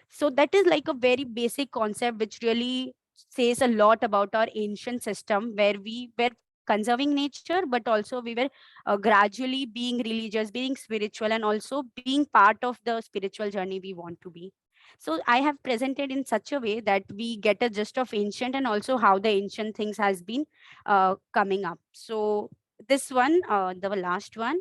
So that is like a very basic concept which really says a lot about our ancient system, where we were conserving nature, but also we were gradually being religious, being spiritual, and also being part of the spiritual journey we want to be. So I have presented in such a way that we get a gist of ancient and also how the ancient things has been coming up. So this one, the last one,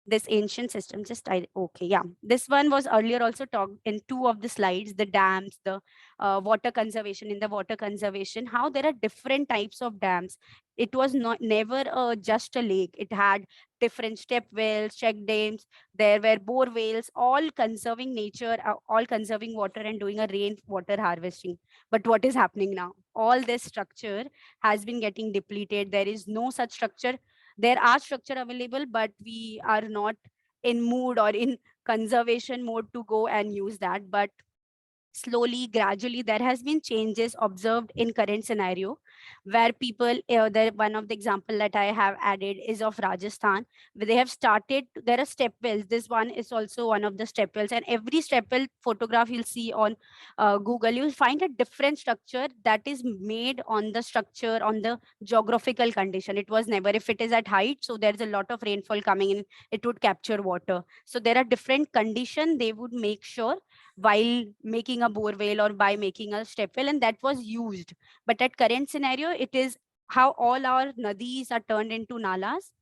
this ancient system. Just I okay, yeah. This one was earlier also talked in two of the slides, the dams, the water conservation. In the water conservation, how there are different types of dams. It was not never just a lake. It had different step wells, check dams. There were bore wells, all conserving nature, all conserving water and doing a rain water harvesting. But what is happening now? All this structure has been getting depleted. There is no such structure. There are structure available, but we are not in mood or in conservation mode to go and use that. But slowly, gradually, there has been changes observed in current scenario where people, one of the example that I have added is of Rajasthan, where they have started, there are step wells. This one is also one of the step wells, and every step well photograph you'll see on Google, you'll find a different structure that is made on the structure, on the geographical condition. It was never, if it is at height, so there's a lot of rainfall coming in, it would capture water. So there are different condition they would make sure while making a bore well or by making a step well, and that was used. But at current scenario, it is how all our nadis are turned into nalas.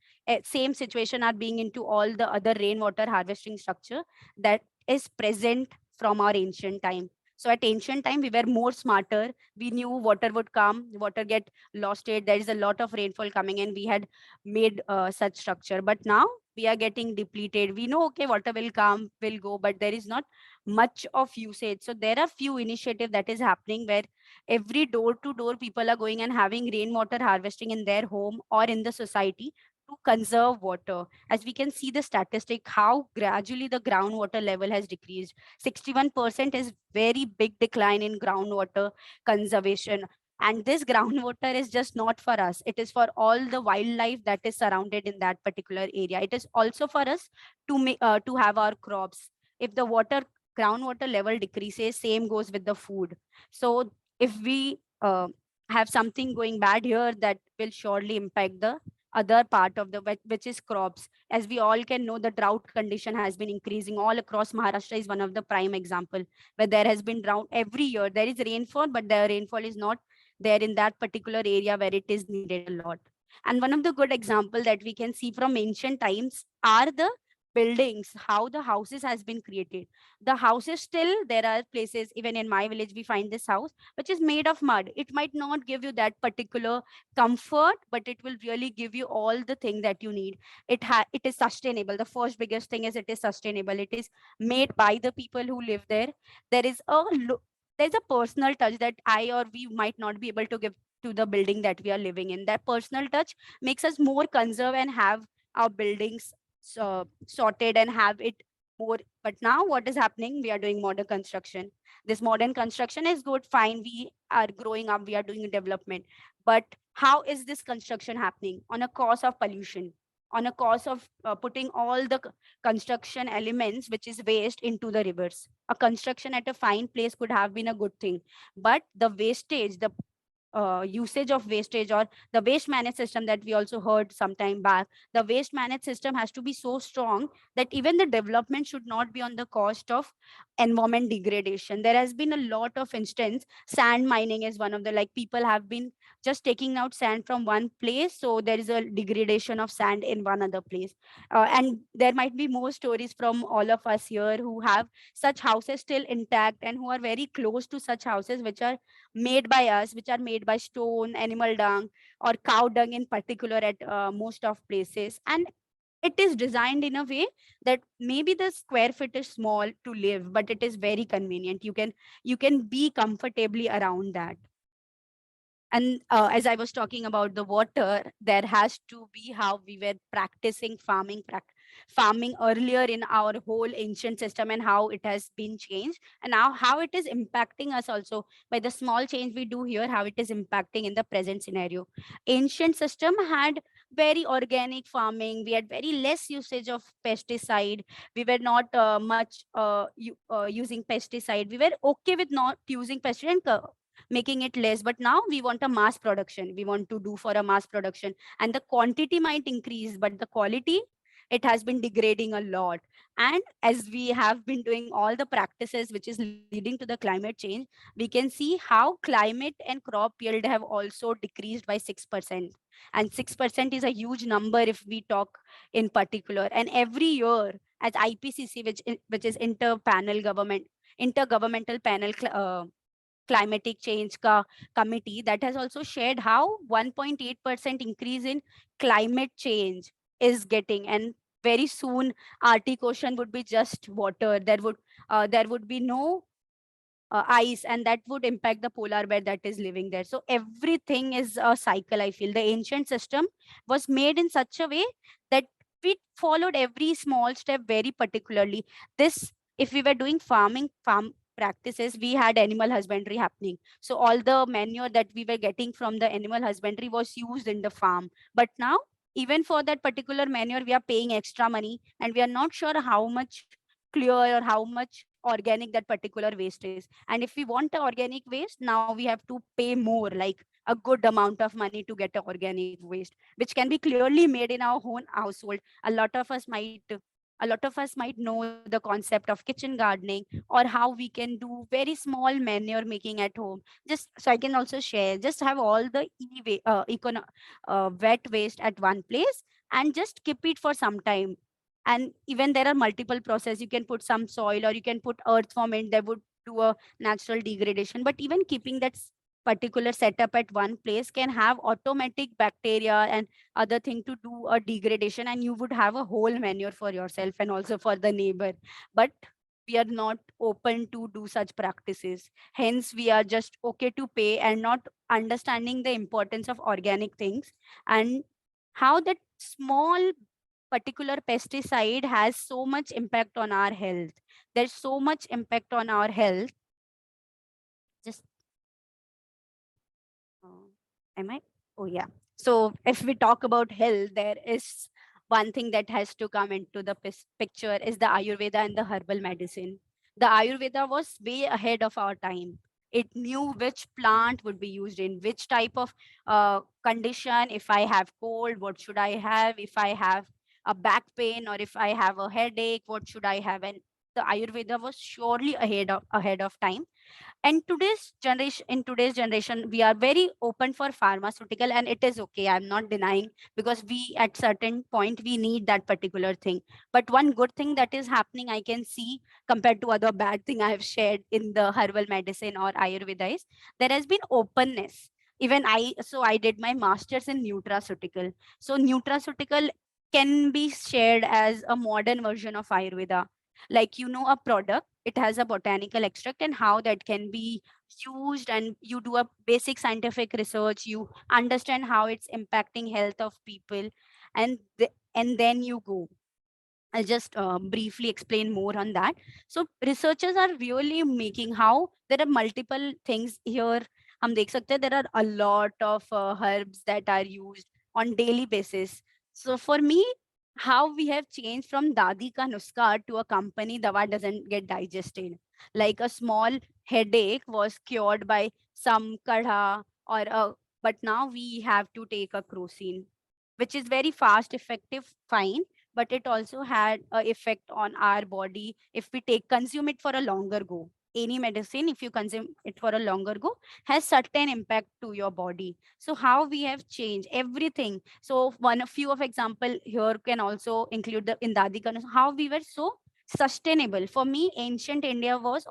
Same situation are being into all the other rainwater harvesting structure that is present from our ancient time. So at ancient time, we were more smarter. We knew water would come, water get lost it. There is a lot of rainfall coming in. We had made such structure. But now we are getting depleted. We know, okay, water will come, will go, but there is not much of usage. So there are few initiative that is happening where every door to door people are going and having rainwater harvesting in their home or in the society to conserve water. As we can see the statistic, how gradually the groundwater level has decreased. 61% is very big decline in groundwater conservation. And this groundwater is just not for us. It is for all the wildlife that is surrounded in that particular area. It is also for us to make to have our crops. If the water groundwater level decreases, same goes with the food. So if we have something going bad here, that will surely impact the other part of the which is crops. As we all can know, the drought condition has been increasing all across. Maharashtra is one of the prime example where there has been drought every year. There is rainfall, but the rainfall is not there in that particular area where it is needed a lot. And one of the good example that we can see from ancient times are the buildings, how the houses has been created. The houses still, there are places, even in my village we find this house which is made of mud. It might not give you that particular comfort, but it will really give you all the thing that you need. It is sustainable. The first biggest thing is it is sustainable. It is made by the people who live there. There is there's a personal touch that I or we might not be able to give to the building that we are living in. That personal touch makes us more conserve and have our buildings sorted and have it more. But now what is happening? We are doing modern construction. This modern construction is good, fine. We are growing up, we are doing development. But how is this construction happening? On a cause of pollution, on a cause of putting all the construction elements, which is waste, into the rivers. A construction at a fine place could have been a good thing, but the wastage, the usage of wastage, or the waste management system that we also heard some time back, the waste management system has to be so strong that even the development should not be on the cost of environment degradation. There has been a lot of instance. Sand mining is one of the, like, people have been just taking out sand from one place, so there is a degradation of sand in one other place. And there might be more stories from all of us here who have such houses still intact and who are very close to such houses which are made by us, which are made by stone, animal dung, or cow dung in particular at most of places. And it is designed in a way that maybe the square feet is small to live, but it is very convenient. You can be comfortably around that. And as I was talking about the water, there has to be how we were practicing farming earlier in our whole ancient system, and how it has been changed, and now how it is impacting us also by the small change we do here, how it is impacting in the present scenario. Ancient system had very organic farming. We had very less usage of pesticide. We were not much using pesticide. We were okay with not using pesticide and making it less. But now we want a mass production. We want to do for a mass production, and the quantity might increase, but the quality it has been degrading a lot. And as we have been doing all the practices which is leading to the climate change, we can see how climate and crop yield have also decreased by 6%. And 6% is a huge number if we talk in particular. And every year, as IPCC, which is intergovernmental panel climatic change committee, that has also shared how 1.8% increase in climate change is getting. And very soon Arctic Ocean would be just water. There would be no ice, and that would impact the polar bear that is living there. So everything is a cycle. I feel the ancient system was made in such a way that we followed every small step very particularly. This, if we were doing farm practices, we had animal husbandry happening, so all the manure that we were getting from the animal husbandry was used in the farm. But now, even for that particular manure, we are paying extra money, and we are not sure how much clear or how much organic that particular waste is. And if we want the organic waste, now we have to pay more, like a good amount of money to get the organic waste, which can be clearly made in our own household. A lot of us might know the concept of kitchen gardening, or how we can do very small manure making at home. Just so I can also share, just have all the wet waste at one place and just keep it for some time. And even there are multiple process, you can put some soil or you can put earth form in, they would do a natural degradation. But even keeping that particular setup at one place can have automatic bacteria and other thing to do a degradation, and you would have a whole manure for yourself and also for the neighbor. But we are not open to do such practices, hence we are just okay to pay and not understanding the importance of organic things, and how that small particular pesticide has so much impact on our health. There's so much impact on our health. Just am I? Oh yeah. So if we talk about health, there is one thing that has to come into the picture is the Ayurveda and the herbal medicine. The Ayurveda was way ahead of our time. It knew which plant would be used in which type of condition. If I have cold, what should I have? If I have a back pain or if I have a headache, what should I have? And the Ayurveda was surely ahead of time. And in today's generation we are very open for pharmaceutical, and it is okay, I'm not denying, because we at certain point we need that particular thing. But one good thing that is happening, I can see, compared to other bad thing I have shared in the herbal medicine or Ayurveda, is there has been openness. Even I did my masters in nutraceutical. So nutraceutical can be shared as a modern version of Ayurveda. Like, a product, it has a botanical extract and how that can be used, and you do a basic scientific research, you understand how it's impacting health of people, and then you go. I'll just briefly explain more on that. So researchers are really making how there are multiple things here. हम देख सकते हैं there are a lot of herbs that are used on daily basis. So for me, how we have changed from dadi ka nuska to a company dawa doesn't get digested. Like a small headache was cured by some kadha or a, but now we have to take a crocin, which is very fast, effective, fine, but it also had a effect on our body if we consume it for a longer go. Any medicine, if you consume it for a longer go, has certain impact to your body. So how we have changed everything. So a few of example here can also include the Indadi how we were so sustainable. For me, ancient India was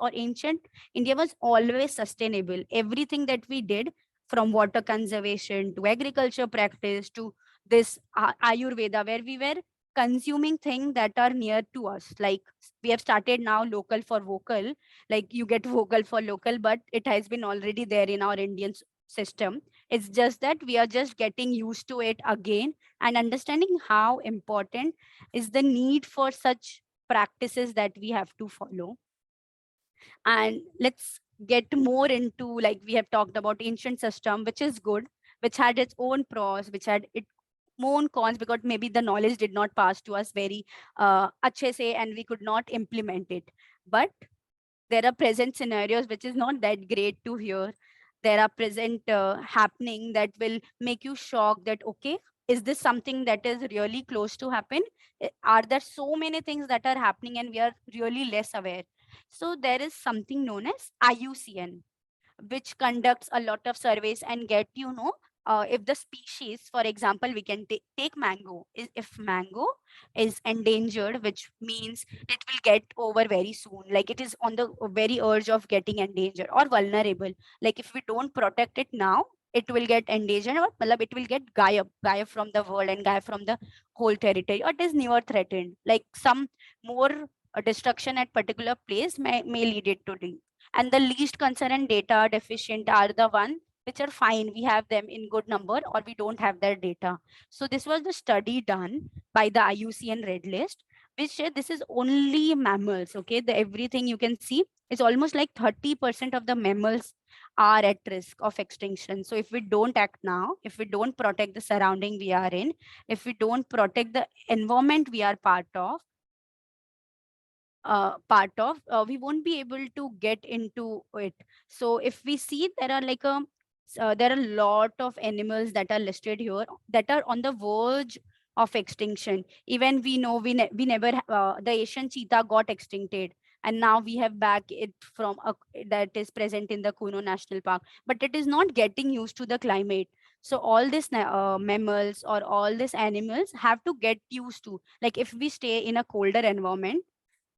always sustainable. Everything that we did, from water conservation to agriculture practice to this Ayurveda, where we were consuming things that are near to us. Like, we have started now local for vocal, like you get vocal for local, but it has been already there in our Indian system. It's just that we are just getting used to it again and understanding how important is the need for such practices that we have to follow. And let's get more into, like, we have talked about ancient system, which is good, which had its own pros, which had its own cons, because maybe the knowledge did not pass to us very अच्छे से, and we could not implement it. But there are present scenarios which is not that great to hear. There are present happening that will make you shocked that, okay, is this something that is really close to happen? Are there so many things that are happening and we are really less aware? So there is something known as IUCN, which conducts a lot of surveys and get if the species, for example, we can take mango. If mango is endangered, which means it will get over very soon, like it is on the very urge of getting endangered or vulnerable. Like if we don't protect it now, it will get endangered, or it will get gayab from the world and gayab from the whole territory, or it is never threatened. Like some more destruction at particular place may lead it to leave. And the least concern and data deficient are the one which are fine, we have them in good number, or we don't have their data. So this was the study done by the IUCN Red List, which said this is only mammals. Okay, the everything you can see is almost like 30% of the mammals are at risk of extinction. So if we don't act now, if we don't protect the surrounding we are in, if we don't protect the environment we are we won't be able to get into it. So if we see, there are there are a lot of animals that are listed here that are on the verge of extinction. Even we know we never the Asian cheetah got extincted, and now we have back it from that is present in the Kuno National Park, but it is not getting used to the climate. So all these mammals or all these animals have to get used to, like if we stay in a colder environment,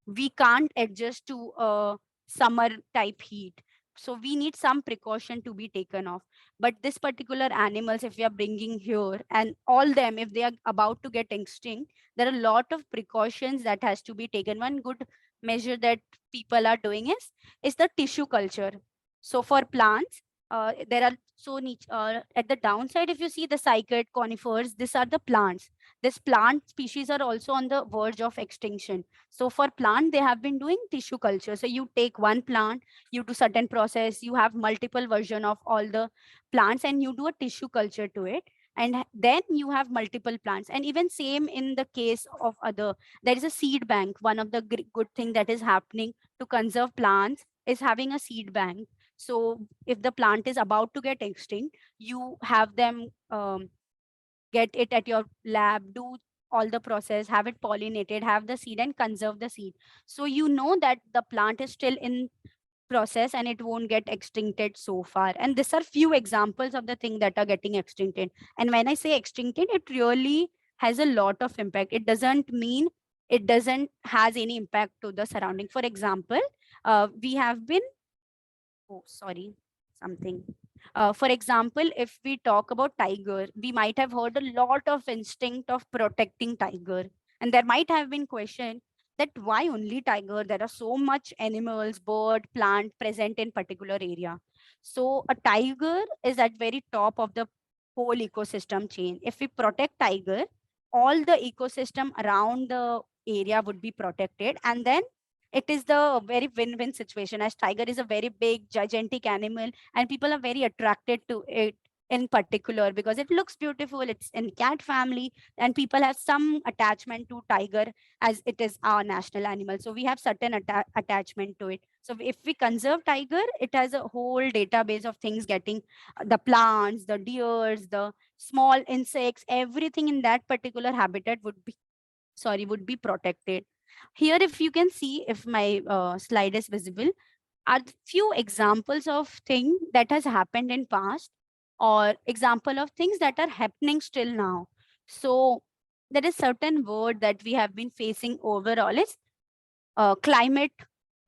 we can't adjust to summer type heat. So we need some precaution to be taken off. But this particular animals, if we are bringing here, and all them, if they are about to get extinct, there are a lot of precautions that has to be taken. One good measure that people are doing is the tissue culture. So for plants, there are at the downside, if you see the cycad, conifers, these are the plants. This plant species are also on the verge of extinction. So for plant, they have been doing tissue culture. So you take one plant, you do certain process, you have multiple version of all the plants, and you do a tissue culture to it. And then you have multiple plants. And even same in the case of other, there is a seed bank. One of the good thing that is happening to conserve plants is having a seed bank. So if the plant is about to get extinct, you have them get it at your lab, do all the process, have it pollinated, have the seed and conserve the seed. So you know that the plant is still in process and it won't get extincted so far. And these are few examples of the thing that are getting extincted. And when I say extincted, it really has a lot of impact. It doesn't mean it doesn't has any impact to the surrounding. For example, we have been oh, sorry, something. For example, if we talk about tiger, we might have heard a lot of instinct of protecting tiger. And there might have been question that why only tiger? There are so much animals, bird, plant present in particular area. So a tiger is at very top of the whole ecosystem chain. If we protect tiger, all the ecosystem around the area would be protected. And then it is the very win-win situation, as tiger is a very big gigantic animal and people are very attracted to it in particular because it looks beautiful. It's in cat family and people have some attachment to tiger as it is our national animal. So we have certain attachment to it. So if we conserve tiger, it has a whole database of things getting the plants, the deers, the small insects, everything in that particular habitat would be protected. Here, if you can see, if my slide is visible, are few examples of thing that has happened in past or example of things that are happening still now. So there is certain word that we have been facing overall is climate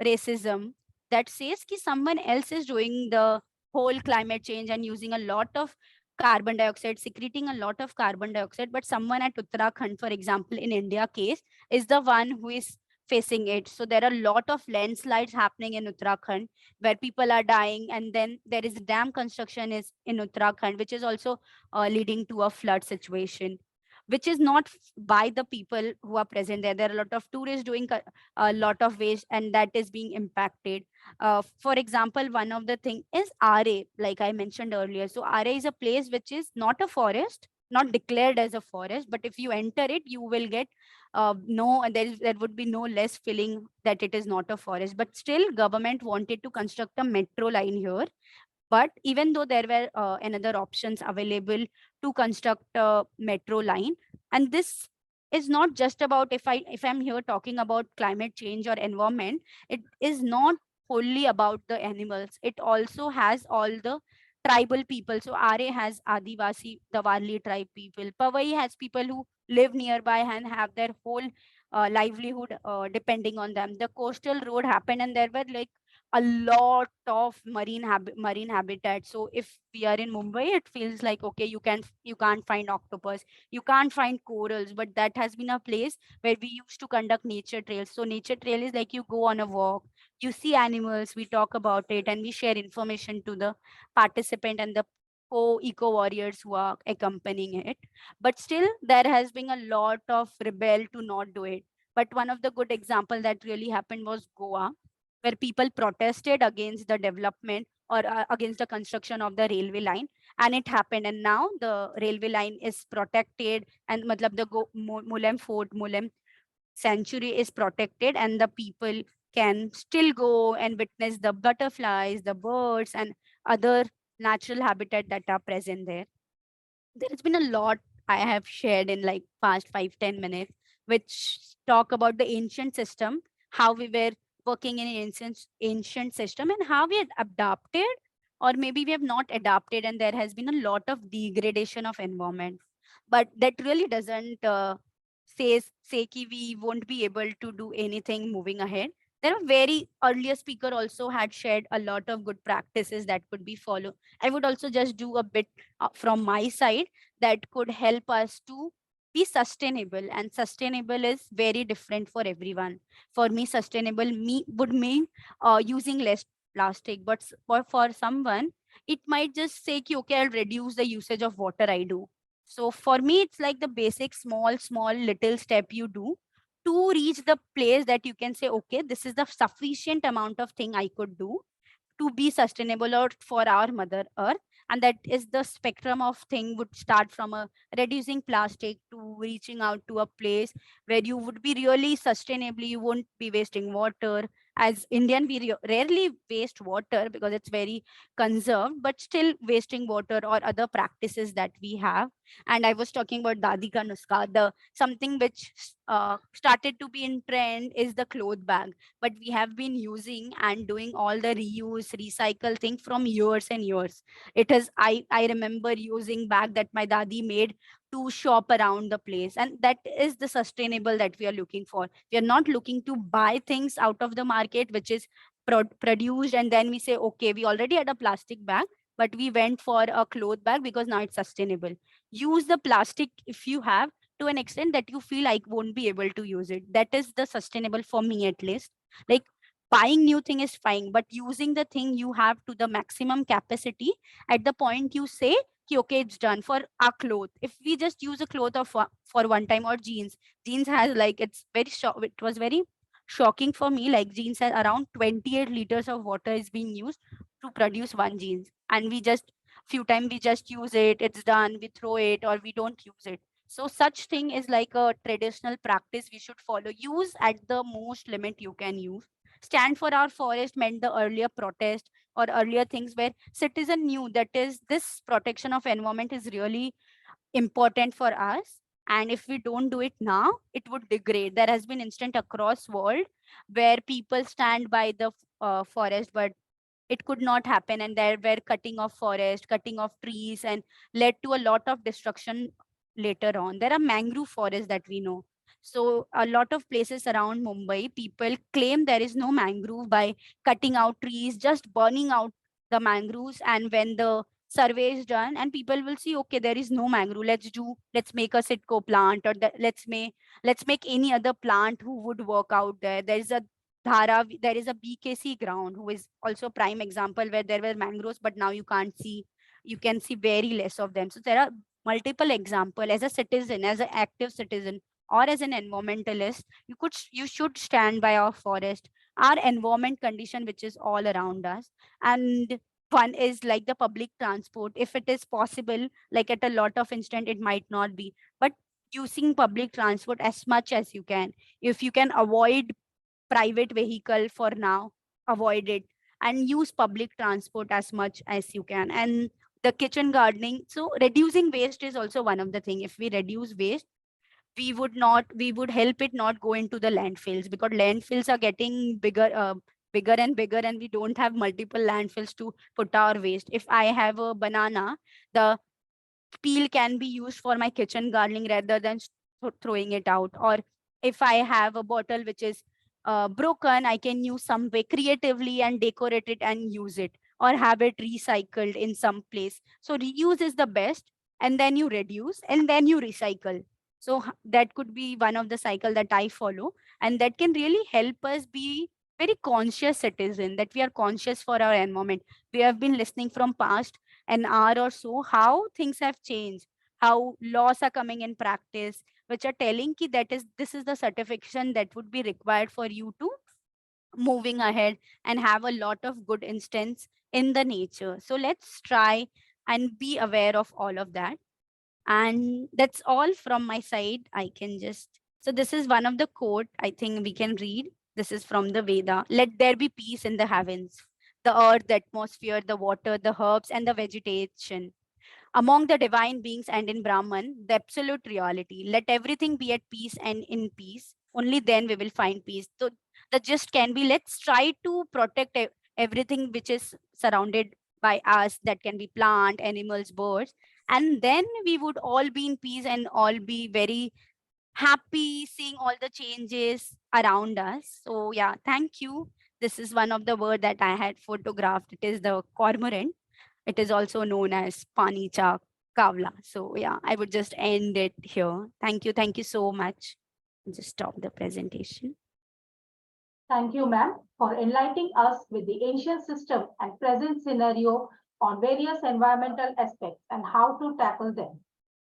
racism, that says ki someone else is doing the whole climate change and using a lot of carbon dioxide, secreting a lot of carbon dioxide, but someone at Uttarakhand, for example, in India case, is the one who is facing it. So there are a lot of landslides happening in Uttarakhand where people are dying, and then there is dam construction is in Uttarakhand, which is also leading to a flood situation, which is not by the people who are present there. There are a lot of tourists doing a lot of waste, and that is being impacted. For example, one of the thing is RA, like I mentioned earlier. So RA is a place which is not a forest, not declared as a forest, but if you enter it, you will get no, there would be no less feeling that it is not a forest. But still, government wanted to construct a metro line here But even though there were another options available to construct a metro line, and this is not just about, if I'm here talking about climate change or environment, it is not wholly about the animals. It also has all the tribal people. So RA has Adivasi, the Warli tribe people. Pavai has people who live nearby and have their whole livelihood depending on them. The coastal road happened, and there were like a lot of marine habitat. So if we are in Mumbai, it feels like okay, you can't find octopus, you can't find corals, but that has been a place where we used to conduct nature trails. So nature trail is like you go on a walk, you see animals, we talk about it, and we share information to the participant and the eco warriors who are accompanying it. But still there has been a lot of rebel to not do it. But one of the good example that really happened was Goa, where people protested against the development or against the construction of the railway line, and it happened, and now the railway line is protected, and matlab the Mulem Fort, Mulem sanctuary is protected, and the people can still go and witness the butterflies, the birds, and other natural habitat that are present there. There has been a lot I have shared in like past 5-10 minutes, which talk about the ancient system, how we were working in an ancient system, and how we had adapted, or maybe we have not adapted, and there has been a lot of degradation of environment. But that really doesn't say ki we won't be able to do anything moving ahead. There are very earlier speaker also had shared a lot of good practices that could be followed. I would also just do a bit from my side that could help us to be sustainable, and sustainable is very different for everyone. For me, sustainable would mean using less plastic, but for someone it might just say ki, okay, I'll reduce the usage of water I do. So for me it's like the basic small little step you do to reach the place that you can say, okay, this is the sufficient amount of thing I could do to be sustainable or for our mother earth. And that is the spectrum of thing would start from a reducing plastic to reaching out to a place where you would be really sustainably, you won't be wasting water. As Indian, we rarely waste water because it's very conserved, but still wasting water or other practices that we have. And I was talking about Dadi Ka Nuska, the something which started to be in trend is the cloth bag, but we have been using and doing all the reuse recycle thing from years and years. It is, I remember using bag that my dadi made to shop around the place, and that is the sustainable that we are looking for. We are not looking to buy things out of the market which is produced, and then we say okay, we already had a plastic bag, but we went for a cloth bag because now it's sustainable. Use the plastic if you have, to an extent that you feel I won't be able to use it. That is the sustainable for me, at least. Like, buying new thing is fine, but using the thing you have to the maximum capacity, at the point you say ki, okay, it's done. For our cloth, if we just use a cloth of for one time, or jeans has like, it's very it was very shocking for me, like jeans has around 28 liters of water is being used to produce one jeans, and we just few time we just use it, it's done, we throw it or we don't use it. So such thing is like a traditional practice we should follow. Use at the most limit you can use. Stand for our forest meant the earlier protest or earlier things where citizen knew that is this protection of environment is really important for us. And if we don't do it now, it would degrade. There has been instant across world where people stand by the forest, but it could not happen, and there were cutting of forest, cutting of trees, and led to a lot of destruction later on. There are mangrove forests that we know. So a lot of places around Mumbai, people claim there is no mangrove by cutting out trees, just burning out the mangroves. And when the survey is done and people will see, okay, there is no mangrove, let's make a sitco plant, or let's make any other plant who would work out there. There is a there is a BKC ground, who is also prime example, where there were mangroves, but now you can't see, you can see very less of them. So there are multiple example. As a citizen, as an active citizen, or as an environmentalist, you should stand by our forest, our environment condition, which is all around us. And one is like the public transport, if it is possible, like at a lot of instant it might not be, but using public transport as much as you can. If you can avoid private vehicle for now, avoid it. and use public transport as much as you can. And the kitchen gardening, so reducing waste is also one of the thing. If we reduce waste, we would help it not go into the landfills, because landfills are getting bigger and bigger, and we don't have multiple landfills to put our waste. If I have a banana, the peel can be used for my kitchen gardening rather than throwing it out. Or if I have a bottle which is broken, I can use some way creatively and decorate it and use it, or have it recycled in some place. So reuse is the best, and then you reduce and then you recycle. So that could be one of the cycle that I follow, and that can really help us be very conscious citizen, that we are conscious for our environment. We have been listening from past an hour or so how things have changed, how laws are coming in practice, which are telling ki that is this is the certification that would be required for you to moving ahead and have a lot of good instance in the nature. So let's try and be aware of all of that. And that's all from my side. I can just, so this is one of the quote I think we can read. This is from the Veda. Let there be peace in the heavens, the earth, the atmosphere, the water, the herbs, and the vegetation. Among the divine beings and in Brahman, the absolute reality. Let everything be at peace and in peace. Only then we will find peace. So the gist can be, let's try to protect everything which is surrounded by us. That can be plant, animals, birds. And then we would all be in peace and all be very happy seeing all the changes around us. So yeah, thank you. This is one of the word that I had photographed. It is the cormorant. It is also known as Panicha Kavla. So yeah, I would just end it here. Thank you. Thank you so much. Just stop the presentation. Thank you, ma'am, for enlightening us with the ancient system and present scenario on various environmental aspects and how to tackle them.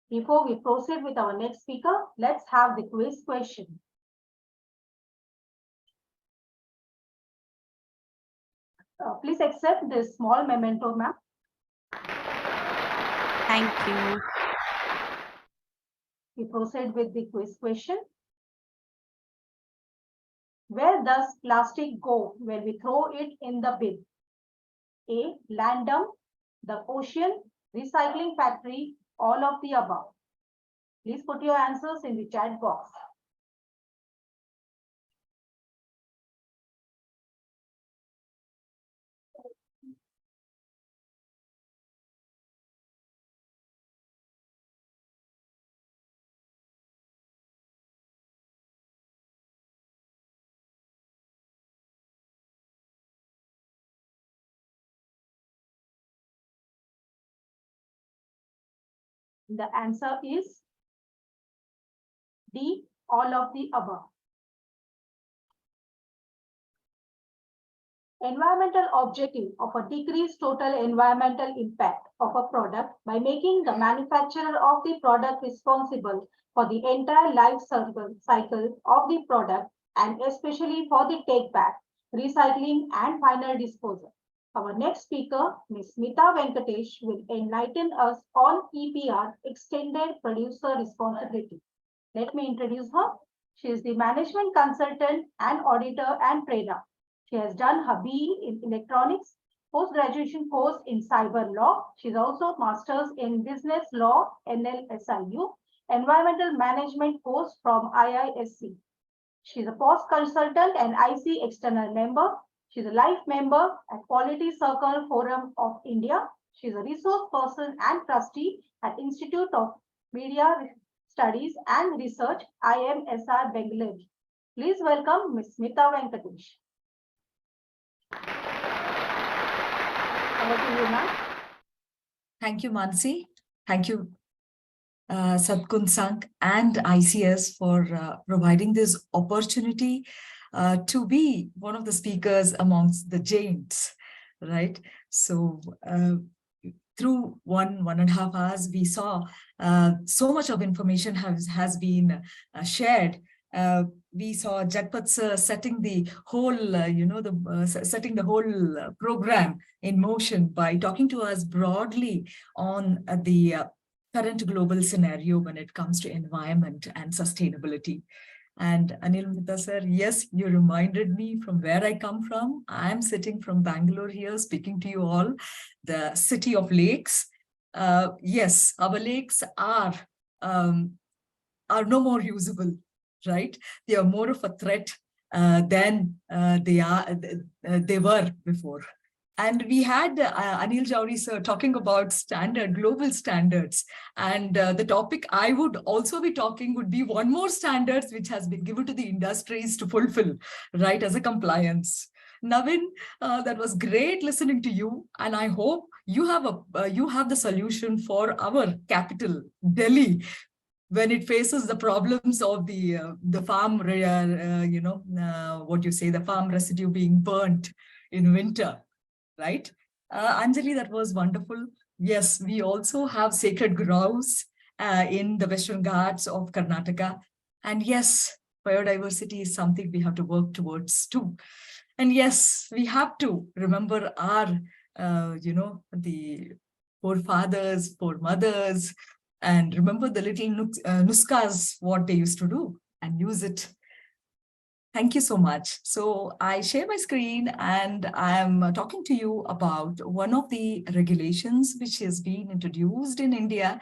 Before we proceed with our next speaker, let's have the quiz question. Please accept this small memento, ma'am. Thank you. We proceed with the quiz question. Where does plastic go when we throw it in the bin? A. Land dump, the ocean, recycling factory, all of the above. Please put your answers in the chat box. The answer is D, all of the above. Environmental objective of a decreased total environmental impact of a product by making the manufacturer of the product responsible for the entire life cycle of the product, and especially for the take back, recycling and final disposal. Our next speaker, Ms. Smita Venkatesh, will enlighten us on EPR, Extended Producer Responsibility. Let me introduce her. She is the management consultant and auditor and trainer. She has done her BE in electronics, post-graduation course in cyber law. She's also master's in business law, NLSIU, environmental management course from IISc. She's a post consultant and IC external member. She's a life member at Quality Circle Forum of India. She's a resource person and trustee at Institute of Media Studies and Research, IMSR Bangalore. Please welcome Ms. Smita Venkatesh. Over to you, ma'am. Thank you, Mansi. Thank you, Sadkun Sank and ICS for providing this opportunity to be one of the speakers amongst the giants, right? So through 1.5 hours, we saw so much of information has been shared. We saw Jagpat sir setting the whole, setting the whole program in motion by talking to us broadly on the current global scenario when it comes to environment and sustainability. And Anil Mehta sir, yes, you reminded me from where I come from. I'm sitting from Bangalore here, speaking to you all, the city of lakes. Yes, our lakes are no more usable, right? They are more of a threat than they were before. And we had Anil Jauri sir talking about global standards. And the topic I would also be talking would be one more standards which has been given to the industries to fulfill, right, as a compliance. Navin, that was great listening to you. And I hope you have the solution for our capital, Delhi, when it faces the problems of the farm, the farm residue being burnt in winter, right? Anjali, that was wonderful. Yes, we also have sacred groves in the Western Ghats of Karnataka. And yes, biodiversity is something we have to work towards too. And yes, we have to remember our, the forefathers, foremothers, and remember the little nuskas, what they used to do, and use it. Thank you so much. So I share my screen and I'm talking to you about one of the regulations which has been introduced in India.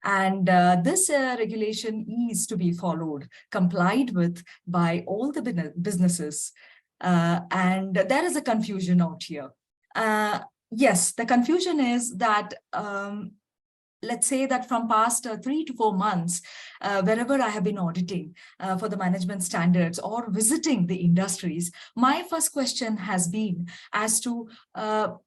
And this regulation is to be followed, complied with by all the businesses. And there is a confusion out here. Yes, the confusion is that let's say that from past 3 to 4 months, wherever I have been auditing for the management standards or visiting the industries, my first question has been as to, do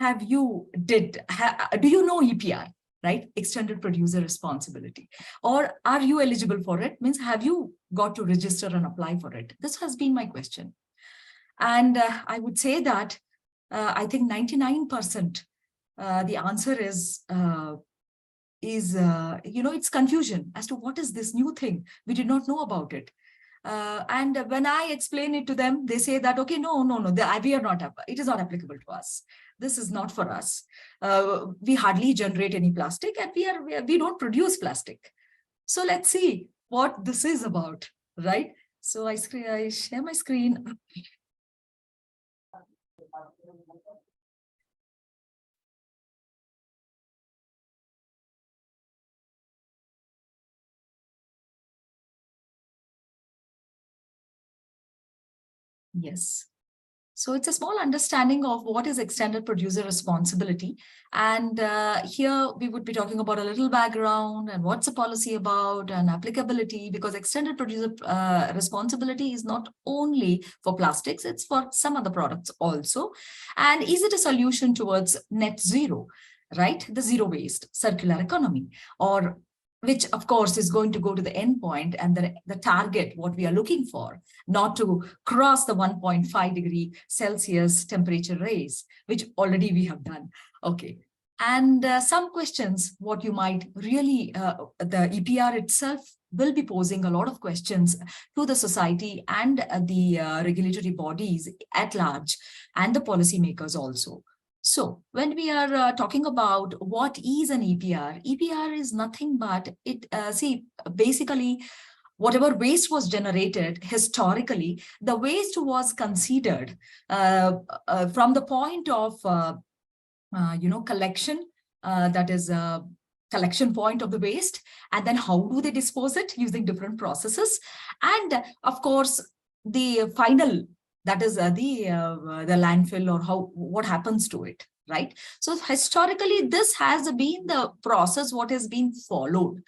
you know EPR, right? Extended Producer Responsibility, or are you eligible for it? Means, have you got to register and apply for it? This has been my question. And I would say that I think 99% the answer is it's confusion as to what is this new thing. We did not know about it. And when I explain it to them, they say that, okay, no, we are not, it is not applicable to us. This is not for us. We hardly generate any plastic and we don't produce plastic. So let's see what this is about, right? So I share my screen. Yes. So it's a small understanding of what is extended producer responsibility. And here we would be talking about a little background and what's the policy about and applicability, because extended producer responsibility is not only for plastics, it's for some other products also. And is it a solution towards net zero, right? The zero waste circular economy, or which of course is going to go to the end point and the target, what we are looking for, not to cross the 1.5 degree Celsius temperature raise, which already we have done. Okay. And some questions, what you might really, the EPR itself will be posing a lot of questions to the society and the regulatory bodies at large and the policymakers also. So when we are talking about what is an EPR, EPR is nothing but basically, whatever waste was generated historically, the waste was considered from the point of, collection, that is collection point of the waste, and then how do they dispose it using different processes. And of course, the final, that is the landfill, or what happens to it, right? So historically, this has been the process what has been followed.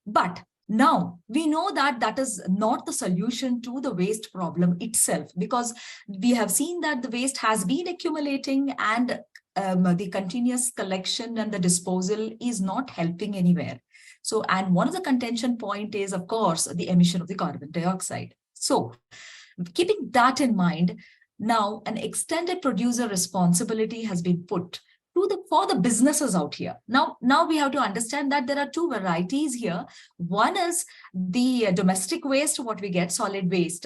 But now we know that that is not the solution to the waste problem itself, because we have seen that the waste has been accumulating and the continuous collection and the disposal is not helping anywhere. So, and one of the contention point is, of course, the emission of the carbon dioxide. So keeping that in mind, now an extended producer responsibility has been put for the businesses out here. Now we have to understand that there are two varieties here. One is the domestic waste, what we get, solid waste,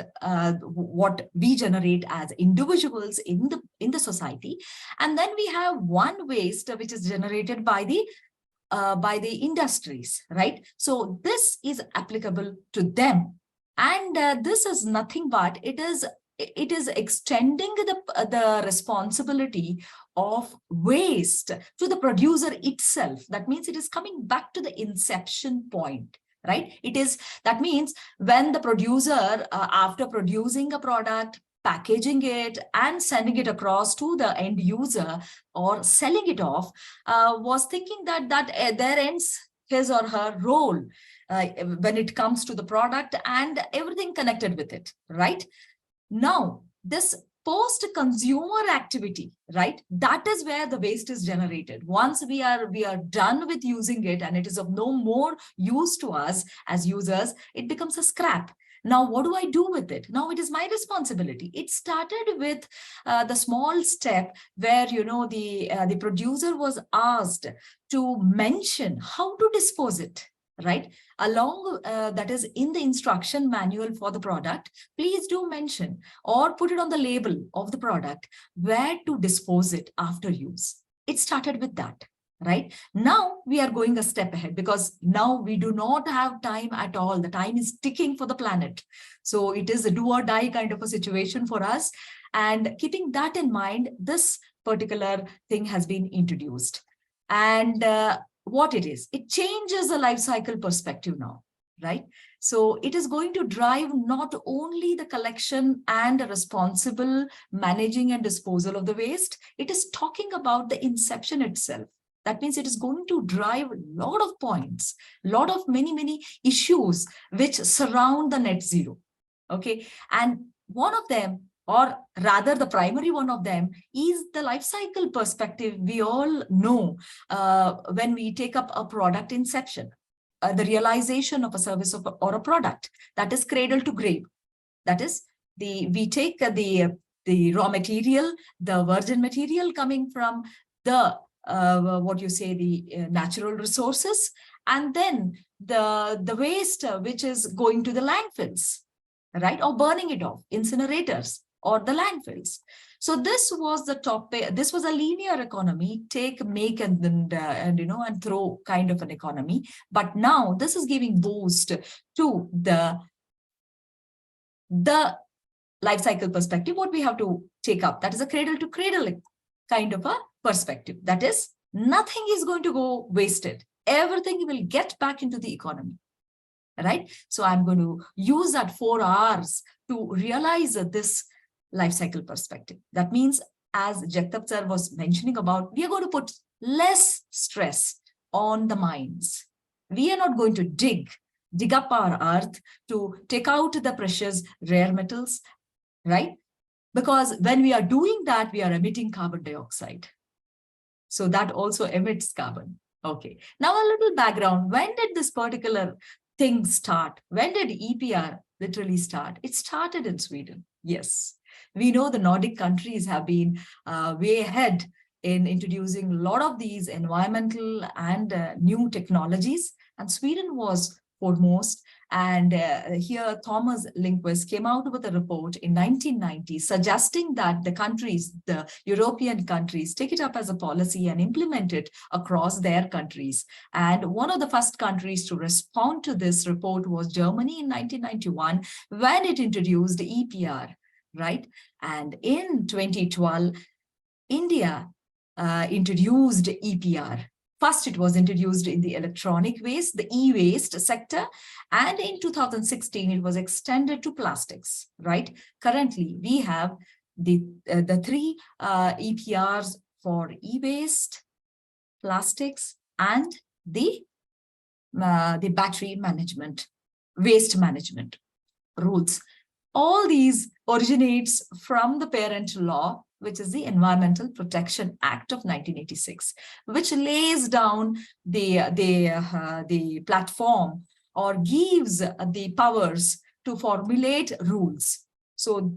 what we generate as individuals in the society, and then we have one waste which is generated by the industries, right? So this is applicable to them. And this is nothing but it is extending the responsibility of waste to the producer itself. That means it is coming back to the inception point, right? That means when the producer, after producing a product, packaging it and sending it across to the end user or selling it off, was thinking that there ends his or her role when it comes to the product and everything connected with it, right? Now, this post-consumer activity, right? That is where the waste is generated. Once we are done with using it and it is of no more use to us as users, it becomes a scrap. Now, what do I do with it? Now it is my responsibility. It started with the small step where, you know, the producer was asked to mention how to dispose it, right? Along that is in the instruction manual for the product, please do mention or put it on the label of the product where to dispose it after use. It started with that. Right now, we are going a step ahead because now we do not have time at all. The time is ticking for the planet. So it is a do or die kind of a situation for us. And keeping that in mind, this particular thing has been introduced. And what it is, it changes the life cycle perspective now, right? So it is going to drive not only the collection and responsible managing and disposal of the waste, it is talking about the inception itself. That means it is going to drive a lot of points, lot of many issues which surround the net zero. Okay. And one of them, or rather the primary one of them, is the life cycle perspective. We all know when we take up a product inception, the realization of a service or a product, that is cradle to grave. That is, we take the raw material, the virgin material coming from the the natural resources, and then the waste which is going to the landfills, right? Or burning it off, incinerators or the landfills. So this was the topic. This was a linear economy, take, make, and throw kind of an economy. But now this is giving boost to the life cycle perspective. What we have to take up, that is a cradle to cradle kind of a perspective. That is, nothing is going to go wasted. Everything will get back into the economy, right? So I'm going to use that 4 R's to realize this life cycle perspective. That means, as Jagtap sir was mentioning about, we are going to put less stress on the mines. We are not going to dig up our earth to take out the precious rare metals, right? Because when we are doing that, we are emitting carbon dioxide. So that also emits carbon. Okay. Now a little background. When did this particular thing start? When did EPR literally start? It started in Sweden. Yes. We know the Nordic countries have been way ahead in introducing a lot of these environmental and new technologies. And Sweden was foremost. And here Thomas Lindqvist came out with a report in 1990 suggesting that the countries, the European countries, take it up as a policy and implement it across their countries. And one of the first countries to respond to this report was Germany in 1991 when it introduced EPR, right? And in 2012, India introduced EPR. First, it was introduced in the electronic waste, the e-waste sector, and in 2016, it was extended to plastics, right? Currently, we have the 3 EPRs for e-waste, plastics, and the battery management, waste management rules. All these originates from the parent law, which is the Environmental Protection Act of 1986, which lays down the platform or gives the powers to formulate rules. So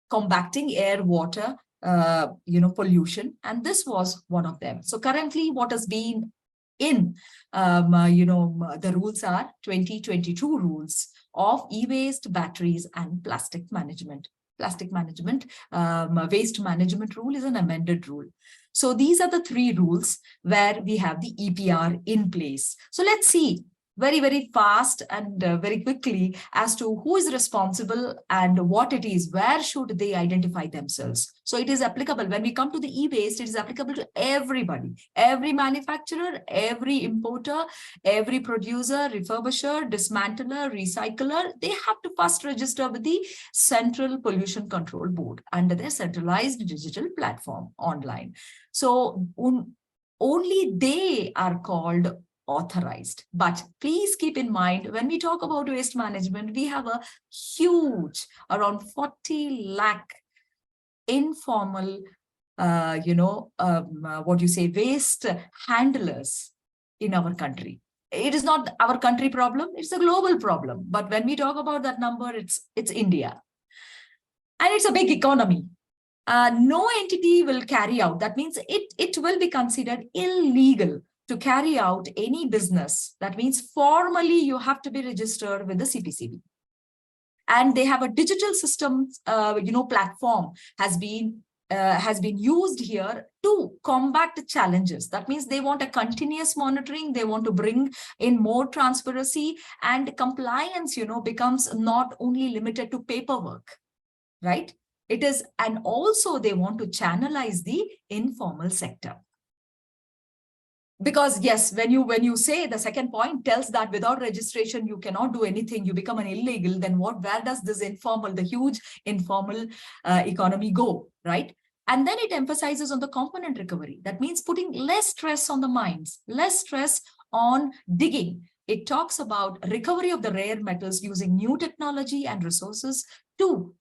combating air, water, pollution, and this was one of them. So currently what has been in, the rules are 2022 rules of e-waste, batteries, and plastic management. Waste management rule is an amended rule. So these are the 3 rules where we have the EPR in place. So let's see very, very fast and very quickly as to who is responsible and what it is, where should they identify themselves. So it is applicable. When we come to the e-waste, it is applicable to everybody, every manufacturer, every importer, every producer, refurbisher, dismantler, recycler. They have to first register with the Central Pollution Control Board under their centralized digital platform online. So only they are called authorized. But please keep in mind, when we talk about waste management, we have a huge, around 40 lakh informal, waste handlers in our country. It is not our country problem, it's a global problem. But when we talk about that number, it's India. And it's a big economy. No entity will carry out. That means it will be considered illegal to carry out any business. That means formally you have to be registered with the CPCB. And they have a digital system, platform has been used here to combat the challenges. That means they want a continuous monitoring. They want to bring in more transparency, and compliance, becomes not only limited to paperwork, right? It is, and also they want to channelize the informal sector. Because yes, when you say the second point tells that without registration, you cannot do anything, you become an illegal, then where does this the huge informal economy go, right? And then it emphasizes on the component recovery. That means putting less stress on the mines, less stress on digging. It talks about recovery of the rare metals using new technology and resources to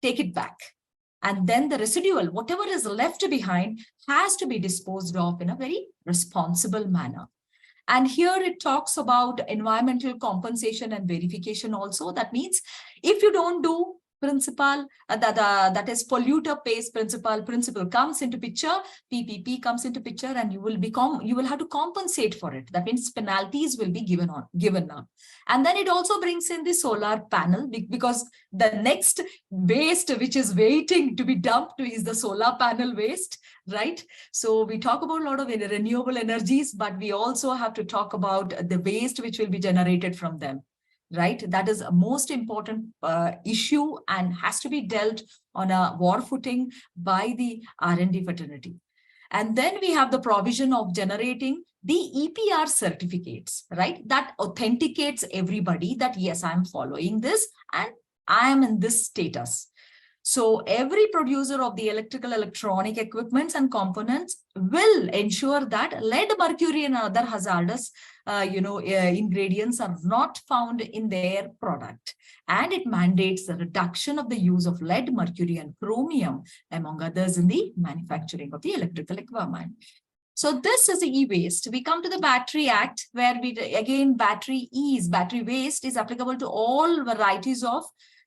take it back. And then the residual, whatever is left behind, has to be disposed of in a very responsible manner. And here it talks about environmental compensation and verification also. That means if you don't do principle, that is polluter pays principle comes into picture, PPP comes into picture, and you will have to compensate for it. That means penalties will be given now. And then it also brings in the solar panel, because the next waste which is waiting to be dumped is the solar panel waste, right? So we talk about a lot of renewable energies, but we also have to talk about the waste which will be generated from them, right? That is a most important issue and has to be dealt on a war footing by the R&D fraternity. And then we have the provision of generating the EPR certificates, right? That authenticates everybody that yes, I'm following this and I am in this status. So every producer of the electronic equipments and components will ensure that lead, mercury, and other hazardous ingredients are not found in their product. And it mandates the reduction of the use of lead, mercury, and chromium, among others, in the manufacturing of the electrical equipment. So this is the e-waste. We come to the Battery Act, where battery waste is applicable to all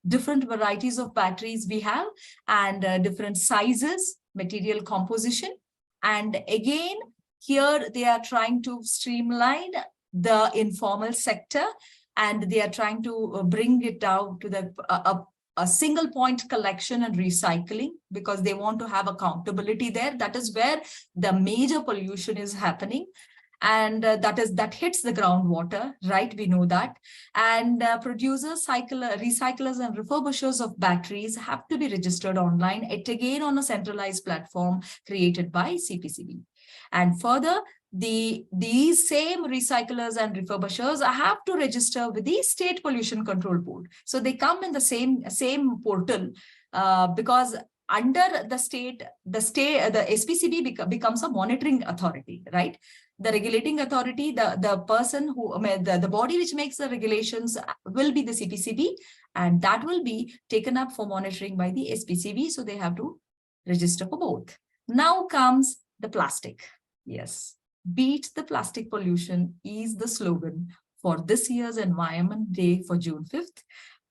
different varieties of batteries we have, and different sizes, material composition. And again, here they are trying to streamline the informal sector, and they are trying to bring it down to a single point collection and recycling, because they want to have accountability there. That is where the major pollution is happening. And that hits the groundwater, right? We know that. And producers, recyclers, and refurbishers of batteries have to be registered online, again on a centralized platform created by CPCB. And further, these same recyclers and refurbishers have to register with the State Pollution Control Board. So they come in the same portal, because under the state, the SPCB becomes a monitoring authority, right? The regulating authority, the person who, the body which makes the regulations will be the CPCB, and that will be taken up for monitoring by the SPCB. So they have to register for both. Now comes the plastic. Yes, beat the plastic pollution is the slogan for this year's Environment Day for June 5th.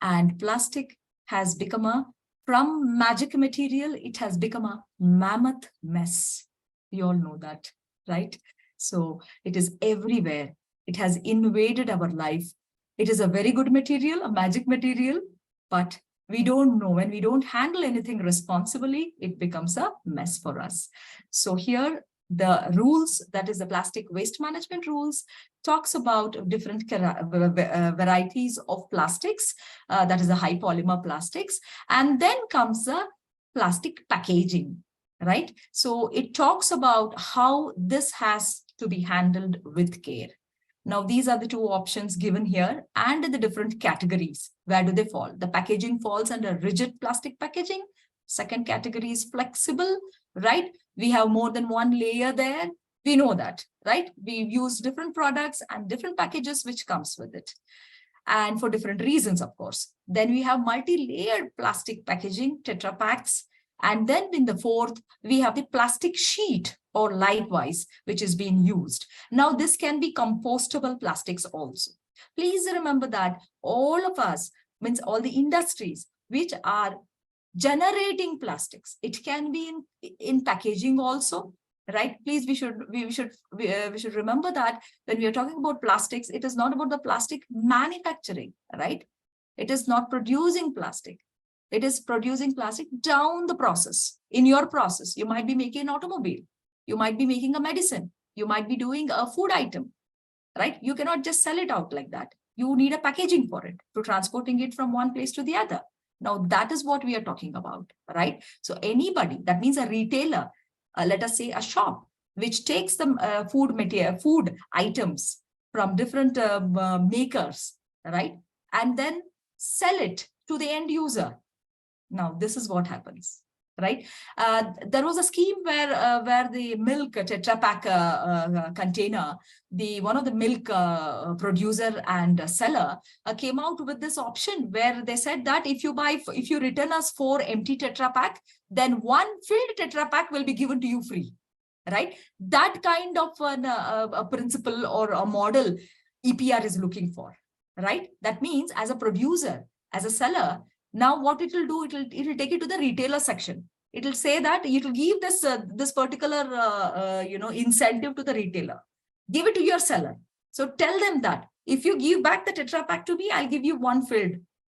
And plastic has become from magic material, it has become a mammoth mess. We all know that, right? So it is everywhere. It has invaded our life. It is a very good material, a magic material, but we don't know. When we don't handle anything responsibly, it becomes a mess for us. So here The rules, that is the plastic waste management rules, talks about different varieties of plastics, that is the high polymer plastics. And then comes the plastic packaging, right? So it talks about how this has to be handled with care. Now, these are the two options given here and the different categories. Where do they fall? The packaging falls under rigid plastic packaging. Second category is flexible, right? We have more than one layer there. We know that, right? We use different products and different packages which comes with it. And for different reasons, of course. Then we have multi-layered plastic packaging, Tetra Paks. And then in the fourth, we have the plastic sheet or likewise, which is being used. Now, this can be compostable plastics also. Please remember that all of us, means all the industries which are generating plastics, it can be in packaging also, right? Please, we should remember that when we are talking about plastics, it is not about the plastic manufacturing, right? It is not producing plastic. It is producing plastic down the process. In your process, you might be making an automobile. You might be making a medicine. You might be doing a food item, right? You cannot just sell it out like that. You need a packaging for it, to transporting it from one place to the other. Now, that is what we are talking about, right? So anybody, that means a retailer, let us say a shop, which takes the food items from different makers, right? And then sell it to the end user. Now, this is what happens, right? There was a scheme where the milk Tetra Pak container, one of the milk producer and seller came out with this option where they said that if you return us 4 empty Tetra Pak, then 1 filled Tetra Pak will be given to you free, right? That kind of a principle or a model EPR is looking for, right? That means as a producer, as a seller, now what it will do, it will take it to the retailer section. It will say that it will give this particular incentive to the retailer. Give it to your seller. So tell them that if you give back the Tetra Pak to me, I'll give you 1 filled,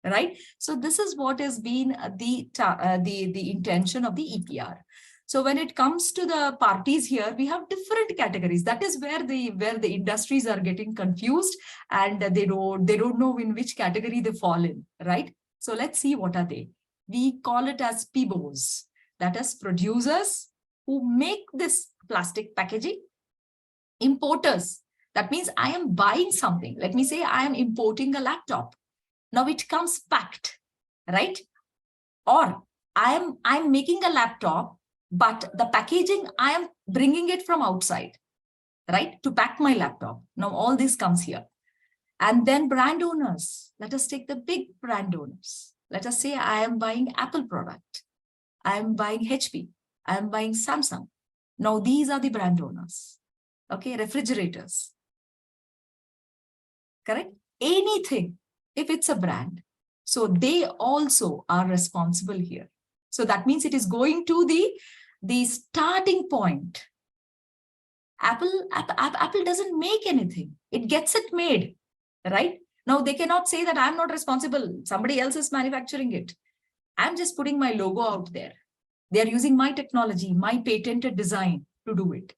right? So this is what has been the intention of the EPR. So when it comes to the parties here, we have different categories. That is where the industries are getting confused and they don't know in which category they fall in, right? So let's see what are they. We call it as PBOs, that is producers who make this plastic packaging. Importers, that means I am buying something. Let me say I am importing a laptop. Now it comes packed, right? Or I'm making a laptop, but the packaging, I am bringing it from outside, right? To pack my laptop. Now all this comes here. And then brand owners. Let us take the big brand owners. Let us say I am buying Apple product. I am buying HP. I am buying Samsung. Now these are the brand owners. Okay, refrigerators. Correct? Anything, if it's a brand. So they also are responsible here. So that means it is going to the starting point. Apple doesn't make anything. It gets it made. Right? Now, they cannot say that I'm not responsible. Somebody else is manufacturing it. I'm just putting my logo out there. They're using my technology, my patented design to do it.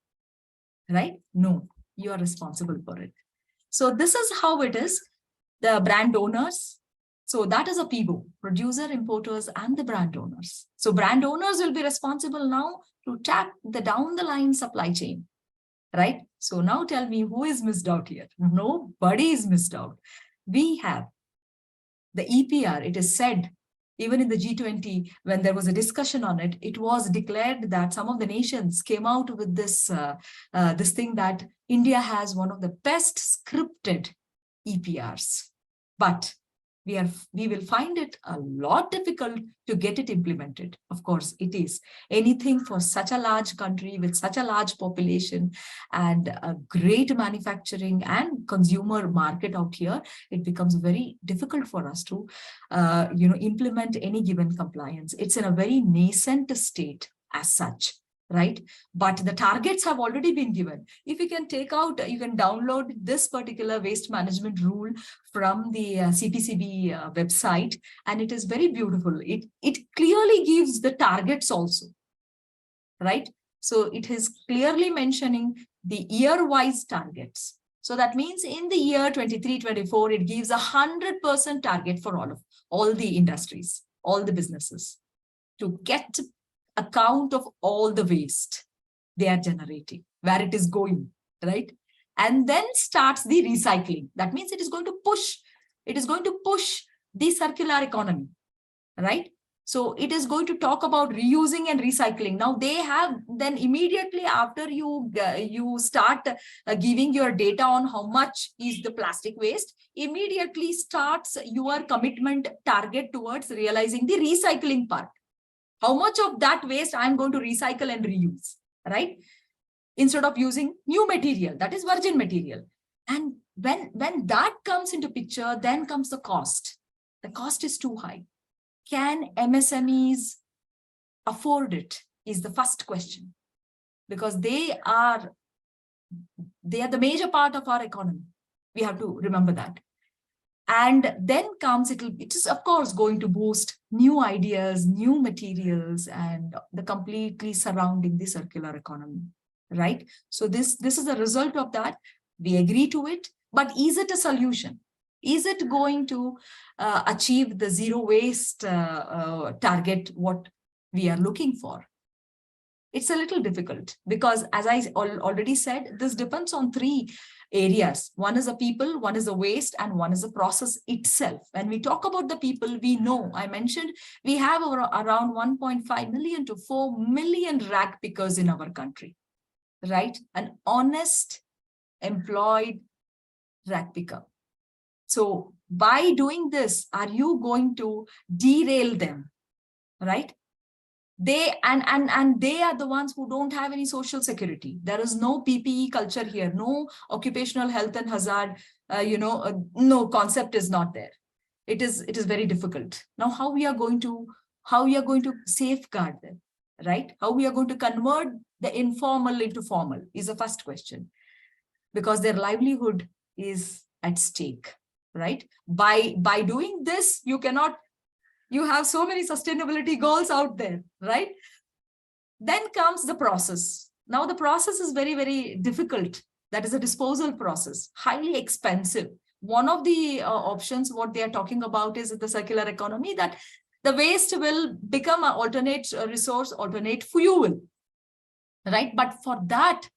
Right? No, you are responsible for it. So this is how it is. The brand owners. So that is a PBO, producer, importers, and the brand owners. So brand owners will be responsible now to tap the down the line supply chain. Right? So now tell me who is missed out here? Nobody is missed out. We have the EPR. It is said, even in the G20, when there was a discussion on it, it was declared that some of the nations came out with this thing that India has one of the best scripted EPRs. But we will find it a lot difficult to get it implemented. Of course, it is. Anything for such a large country with such a large population and a great manufacturing and consumer market out here, it becomes very difficult for us to implement any given compliance. It's in a very nascent state as such. Right? But the targets have already been given. If you can take out, you can download this particular waste management rule from the CPCB website, and it is very beautiful. It clearly gives the targets also, right? So it is clearly mentioning the year-wise targets. So that means in the year 23-24, it gives 100% target for all the industries, all the businesses, to get account of all the waste they are generating, where it is going, right? And then starts the recycling. That means it is going to push the circular economy, right? So it is going to talk about reusing and recycling. Now they have, then immediately after you start giving your data on how much is the plastic waste, immediately starts your commitment target towards realizing the recycling part. How much of that waste I'm going to recycle and reuse, right? Instead of using new material, that is virgin material. And when that comes into picture, then comes the cost. The cost is too high. Can MSMEs afford it is the first question, because they are the major part of our economy. We have to remember that. And then comes, it is of course going to boost new ideas, new materials, and the completely surrounding the circular economy, right? So this is the result of that. We agree to it, but is it a solution? Is it going to achieve the zero waste target, what we are looking for? It's a little difficult because, as I already said, this depends on three areas. One is the people, one is the waste, and one is the process itself. When we talk about the people, we know, I mentioned, we have around 1.5 million to 4 million rag pickers in our country, right? An honest, employed rag picker. So by doing this, are you going to derail them, right? They and they are the ones who don't have any social security. There is no PPE culture here, no occupational health and hazard, no concept is not there. It is very difficult. Now, how we are going to safeguard them, right? How we are going to convert the informal into formal is the first question, because their livelihood is at stake, right? By doing this, you have so many sustainability goals out there, right? Then comes the process. Now the process is very, very difficult. That is a disposal process, highly expensive. One of the options, what they are talking about is the circular economy, that the waste will become an alternate resource, alternate fuel, right? But for that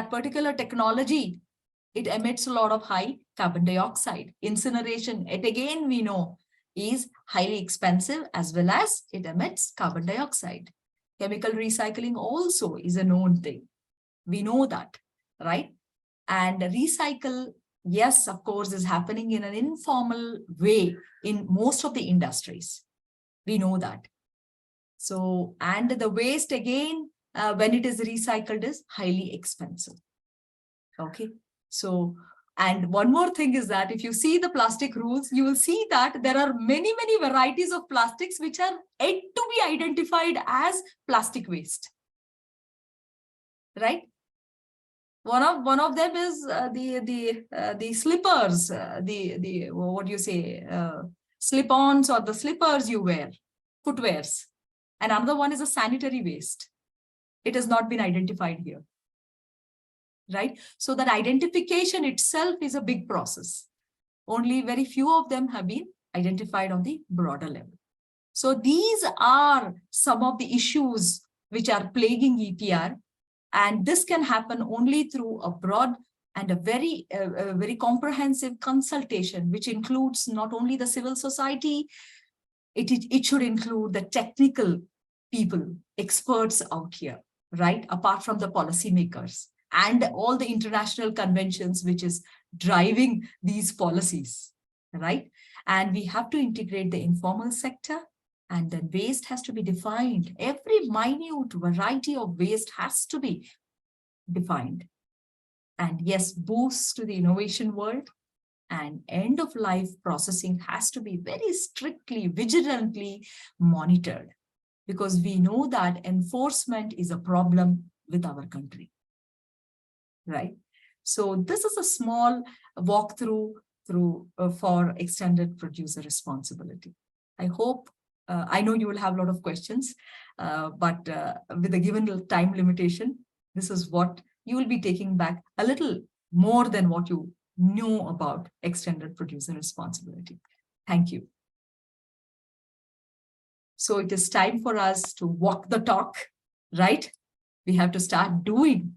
particular technology, it emits a lot of high carbon dioxide. Incineration, it again we know, is highly expensive, as well as it emits carbon dioxide. Chemical recycling also is a known thing. We know that, right? And recycle, yes, of course, is happening in an informal way in most of the industries. We know that. So, and the waste again, when it is recycled, is highly expensive. Okay, so, and one more thing is that if you see the plastic rules, you will see that there are many, many varieties of plastics which are yet to be identified as plastic waste, right? One of them is the slippers, the what do you say, slip-ons or the slippers you wear, footwears. And another one is a sanitary waste. It has not been identified here. Right? So that identification itself is a big process. Only very few of them have been identified on the broader level. So these are some of the issues which are plaguing EPR, and this can happen only through a broad and a very comprehensive consultation, which includes not only the civil society, it should include the technical people, experts out here, right? Apart from the policymakers and all the international conventions which is driving these policies, right? And we have to integrate the informal sector, and then waste has to be defined. Every minute variety of waste has to be defined. And yes, boost to the innovation world, and end of life processing has to be very strictly, vigilantly monitored, because we know that enforcement is a problem with our country. Right? So this is a small walkthrough for extended producer responsibility. I hope I know you will have a lot of questions, but with a given time limitation, this is what you will be taking back a little more than what you knew about extended producer responsibility. Thank you. So it is time for us to walk the talk, right? We have to start doing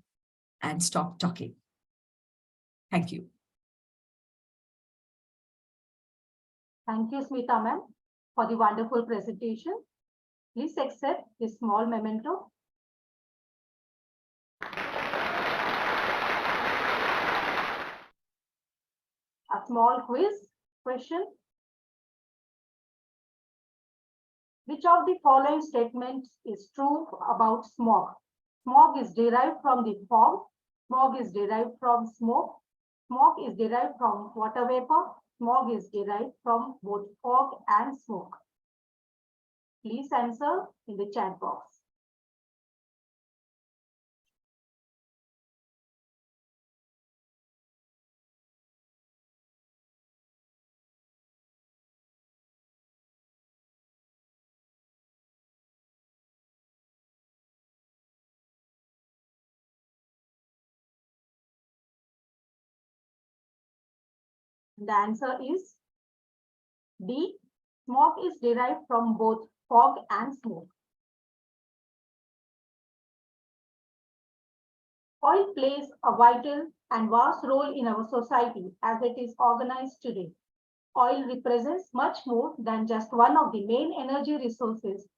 and stop talking. Thank you. Thank you, Smita ma'am, for the wonderful presentation. Please accept this small memento. A small quiz question. Which of the following statements is true about smog? Smog is derived from the fog. Smog is derived from smoke. Smog is derived from water vapor. Smog is derived from both fog and smoke. Please answer in the chat box. The answer is D. Smoke is derived from both fog and smoke. Oil plays a vital and vast role in our society as it is organized today. Oil represents much more than just one of the main energy resources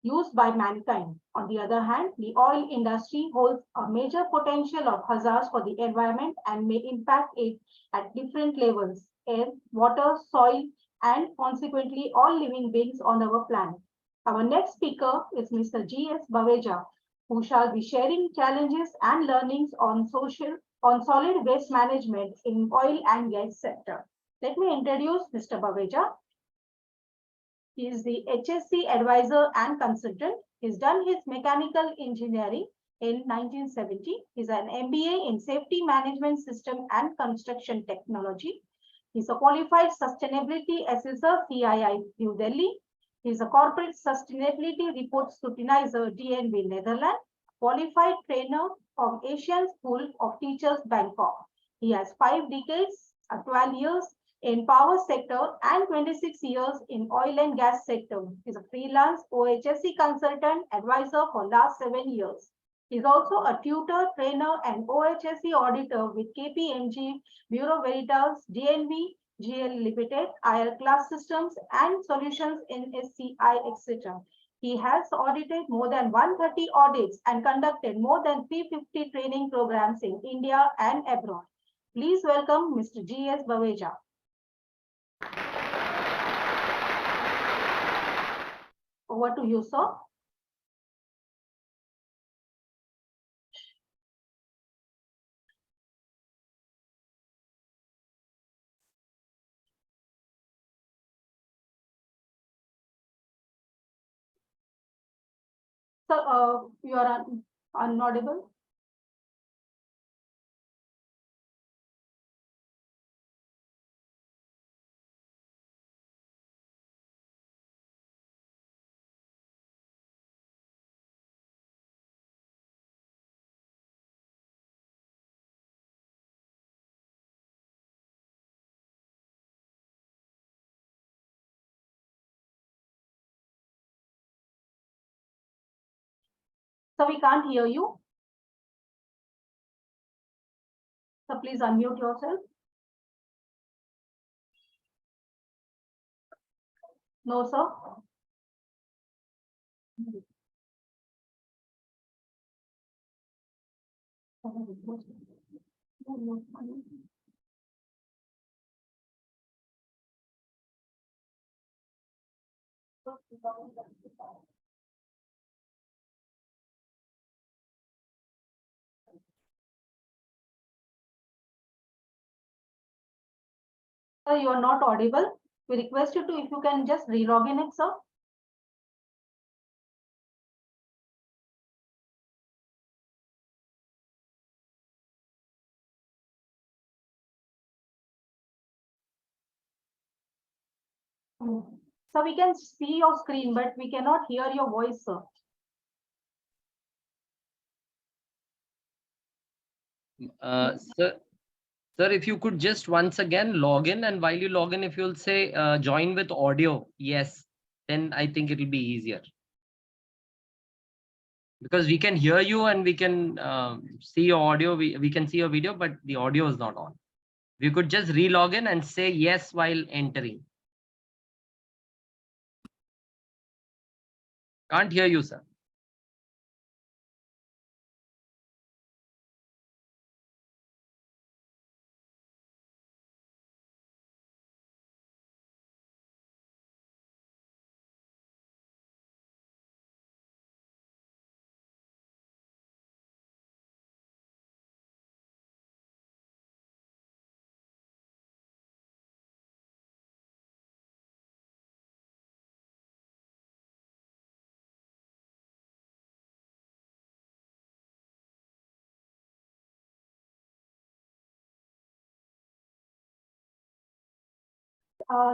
used by mankind. On the other hand, the oil industry holds a major potential of hazards for the environment and may impact it at different levels: air, water, soil, and consequently all living beings on our planet. Our next speaker is Mr. G.S. Baweja, who shall be sharing challenges and learnings on solid waste management in oil and gas sector. Let me introduce Mr. Baweja. He is the HSC advisor and consultant. He's done his mechanical engineering in 1970. He's an MBA in safety management system and construction technology. He's a qualified sustainability assessor, CII, New Delhi. He's a corporate sustainability report scrutinizer, DNV, Netherlands. Qualified trainer from Asian School of Teachers, Bangkok. He has 5 decades, 12 years in power sector and 26 years in oil and gas sector. He's a freelance OHSC consultant advisor for last 7 years. He's also a tutor, trainer, and OHSC auditor with KPMG, Bureau Veritas, DNV, GL Limited, IR Class Systems, and Solutions in SCI, etc. He has audited more than 130 audits and conducted more than 350 training programs in India and abroad. Please welcome Mr. G.S. Baweja. Over to you, sir. So, you are unaudible. So we can't hear you. So please unmute yourself. No, sir. Sir, you are not audible. We request you to, if you can just re-log in it, sir. So we can see your screen, but we cannot hear your voice, sir. Sir, if you could just once again log in, and while you log in, if you'll say join with audio, yes, then I think it'll be easier. Because we can hear you and we can see your audio, we can see your video, but the audio is not on. We could just re-log in and say yes while entering. Can't hear you, sir.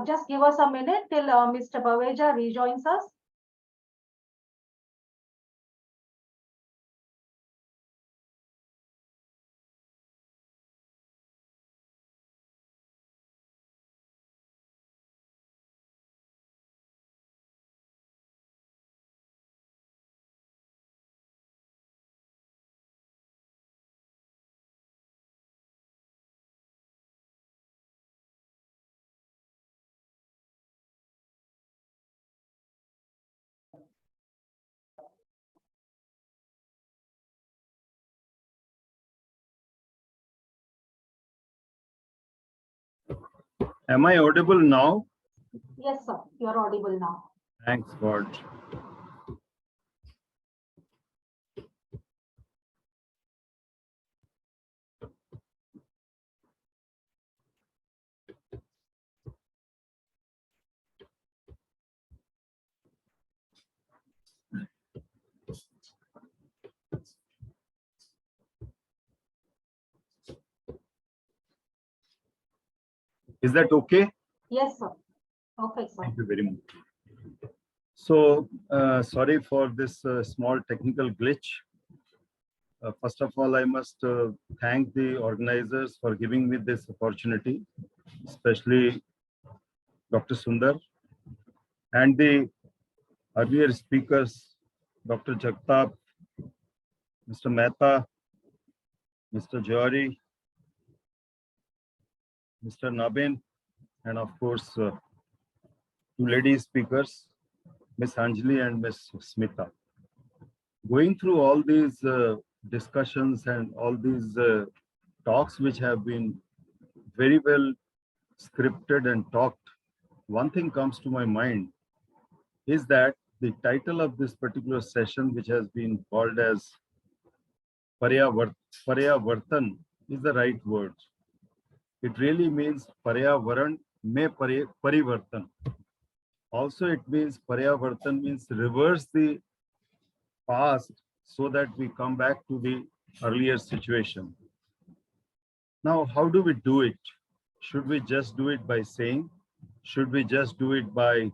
Just give us a minute till Mr. Baweja rejoins us. Am I audible now? Yes, sir. You are audible now. Thanks, God. Is that okay? Yes, sir. Okay, sir. Thank you very much. So, sorry for this small technical glitch. First of all, I must thank the organizers for giving me this opportunity, especially Dr. Sundar and the earlier speakers, Dr. Jagtap, Mr. Mehta, Mr. Johari, Mr. Nabin, and of course, two lady speakers, Miss Anjali and Miss Smita. Going through all these discussions and all these talks which have been very well scripted and talked, one thing comes to my mind is that the title of this particular session, which has been called as Paryavartan, is the right word. It really means Paryavaran mein Parivartan. Also, it means Paryavartan means reverse the past so that we come back to the earlier situation. Now, how do we do it? Should we just do it by saying? Should we just do it by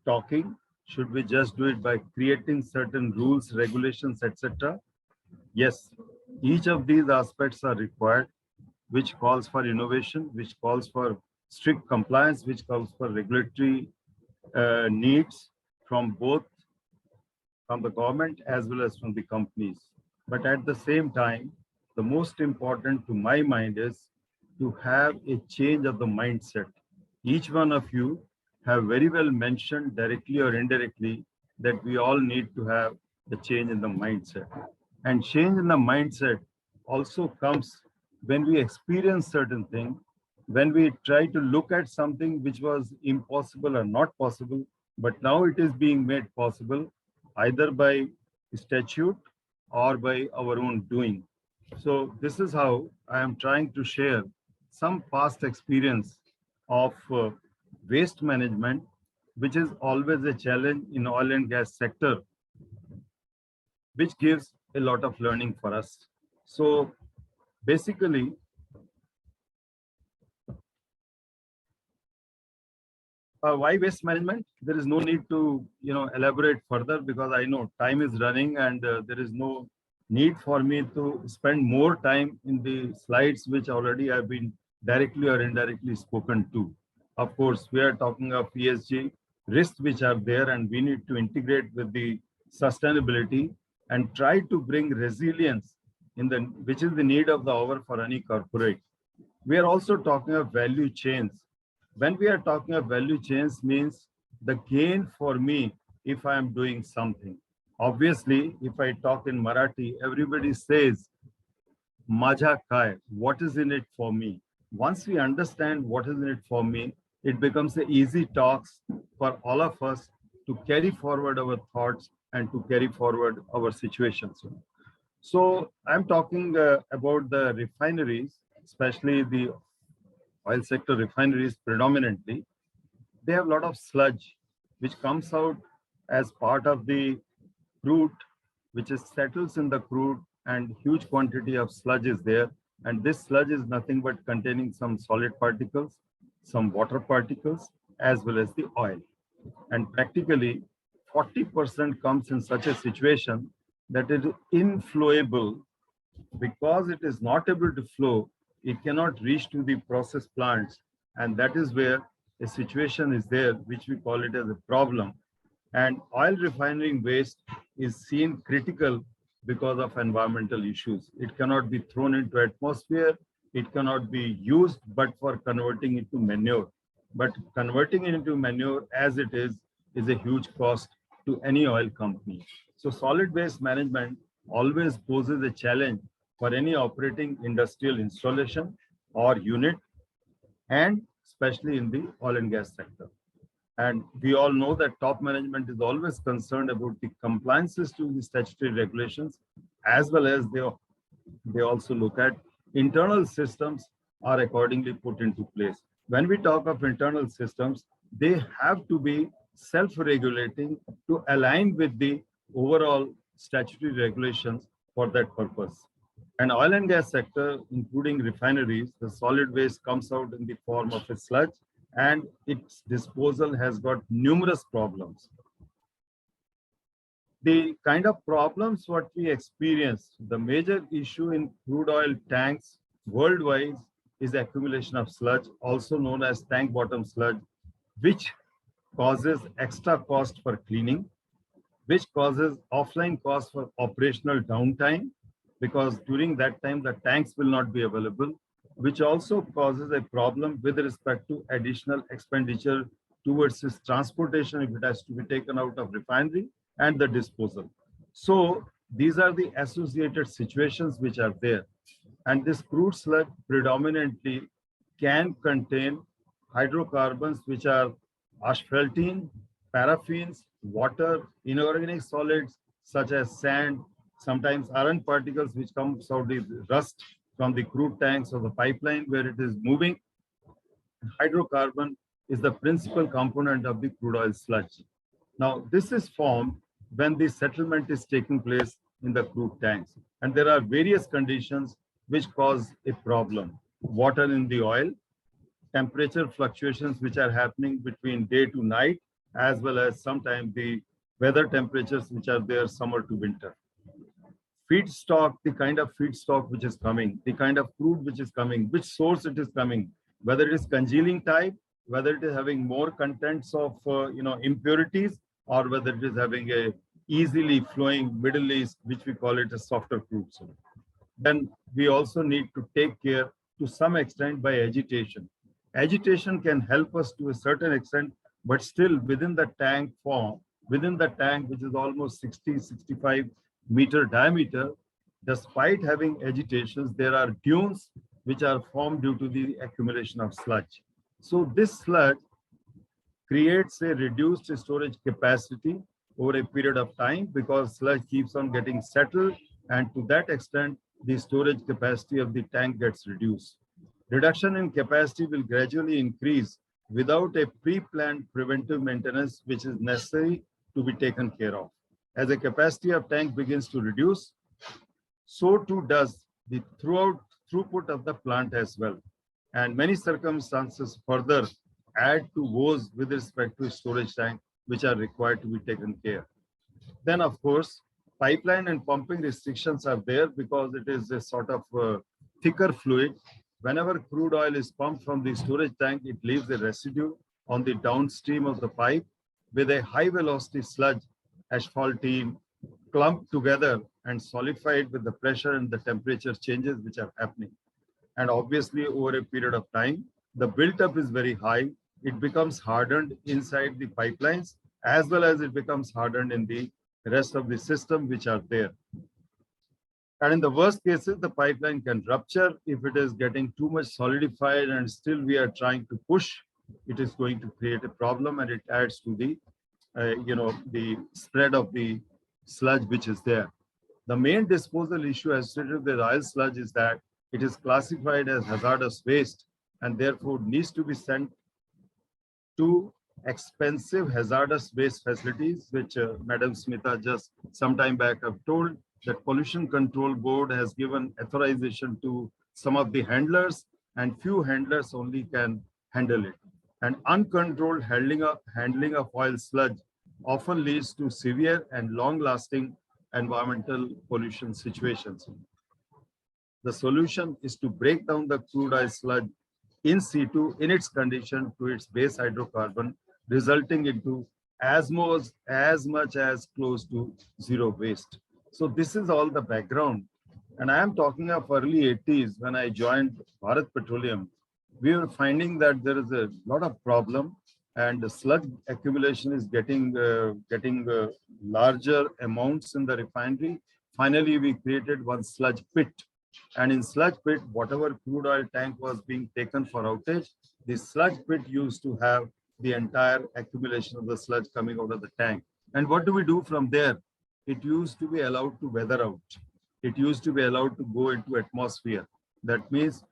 talking? Should we just do it by creating certain rules, regulations, etc.? Yes, each of these aspects are required, which calls for innovation, which calls for strict compliance, which calls for regulatory needs from both from the government as well as from the companies. But at the same time, the most important to my mind is to have a change of the mindset. Each one of you have very well mentioned directly or indirectly that we all need to have a change in the mindset. And change in the mindset also comes when we experience certain things, when we try to look at something which was impossible or not possible, but now it is being made possible either by statute or by our own doing. So this is how I am trying to share some past experience of waste management, which is always a challenge in oil and gas sector, which gives a lot of learning for us. So basically, why waste management? There is no need to, elaborate further because I know time is running and there is no need for me to spend more time in the slides which already have been directly or indirectly spoken to. Of course, we are talking of ESG risks which are there, and we need to integrate with the sustainability and try to bring resilience which is the need of the hour for any corporate. We are also talking of value chains. When we are talking of value chains means the gain for me if I am doing something. Obviously, if I talk in Marathi, everybody says, Maja Kai, what is in it for me? Once we understand what is in it for me, it becomes the easy talks for all of us to carry forward our thoughts and to carry forward our situations. So I'm talking about the refineries, especially the oil sector refineries predominantly. They have a lot of sludge which comes out as part of the crude, which is settles in the crude, and huge quantity of sludge is there. And this sludge is nothing but containing some solid particles, some water particles, as well as the oil. And practically 40% comes in such a situation that it is inflowable. Because it is not able to flow, it cannot reach to the process plants. And that is where a situation is there, which we call it as a problem. And oil refining waste is seen critical because of environmental issues. It cannot be thrown into atmosphere. It cannot be used, but for converting it to manure. But converting it into manure as it is a huge cost to any oil company. So solid waste management always poses a challenge for any operating industrial installation or unit, and especially in the oil and gas sector. And we all know that top management is always concerned about the compliances to the statutory regulations, as well as they also look at internal systems are accordingly put into place. When we talk of internal systems, they have to be self-regulating to align with the overall statutory regulations for that purpose. And oil and gas sector, including refineries, the solid waste comes out in the form of a sludge, and its disposal has got numerous problems. The kind of problems what we experience, the major issue in crude oil tanks worldwide is accumulation of sludge, also known as tank bottom sludge, which causes extra cost for cleaning, which causes offline cost for operational downtime, because during that time the tanks will not be available, which also causes a problem with respect to additional expenditure towards its transportation if it has to be taken out of refinery and the disposal. So these are the associated situations which are there. And this crude sludge predominantly can contain hydrocarbons which are asphaltene, paraffins, water, inorganic solids such as sand, sometimes iron particles which comes out of rust from the crude tanks or the pipeline where it is moving. Hydrocarbon is the principal component of the crude oil sludge. Now, this is formed when the settlement is taking place in the crude tanks. And there are various conditions which cause a problem. Water in the oil, temperature fluctuations which are happening between day to night, as well as sometimes the weather temperatures which are there summer to winter. Feedstock, the kind of feedstock which is coming, the kind of crude which is coming, which source it is coming, whether it is congealing type, whether it is having more contents of impurities, or whether it is having a easily flowing Middle East, which we call it a softer crude. Then we also need to take care to some extent by agitation. Agitation can help us to a certain extent, but still within the tank form, within the tank, which is almost 60-65 meter diameter, despite having agitations, there are dunes which are formed due to the accumulation of sludge. So this sludge creates a reduced storage capacity over a period of time because sludge keeps on getting settled, and to that extent, the storage capacity of the tank gets reduced. Reduction in capacity will gradually increase without a pre-planned preventive maintenance which is necessary to be taken care of. As the capacity of tank begins to reduce, so too does the throughput of the plant as well. And many circumstances further add to woes with respect to storage tank, which are required to be taken care. Then, of course, pipeline and pumping restrictions are there because it is a sort of thicker fluid. Whenever crude oil is pumped from the storage tank, it leaves a residue on the downstream of the pipe with a high velocity sludge, asphaltene, clumped together and solidified with the pressure and the temperature changes which are happening. And obviously, over a period of time, the buildup is very high. It becomes hardened inside the pipelines, as well as it becomes hardened in the rest of the system which are there. And in the worst cases, the pipeline can rupture if it is getting too much solidified and still we are trying to push. It is going to create a problem and it adds to the, the spread of the sludge which is there. The main disposal issue associated with oil sludge is that it is classified as hazardous waste and therefore needs to be sent to expensive hazardous waste facilities, which Madam Smita just some time back have told that Pollution Control Board has given authorization to some of the handlers, and few handlers only can handle it. And uncontrolled handling of oil sludge often leads to severe and long-lasting environmental pollution situations. The solution is to break down the crude oil sludge in situ in its condition to its base hydrocarbon, resulting into as much as close to zero waste. So this is all the background. And I am talking of early 80s when I joined Bharat Petroleum. We were finding that there is a lot of problem and the sludge accumulation is getting larger amounts in the refinery. Finally, we created one sludge pit. And in sludge pit, whatever crude oil tank was being taken for outage, the sludge pit used to have the entire accumulation of the sludge coming out of the tank. And what do we do from there? It used to be allowed to weather out. It used to be allowed to go into atmosphere. That means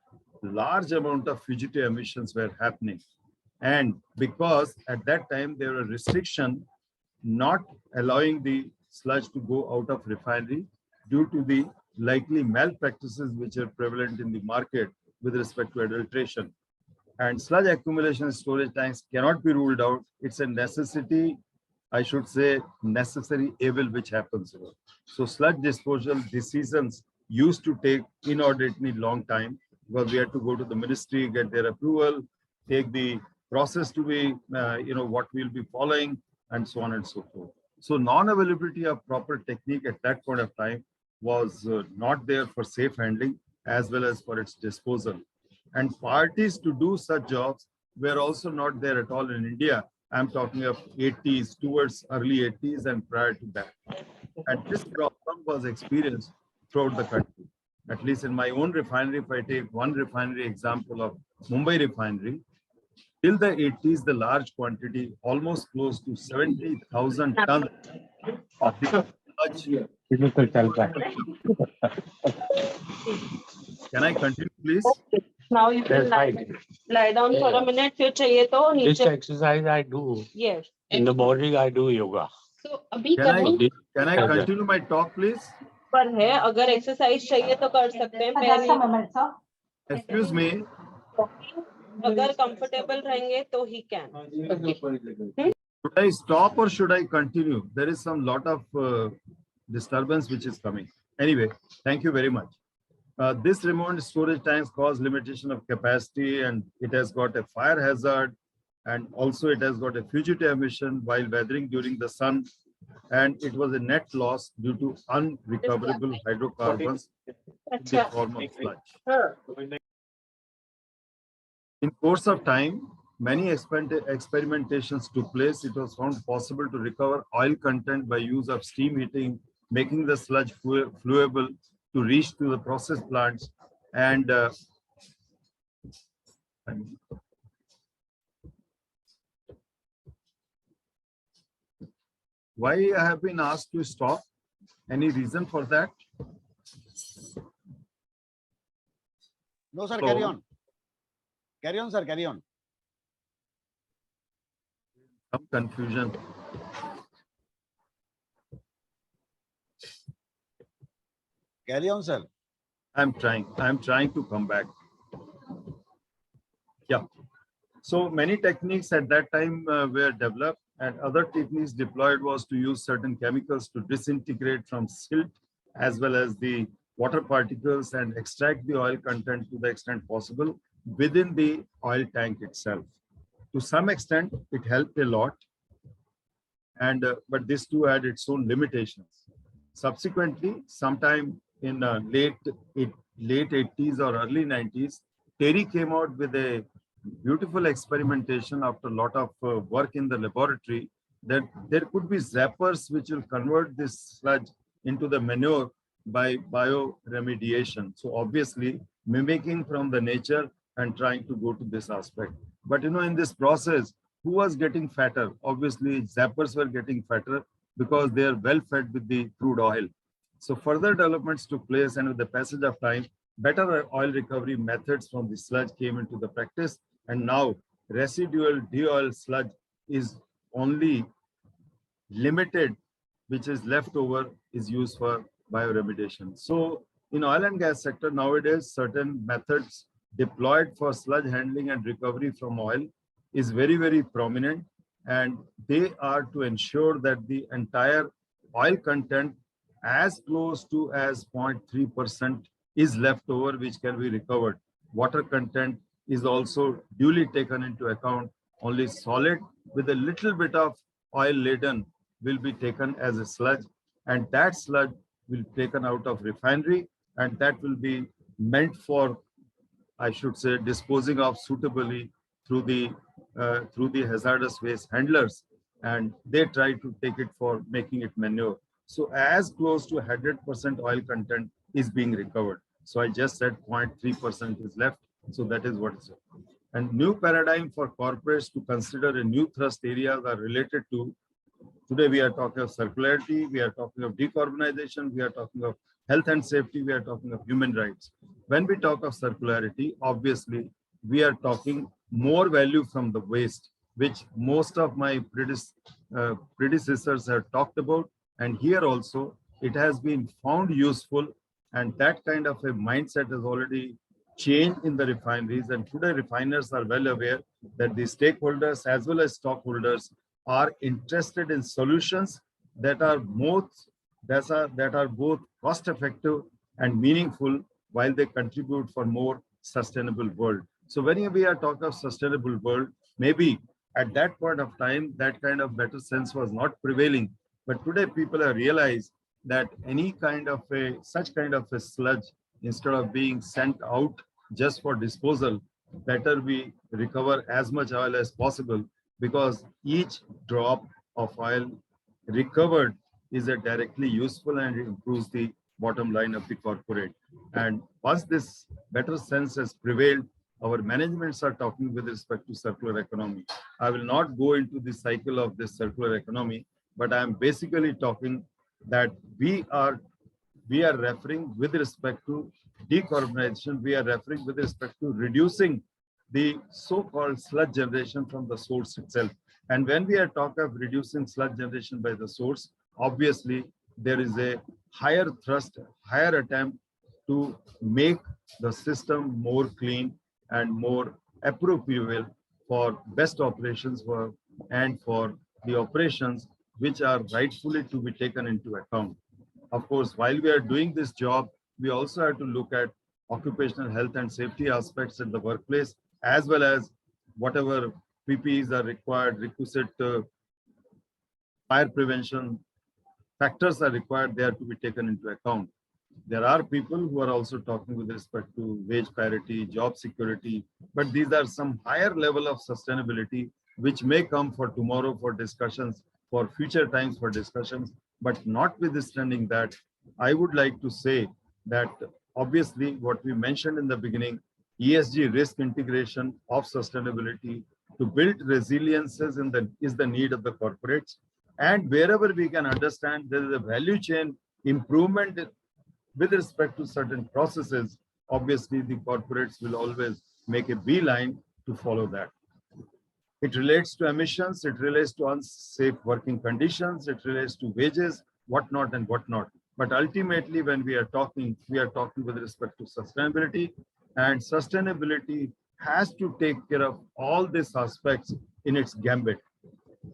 large amount of fugitive emissions were happening. And because at that time there were restriction not allowing the sludge to go out of refinery due to the likely malpractices which are prevalent in the market with respect to adulteration. And sludge accumulation in storage tanks cannot be ruled out. It's a necessity, I should say, necessary evil which happens. So sludge disposal decisions used to take inordinately long time because we had to go to the ministry, get their approval, take the process to be, what we'll be following, and so on and so forth. So non-availability of proper technique at that point of time was not there for safe handling as well as for its disposal. And parties to do such jobs were also not there at all in India. I'm talking of 80s, towards early 80s and prior to that. And this problem was experienced throughout the country. At least in my own refinery, if I take one refinery example of Mumbai refinery, till the 80s, the large quantity, almost close to 70,000 tons of the sludge. Can I continue, please? Now you can lie down for a minute. फिर चाहिए तो नीचे. This exercise I do. Yes. In the morning I do yoga. So अभी Can I continue my talk, please? पर है अगर exercise चाहिए तो कर सकते हैं. Just a moment, sir. Excuse me. अगर कंफर्टेबल रहेंगे तो he can. Should I stop or should I continue? There is some lot of disturbance which is coming. Anyway, thank you very much. This removed storage tanks cause limitation of capacity and it has got a fire hazard and also it has got a fugitive emission while weathering during the sun, and it was a net loss due to unrecoverable hydrocarbons in the form of sludge. In course of time, many experimentations took place. It was found possible to recover oil content by use of steam heating, making the sludge flowable to reach to the process plants. And why I have been asked to stop? Any reason for that? No, sir, carry on. Carry on, sir, carry on. Some confusion. Carry on, sir. I'm trying to come back. Yeah. So many techniques at that time were developed, and other techniques deployed was to use certain chemicals to disintegrate from silt as well as the water particles and extract the oil content to the extent possible within the oil tank itself. To some extent, it helped a lot, and but this too had its own limitations. Subsequently, sometime in late 80s or early 90s, Terry came out with a beautiful experimentation after a lot of work in the laboratory that there could be zappers which will convert this sludge into the manure by bioremediation. So obviously mimicking from the nature and trying to go to this aspect. But in this process, who was getting fatter? Obviously zappers were getting fatter because they are well fed with the crude oil. So further developments took place, and with the passage of time, better oil recovery methods from the sludge came into the practice, and now residual de-oil sludge is only limited, which is left over, is used for bioremediation. So in oil and gas sector nowadays, certain methods deployed for sludge handling and recovery from oil is very, very prominent, and they are to ensure that the entire oil content as close to as 0.3% is left over, which can be recovered. Water content is also duly taken into account. Only solid with a little bit of oil laden will be taken as a sludge, and that sludge will be taken out of refinery, and that will be meant for, I should say, disposing of suitably through the hazardous waste handlers, and they try to take it for making it manure. So as close to 100% oil content is being recovered. So I just said 0.3% is left. So that is what is. And new paradigm for corporates to consider a new thrust areas are related to, today we are talking of circularity, we are talking of decarbonization, we are talking of health and safety, we are talking of human rights. When we talk of circularity, obviously we are talking more value from the waste, which most of my predecessors have talked about. And here also, it has been found useful, and that kind of a mindset has already changed in the refineries. And today refiners are well aware that the stakeholders as well as stockholders are interested in solutions that are both cost effective and meaningful, while they contribute for more sustainable world. So when we are talking of sustainable world, maybe at that point of time, that kind of better sense was not prevailing. But today people have realized that any kind of such kind of a sludge, instead of being sent out just for disposal, better we recover as much oil as possible, because each drop of oil recovered is a directly useful and improves the bottom line of the corporate. And once this better sense has prevailed, our managements are talking with respect to circular economy. I will not go into the cycle of this circular economy, but I am basically talking that we are referring with respect to decarbonization, we are referring with respect to reducing the so-called sludge generation from the source itself. And when we are talking of reducing sludge generation by the source, obviously there is a higher thrust, higher attempt to make the system more clean and more appropriate for best operations and for the operations which are rightfully to be taken into account. Of course, while we are doing this job, we also have to look at occupational health and safety aspects in the workplace, as well as whatever PPEs are required, requisite fire prevention factors are required, they are to be taken into account. There are people who are also talking with respect to wage parity, job security, but these are some higher level of sustainability which may come for tomorrow for discussions, for future times for discussions. But notwithstanding that, I would like to say that obviously what we mentioned in the beginning, ESG risk integration of sustainability to build resiliences is the need of the corporates. And wherever we can understand there is a value chain improvement with respect to certain processes, obviously the corporates will always make a beeline to follow that. It relates to emissions, it relates to unsafe working conditions, it relates to wages, whatnot and whatnot. But ultimately, when we are talking with respect to sustainability, and sustainability has to take care of all these aspects in its gambit.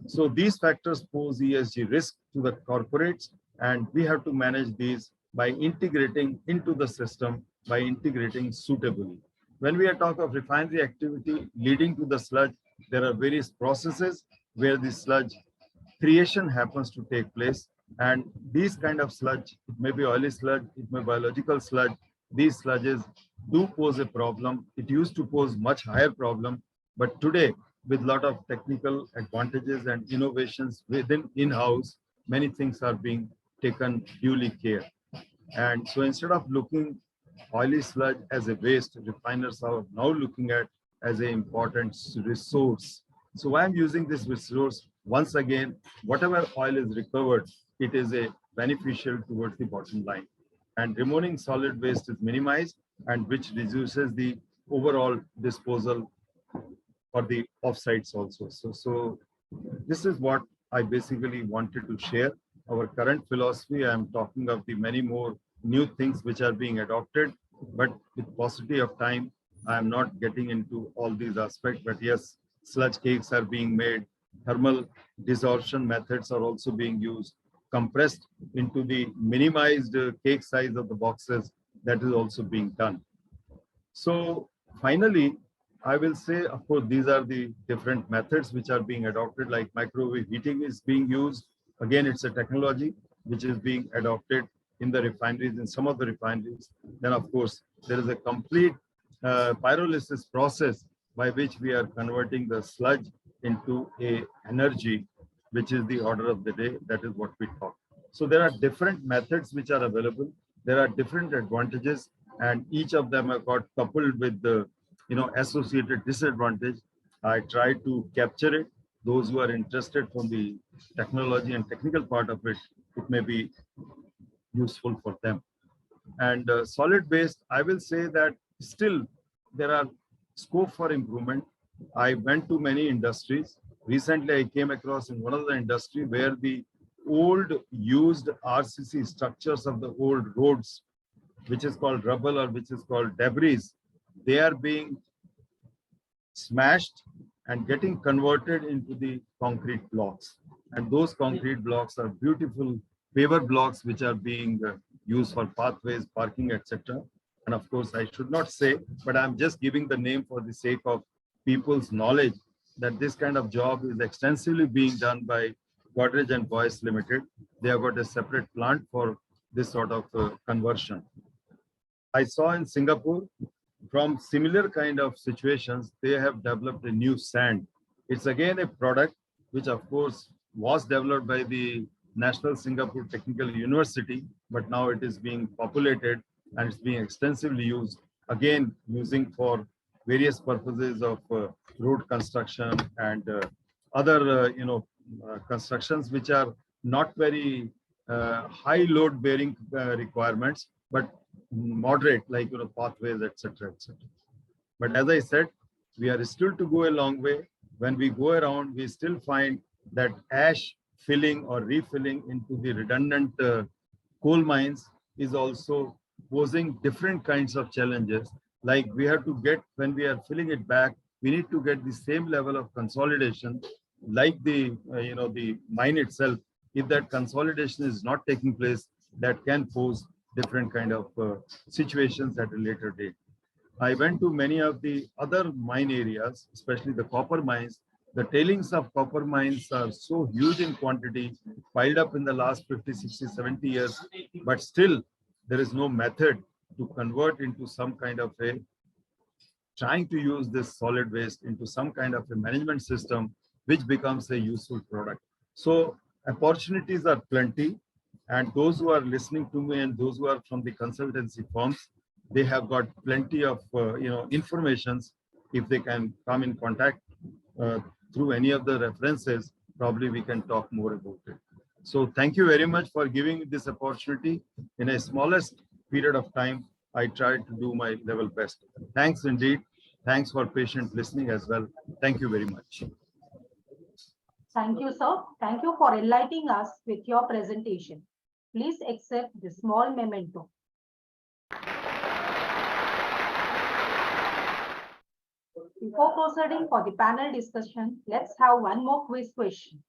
So these factors pose ESG risk to the corporates, and we have to manage these by integrating into the system, by integrating suitably. When we are talking of refinery activity leading to the sludge, there are various processes where the sludge creation happens to take place. And these kind of sludge, it may be oily sludge, it may be biological sludge, these sludges do pose a problem. It used to pose much higher problem, but today, with a lot of technical advantages and innovations within in-house, many things are being taken duly care. And so instead of looking oily sludge as a waste, refiners are now looking at as an important resource. So I'm using this resource once again. Whatever oil is recovered, it is a beneficial towards the bottom line. And removing solid waste is minimized, and which reduces the overall disposal for the offsites also. So this is what I basically wanted to share. Our current philosophy, I am talking of the many more new things which are being adopted, but with paucity of time, I am not getting into all these aspects. But yes, sludge cakes are being made, thermal desorption methods are also being used, compressed into the minimized cake size of the boxes, that is also being done. So finally, I will say, of course, these are the different methods which are being adopted, like microwave heating is being used. Again, it's a technology which is being adopted in the refineries, in some of the refineries. Then, of course, there is a complete pyrolysis process by which we are converting the sludge into a energy, which is the order of the day. That is what we talk. So there are different methods which are available. There are different advantages, and each of them are got coupled with the associated disadvantage. I try to capture it. Those who are interested from the technology and technical part of it, it may be useful for them. And solid waste, I will say that still there are scope for improvement. I went to many industries. Recently, I came across in one of the industry where the old used RCC structures of the old roads, which is called rubble or which is called debris, they are being smashed and getting converted into the concrete blocks. And those concrete blocks are beautiful paver blocks which are being used for pathways, parking, etc. And of course, I should not say, but I'm just giving the name for the sake of people's knowledge that this kind of job is extensively being done by Godrej and Boyce Limited. They have got a separate plant for this sort of conversion. I saw in Singapore, from similar kind of situations, they have developed a new sand. It's again a product which, of course, was developed by the National Singapore Technical University, but now it is being populated and it's being extensively used, again, using for various purposes of road construction and other, constructions which are not very high load bearing requirements, but moderate, like pathways, etc., etc. But as I said, we are still to go a long way. When we go around, we still find that ash filling or refilling into the redundant coal mines is also posing different kinds of challenges. Like we have to get, when we are filling it back, we need to get the same level of consolidation like the the mine itself. If that consolidation is not taking place, that can pose different kind of situations at a later date. I went to many of the other mine areas, especially the copper mines. The tailings of copper mines are so huge in quantity, piled up in the last 50, 60, 70 years, but still there is no method to convert into some kind of a, trying to use this solid waste into some kind of a management system, which becomes a useful product. So opportunities are plenty. And those who are listening to me and those who are from the consultancy firms, they have got plenty of informations. If they can come in contact through any of the references, probably we can talk more about it. So thank you very much for giving this opportunity. In a smallest period of time, I tried to do my level best. Thanks indeed. Thanks for patient listening as well. Thank you very much. Thank you, sir. Thank you for enlightening us with your presentation. Please accept this small memento. Before proceeding for the panel discussion, let's have one more quiz question.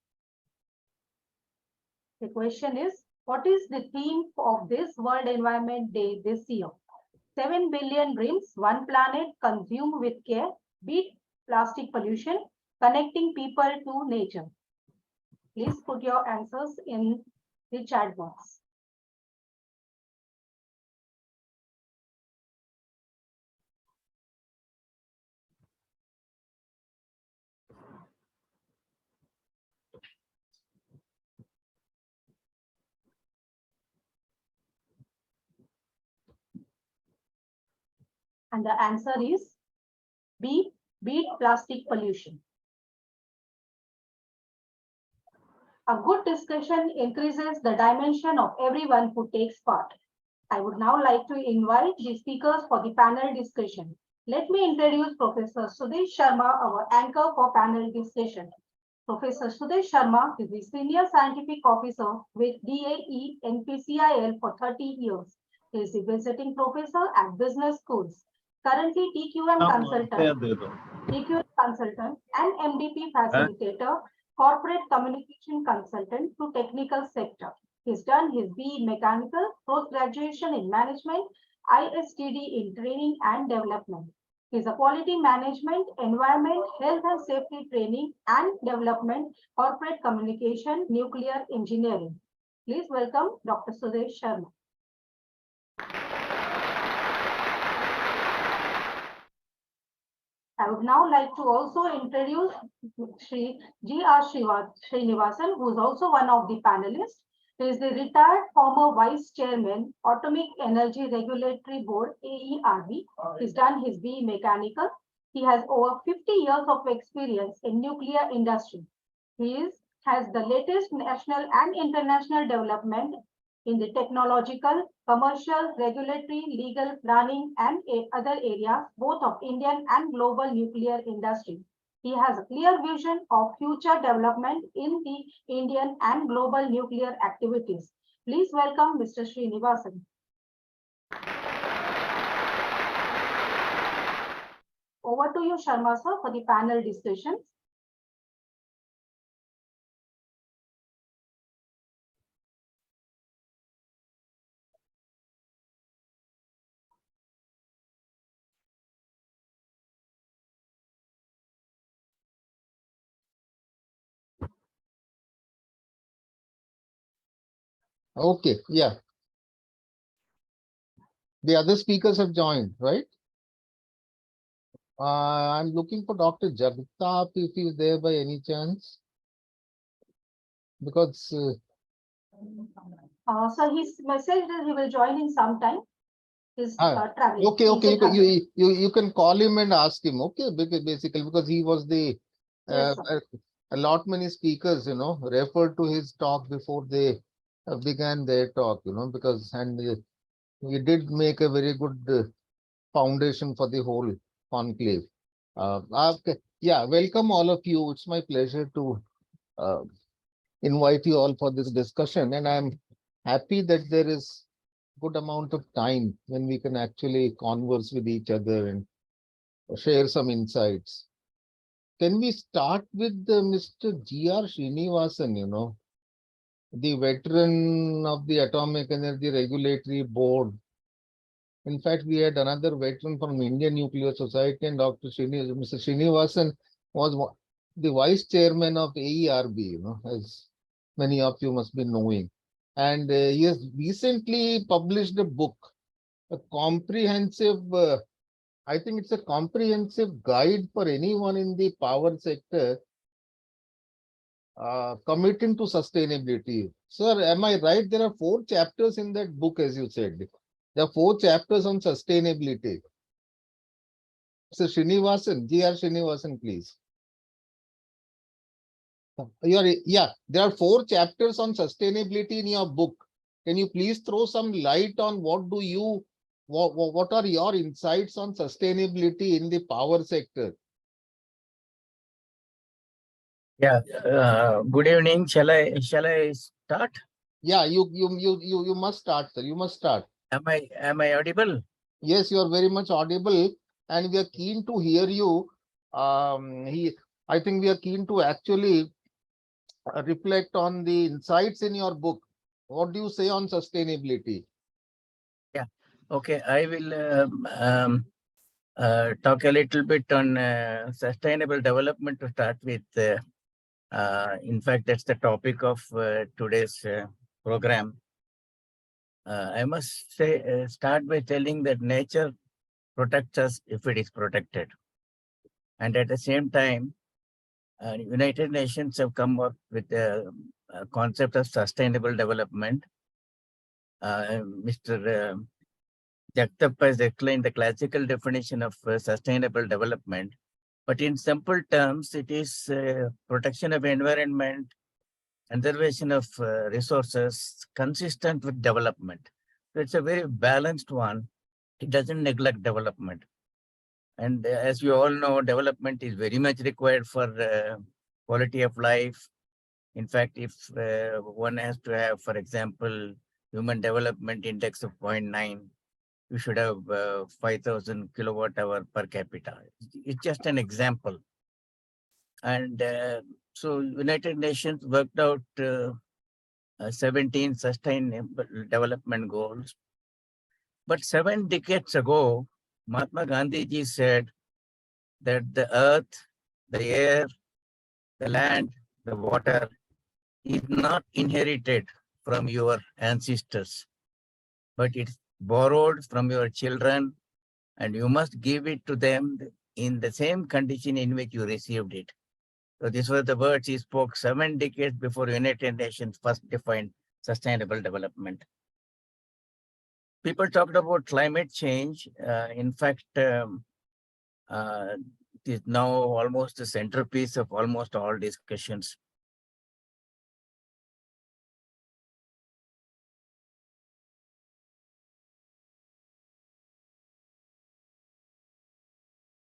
The question is, what is the theme of this World Environment Day this year? 7 billion dreams, one planet, consumed with care, beat plastic pollution, connecting people to nature. Please put your answers in the chat box. And the answer is B, beat plastic pollution. A good discussion increases the dimension of everyone who takes part. I would now like to invite the speakers for the panel discussion. Let me introduce Professor Sudesh Sharma, our anchor for panel discussion. Professor Sudesh Sharma is the Senior Scientific Officer with DAE NPCIL for 30 years. He is a visiting professor at business schools. Currently TQM consultant and MDP facilitator, corporate communication consultant to technical sector. He's done his BE Mechanical, post-graduation in management, ISTD in training and development. He's a quality management, environment, health and safety training and development, corporate communication, nuclear engineering. Please welcome Dr. Sudesh Sharma. I would now like to also introduce Sri G.R. Srinivasan, who is also one of the panelists. He is the retired former Vice Chairman, Atomic Energy Regulatory Board, AERB. He's done his BE Mechanical. He has over 50 years of experience in nuclear industry. He has the latest national and international development in the technological, commercial, regulatory, legal, planning, and other areas, both of Indian and global nuclear industry. He has a clear vision of future development in the Indian and global nuclear activities. Please welcome Mr. Srinivasan. Over to you, Sharma sir, for the panel discussions. Okay, yeah. The other speakers have joined, right? I'm looking for Dr. Jagtap if he's there by any chance. Because so his message that he will join in some time. Traveling. Okay. You can call him and ask him. Okay, basically because he was the a lot many speakers, referred to his talk before they began their talk, because he did make a very good foundation for the whole conclave. Yeah, welcome all of you. It's my pleasure to invite you all for this discussion, and I'm happy that there is good amount of time when we can actually converse with each other and share some insights. Can we start with Mr. G.R. Srinivasan, the veteran of the Atomic Energy Regulatory Board. In fact, we had another veteran from Indian Nuclear Society, and Mr. Srinivasan was the vice chairman of AERB, as many of you must be knowing. And he has recently published a book, a comprehensive, I think it's a comprehensive guide for anyone in the power sector committing to sustainability. Sir, am I right? There are 4 chapters in that book, as you said. There are 4 chapters on sustainability. So Srinivasan, G.R. Srinivasan, please. There are 4 chapters on sustainability in your book. Can you please throw some light on what are your insights on sustainability in the power sector? Yeah. Good evening. Shall I start? Yeah, you must start, sir. You must start. Am I audible? Yes, you are very much audible, and we are keen to hear you I think we are keen to actually reflect on the insights in your book. What do you say on sustainability? Yeah. Okay. I will talk a little bit on sustainable development to start with. In fact, that's the topic of today's program. I must say, start by telling that nature protects us if it is protected. And at the same time, United Nations have come up with a concept of sustainable development. Mr. Jagtap has explained the classical definition of sustainable development. But in simple terms, it is protection of environment, conservation of resources, consistent with development. So it's a very balanced one. It doesn't neglect development. And as you all know, development is very much required for quality of life. In fact, if one has to have, for example, human development index of 0.9, you should have 5,000 kilowatt hour per capita. It's just an example. And so United Nations worked out 17 sustainable development goals. But 7 decades ago, Mahatma Gandhi ji said that the earth, the air, the land, the water is not inherited from your ancestors, but it's borrowed from your children, and you must give it to them in the same condition in which you received it. So these were the words he spoke 7 decades before United Nations first defined sustainable development. People talked about climate change. In fact, it is now almost the centerpiece of almost all discussions.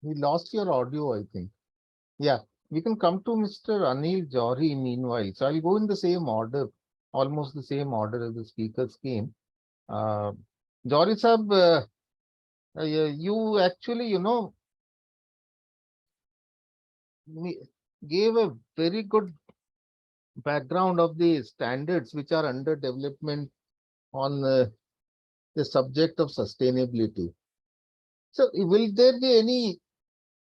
We lost your audio, I think. Yeah, we can come to Mr. Anil Johri meanwhile. So I'll go in the same order, almost the same order as the speakers came. Johri Sahab, you actually, gave a very good background of the standards which are under development on the subject of sustainability. So will there be any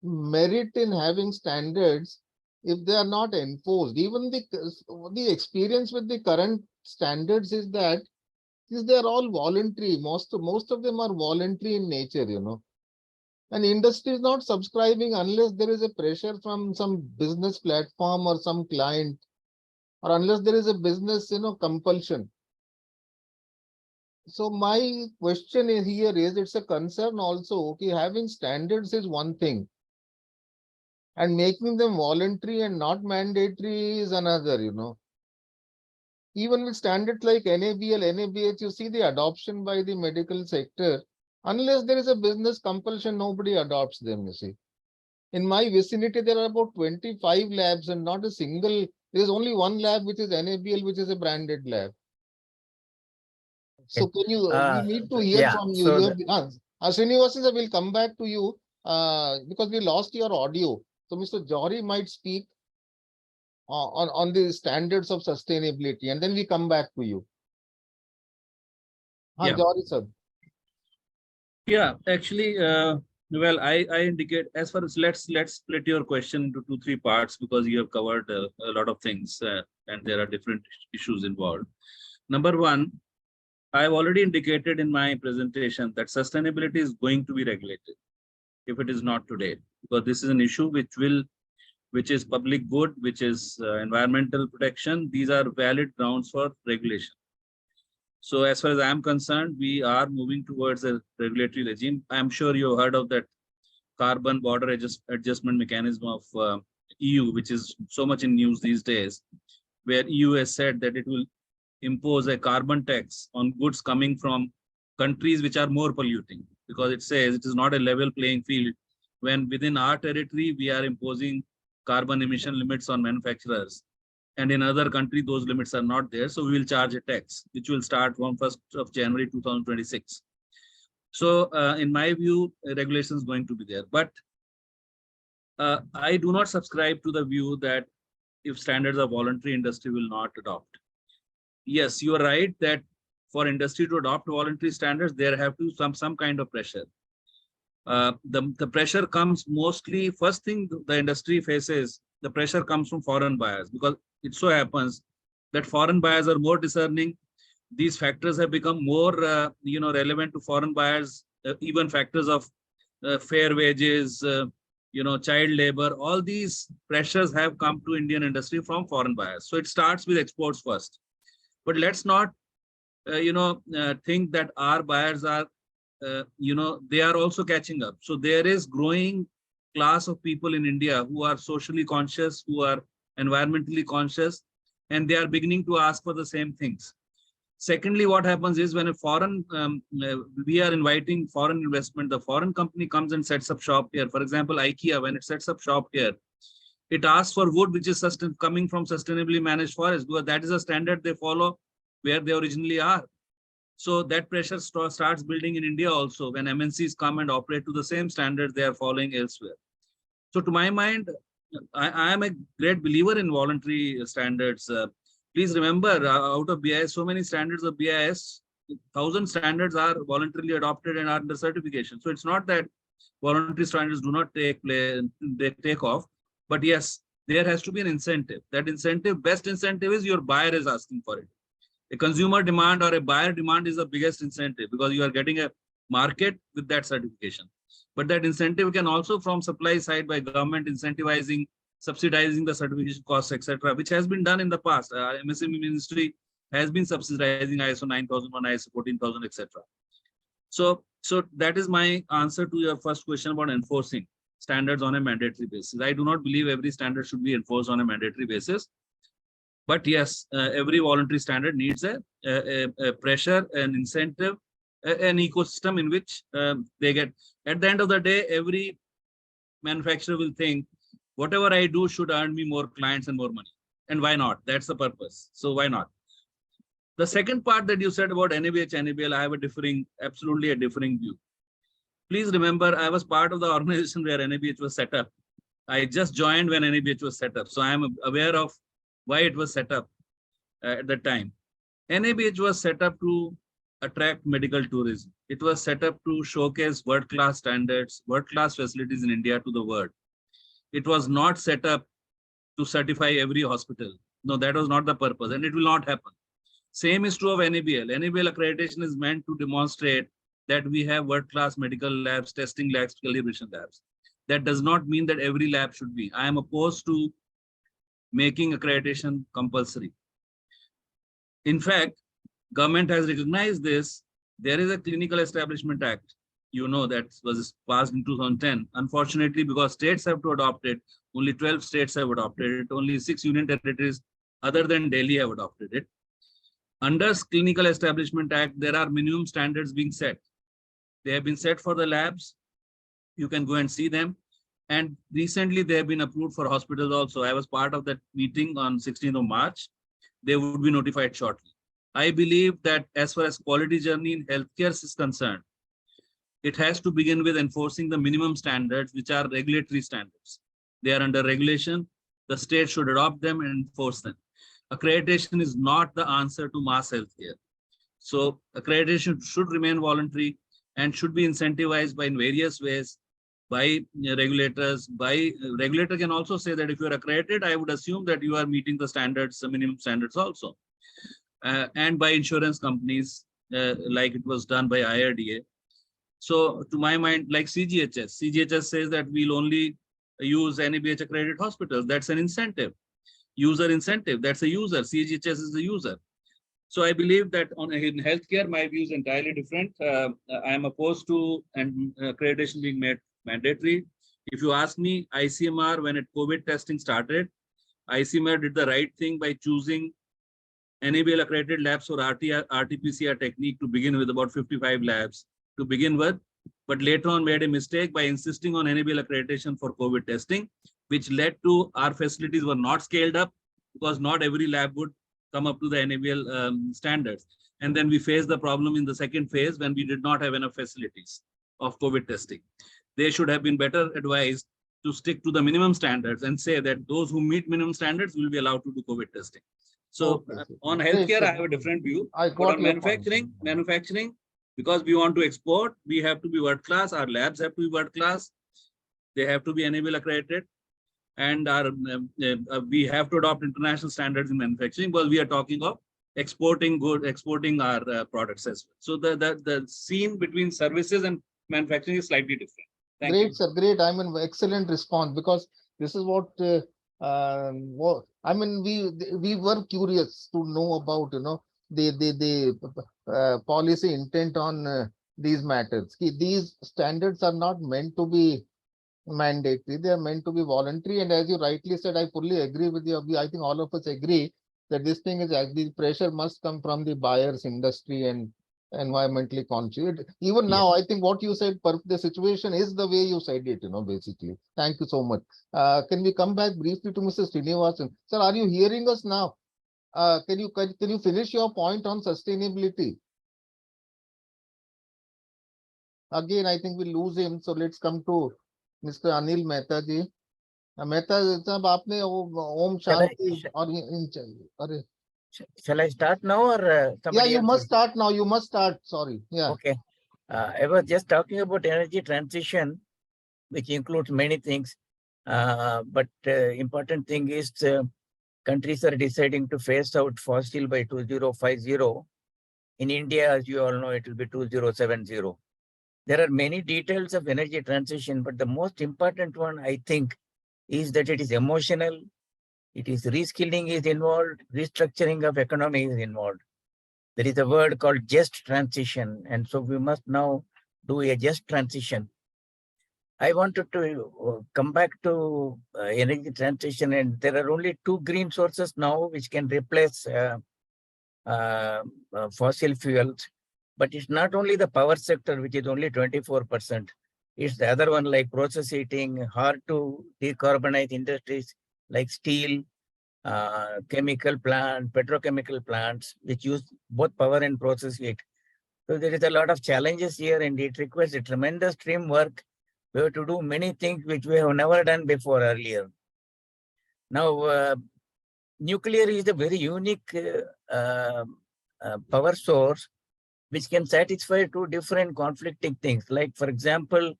merit in having standards if they are not enforced? Even the experience with the current standards is that they are all voluntary. Most of them are voluntary in nature, And industry is not subscribing unless there is a pressure from some business platform or some client, or unless there is a business, compulsion. So my question here is, it's a concern also. Okay, having standards is one thing, and making them voluntary and not mandatory is another, Even with standards like NABL, NABH, you see the adoption by the medical sector. Unless there is a business compulsion, nobody adopts them, you see. In my vicinity, there are about 25 labs and not a single, there is only one lab which is NABL, which is a branded lab. So can you, we need to hear from you. So Srinivasan, will come back to you because we lost your audio. So Mr. Johri might speak on the standards of sustainability, and then we come back to you. Yeah. Johri sir. Yeah, actually, well, I indicate as far as let's split your question into 2-3 parts because you have covered a lot of things and there are different issues involved. Number one, I've already indicated in my presentation that sustainability is going to be regulated if it is not today, because this is an issue which is public good, which is environmental protection. These are valid grounds for regulation. So as far as I'm concerned, we are moving towards a regulatory regime. I'm sure you heard of that carbon border adjustment mechanism of EU, which is so much in news these days, where EU has said that it will impose a carbon tax on goods coming from countries which are more polluting, because it says it is not a level playing field when within our territory we are imposing carbon emission limits on manufacturers, and in other country those limits are not there. So we will charge a tax which will start from 1st of January 2026. So in my view, regulation is going to be there, but I do not subscribe to the view that if standards are voluntary, industry will not adopt. Yes, you are right that for industry to adopt voluntary standards, there have to some kind of pressure. The pressure comes mostly, first thing the industry faces, the pressure comes from foreign buyers, because it so happens that foreign buyers are more discerning. These factors have become more relevant to foreign buyers, even factors of fair wages, child labor. All these pressures have come to Indian industry from foreign buyers. So it starts with exports first. But let's not think that our buyers are they are also catching up. So there is growing class of people in India who are socially conscious, who are environmentally conscious, and they are beginning to ask for the same things. Secondly, what happens is when a foreign, we are inviting foreign investment, the foreign company comes and sets up shop here. For example, IKEA, when it sets up shop here, it asks for wood which is coming from sustainably managed forest, because that is a standard they follow where they originally are. So that pressure starts building in India also when MNCs come and operate to the same standard they are following elsewhere. So to my mind, I am a great believer in voluntary standards. Please remember, out of BIS, so many standards of BIS, 1,000 standards are voluntarily adopted and are under certification. So it's not that voluntary standards do not take off, but yes, there has to be an incentive. That incentive, best incentive is your buyer is asking for it. A consumer demand or a buyer demand is the biggest incentive because you are getting a market with that certification. But that incentive can also from supply side by government incentivizing, subsidizing the certification costs, etc., which has been done in the past. MSME ministry has been subsidizing ISO 9001, ISO 14000, etc. So that is my answer to your first question about enforcing standards on a mandatory basis. I do not believe every standard should be enforced on a mandatory basis. But yes, every voluntary standard needs a pressure, an incentive, an ecosystem in which they get. At the end of the day, every manufacturer will think, whatever I do should earn me more clients and more money. And why not? That's the purpose. So why not? The second part that you said about NABH, NABL, I have absolutely a differing view. Please remember, I was part of the organization where NABH was set up. I just joined when NABH was set up. So I am aware of why it was set up at that time. NABH was set up to attract medical tourism. It was set up to showcase world-class standards, world-class facilities in India to the world. It was not set up to certify every hospital. No, that was not the purpose, and it will not happen. Same is true of NABL. NABL accreditation is meant to demonstrate that we have world-class medical labs, testing labs, calibration labs. That does not mean that every lab should be. I am opposed to making accreditation compulsory. In fact, government has recognized this. There is a Clinical Establishment Act, that was passed in 2010. Unfortunately, because states have to adopt it, only 12 states have adopted it. Only 6 union territories other than Delhi have adopted it. Under Clinical Establishment Act, there are minimum standards being set. They have been set for the labs. You can go and see them. And recently, they have been approved for hospitals also. I was part of that meeting on 16th of March. They would be notified shortly. I believe that as far as quality journey in healthcare is concerned, it has to begin with enforcing the minimum standards, which are regulatory standards. They are under regulation. The state should adopt them and enforce them. Accreditation is not the answer to mass healthcare. So accreditation should remain voluntary and should be incentivized by in various ways by regulators. Regulator can also say that if you are accredited, I would assume that you are meeting the standards, the minimum standards also. And by insurance companies, like it was done by IRDA. So to my mind, like CGHS says that we'll only use NABH accredited hospitals. That's an incentive. User incentive, that's a user. CGHS is a user. So I believe that in healthcare, my view is entirely different. I am opposed to accreditation being made mandatory. If you ask me, ICMR, when COVID testing started, ICMR did the right thing by choosing NABL accredited labs for RT-PCR technique to begin with, about 55 labs to begin with, but later on made a mistake by insisting on NABL accreditation for COVID testing, which led to our facilities were not scaled up because not every lab would come up to the NABL standards. And then we faced the problem in the second phase when we did not have enough facilities of COVID testing. They should have been better advised to stick to the minimum standards and say that those who meet minimum standards will be allowed to do COVID testing. So on healthcare, I have a different view. But on manufacturing, because we want to export, we have to be world class. Our labs have to be world class. They have to be enable accredited, and we have to adopt international standards in manufacturing, because we are talking of exporting our products as well. So the scene between services and manufacturing is slightly different. Thank you. Sir, great. I mean, excellent response, because this is what I mean. We were curious to know about, the policy intent on these matters. These standards are not meant to be mandatory; they are meant to be voluntary. And as you rightly said, I fully agree with you. I think all of us agree that this thing is actually, pressure must come from the buyers, industry, and environmentally conscious. Even now, I think what you said, the situation is the way you said it, basically. Thank you so much. Can we come back briefly to Mr. Srinivasan? Sir, are you hearing us now? Can you finish your point on sustainability? Again, I think we lose him. So let's come to Mr. Anil Mehta ji. Mehta साहब, आपने ओम शांति और Shall I start now or somebody you else must will? start now. You must start. Sorry. Yeah. Okay. I was just talking about energy transition, which includes many things. But important thing is countries are deciding to phase out fossil by 2050. In India, as you all know, it will be 2070. There are many details of energy transition, but the most important one, I think, is that it is emotional. It is reskilling is involved, restructuring of economy is involved. There is a word called just transition, and so we must now do a just transition. I wanted to come back to energy transition, and there are only 2 green sources now which can replace fossil fuels. But it's not only the power sector, which is only 24%. It's the other one, like process heating, hard to decarbonize industries like steel, chemical plant, petrochemical plants, which use both power and process heat. So there is a lot of challenges here, and it requires a tremendous teamwork. We have to do many things which we have never done before earlier. Now, nuclear is a very unique power source which can satisfy 2 different conflicting things. Like, for example,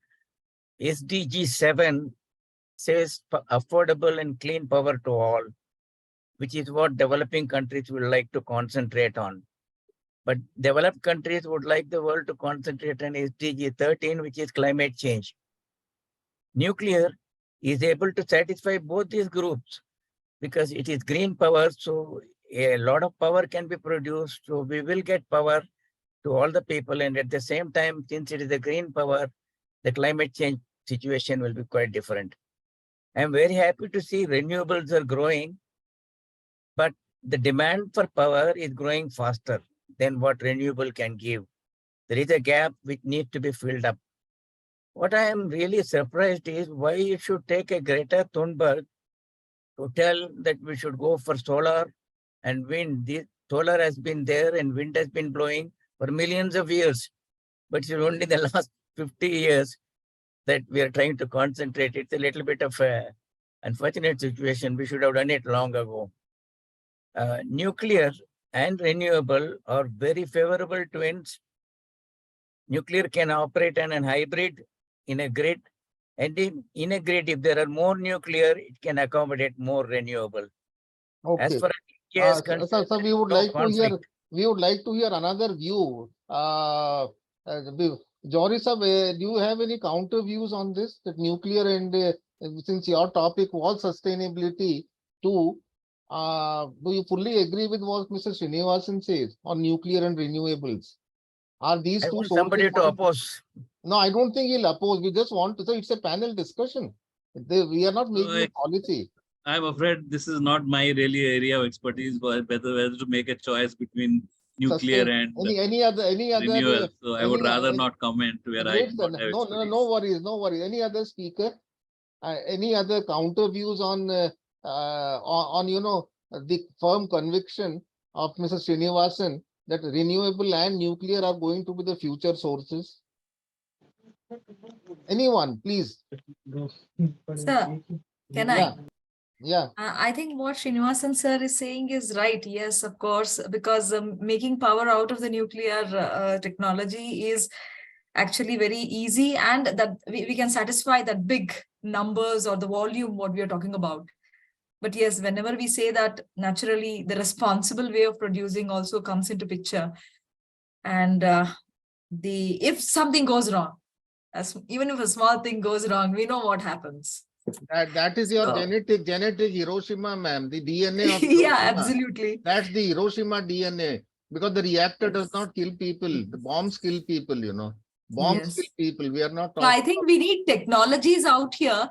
SDG 7 says affordable and clean power to all, which is what developing countries would like to concentrate on. But developed countries would like the world to concentrate on SDG 13, which is climate change. Nuclear is able to satisfy both these groups because it is green power, so a lot of power can be produced. So we will get power to all the people, and at the same time, since it is a green power, the climate change situation will be quite different. I'm very happy to see renewables are growing, but the demand for power is growing faster than what renewable can give. There is a gap which needs to be filled up. What I am really surprised is why it should take a Greta Thunberg to tell that we should go for solar and wind. The solar has been there and wind has been blowing for millions of years, but it's only the last 50 years that we are trying to concentrate. It's a little bit of an unfortunate situation. We should have done it long ago. Nuclear and renewable are very favorable twins. Nuclear can operate on a hybrid in a grid, and in a grid, if there are more nuclear, it can accommodate more renewable. Okay. As far as India is concerned, so we would no like conflict. to hear. We would like to hear another view. Jory sir, do you have any counter views on this? That nuclear and since your topic was sustainability too, do you fully agree with what Mr. Srinivasan says on nuclear and renewables? Are these I two want sources? somebody to oppose. No, I don't think he'll oppose. We just want to say it's a panel discussion. We are not making a policy. I'm afraid this is not my really area of expertise, but whether to make a choice between nuclear and any other renewal. So I would rather not comment where I do not have expertise. No worries. Any other speaker? Any other counter views on the firm conviction of Mr. Srinivasan that renewable and nuclear are going to be the future sources? Anyone, please. Sir, can Yeah. I? Yeah. I think what Srinivasan sir is saying is right. Yes, of course, because making power out of the nuclear technology is actually very easy, and that we can satisfy that big numbers or the volume what we are talking about. But yes, whenever we say that, naturally the responsible way of producing also comes into picture. And if something goes wrong, even if a small thing goes wrong, we know what happens. That is your So- genetic Hiroshima, ma'am. The DNA of Yeah, Hiroshima. absolutely. That's the Hiroshima DNA. Because the reactor does not kill people. The bombs kill people, you know. Bombs Yes. kill people. We are not So I talking. think we need technologies out here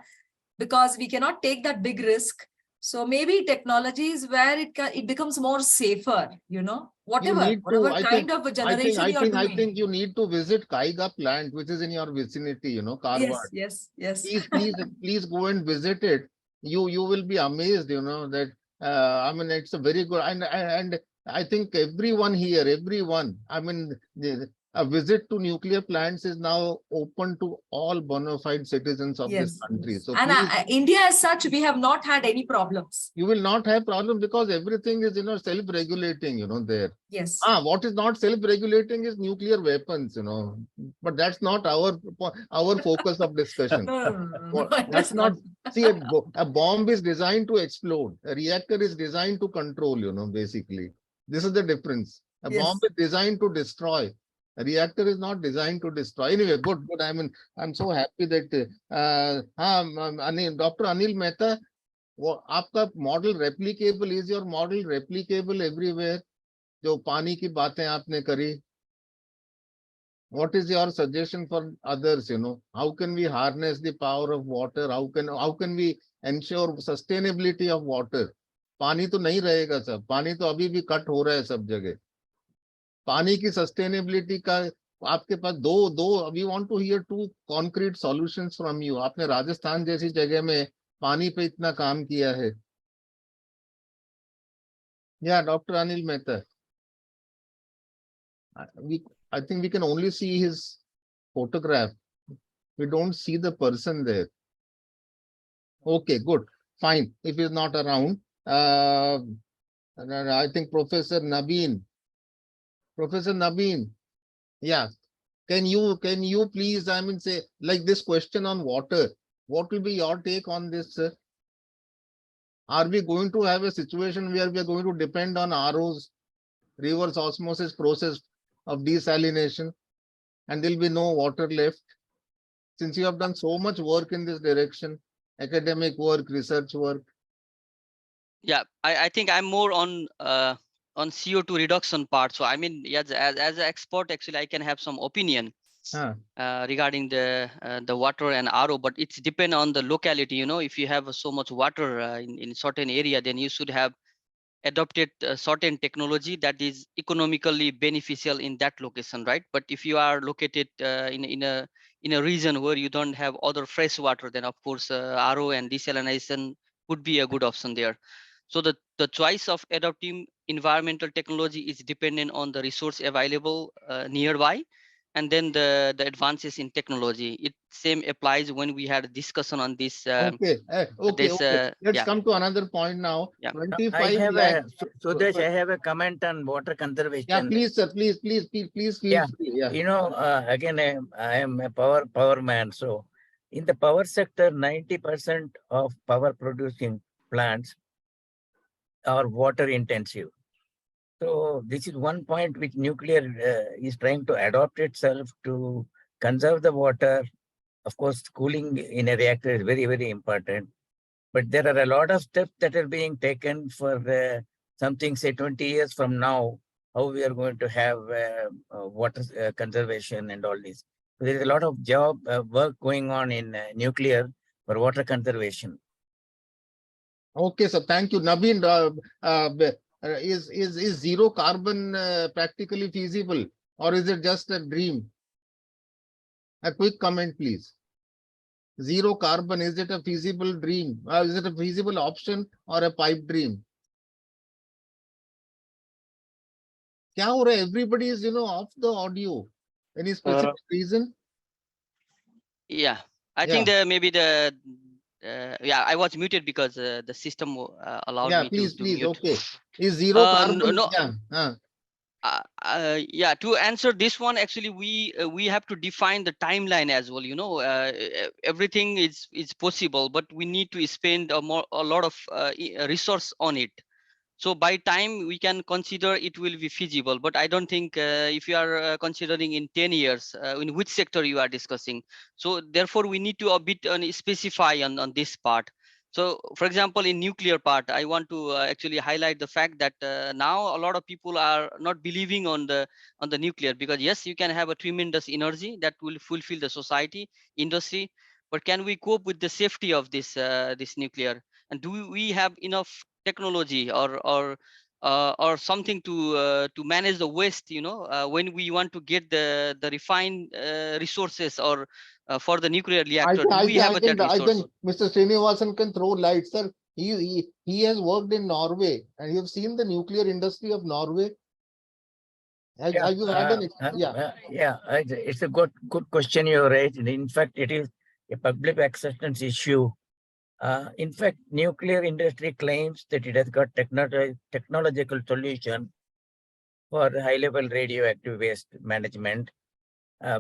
because we cannot take that big risk. So maybe technologies where it becomes more safer, you know, You whatever need to, I kind think, of a generation you are I doing. think you need to visit Kaiga plant, which is in your vicinity, you know, Karwar. Yes. Please go and visit it. You will be amazed, you know, that I mean, it's a very good, and I think everyone here, I mean, a visit to nuclear plants is now open to all bona fide citizens of this country. So And please, India as such, we have not had any problems. you will not have problem because everything is, you know, self-regulating, you know, there. Yes. What is not self-regulating is nuclear weapons, you know, but that's not our focus of discussion. No, That's not. See, a bomb is designed to explode. A reactor is designed to control, you know, basically. This is the difference. A bomb is designed to destroy. A reactor is not designed to destroy. Anyway, good. I mean, I'm so happy that Dr. Anil Mehta, आपका model replicable, is your model replicable everywhere? जो पानी की बातें आपने करी, what is your suggestion for others? You know, how can we harness the power of water? How can we ensure sustainability of water? पानी तो नहीं रहेगा सब, पानी तो अभी भी कट हो रहा है सब जगह. पानी की सस्टेनेबिलिटी का आपके पास दो we want to hear two concrete solutions from you. आपने राजस्थान जैसी जगह में पानी पे इतना काम किया है. या doctor Anil Mehta, I think we can only see his photograph. We don't see the person there. Okay, good, fine. If he's not around, I think Professor Nabeen, yeah. Can you please, I mean, say like this question on water? What will be your take on this, sir? Are we going to have a situation where we are going to depend on ROs, reverse osmosis process of desalination, and there'll be no water left? Since you have done so much work in this direction, academic work, research work. Yeah, I think I'm more on CO2 reduction part. So I mean, yes, as an expert, actually, I can have some opinion regarding the water and RO, but it's depend on the locality. You know, if you have so much water in certain area, then you should have adopted a certain technology that is economically beneficial in that location, right? But if you are located in a region where you don't have other fresh water, then of course RO and desalination would be a good option there. So the choice of adopting environmental technology is dependent on the resource available nearby, and then the advances in technology. It same applies when we had a discussion on this. Okay. Let's come to another point now. Yeah. 25 lakh. Sudesh, I have a comment on water conservation. Yeah, please, sir. Please feel free. Yeah. You know, again, I am a power man. So in the power sector, 90% of power producing plants are water intensive. So this is one point which nuclear is trying to adopt itself to conserve the water. Of course, cooling in a reactor is very, very important. But there are a lot of steps that are being taken for something, say 20 years from now, how we are going to have water conservation and all this. So there is a lot of work going on in nuclear for water conservation. Okay, so thank you. Naveen, is zero carbon practically feasible, or is it just a dream? A quick comment, please. Zero carbon, is it a feasible dream? Is it a feasible option or a pipe dream? Everybody is, you know, off the audio. Any specific reason? Yeah, I think maybe yeah, I was muted because the system allowed me Please, to please. mute. Okay. Is zero carbon? No, Yeah. Yeah, to answer this one, actually we have to define the timeline as well. Everything is possible, but we need to spend a lot of resource on it. So by time we can consider it will be feasible, but I don't think if you are considering in 10 years, in which sector you are discussing. So therefore we need to a bit specify on this part. So for example, in nuclear part, I want to actually highlight the fact that now a lot of people are not believing on the nuclear, because yes, you can have a tremendous energy that will fulfill the society, industry, but can we cope with the safety of this nuclear? And do we have enough technology or something to manage the waste, when we want to get the refined resources or for the nuclear reactor? Do we have that I resource? think Mr. Srinivasan can throw light, sir. He has worked in Norway, and you've seen the nuclear industry of Norway. Have you had an It's a good question you raised. In fact, it is a public acceptance issue. In fact, nuclear industry claims that it has got technological solution for high-level radioactive waste management,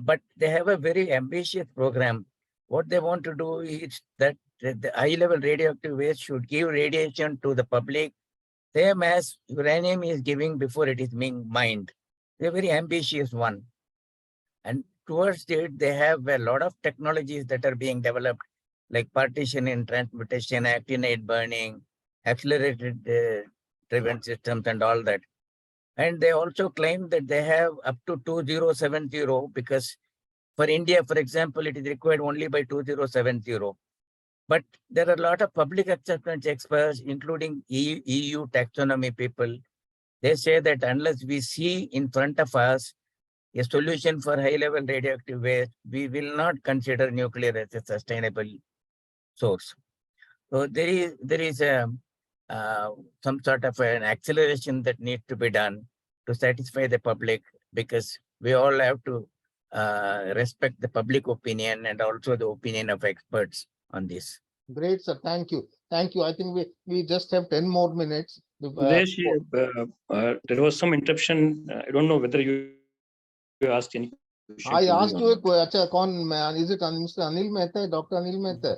but they have a very ambitious program. What they want to do is that the high-level radioactive waste should give radiation to the public, same as uranium is giving before it is being mined. They're very ambitious one. And towards it, they have a lot of technologies that are being developed, like partition and transportation, actinide burning, accelerated driven systems and all that. And they also claim that they have up to 2070, because for India, for example, it is required only by 2070. But there are a lot of public acceptance experts, including EU taxonomy people. They say that unless we see in front of us a solution for high-level radioactive waste, we will not consider nuclear as a sustainable source. So there is some sort of an acceleration that needs to be done to satisfy the public, because we all have to respect the public opinion and also the opinion of experts on this. Great, sir. Thank you. Thank you. I think we just have 10 more minutes. There was some interruption. I don't know whether you asked any question. I asked you a question. Is it Mr. Anil Mehta, Dr. Anil Mehta?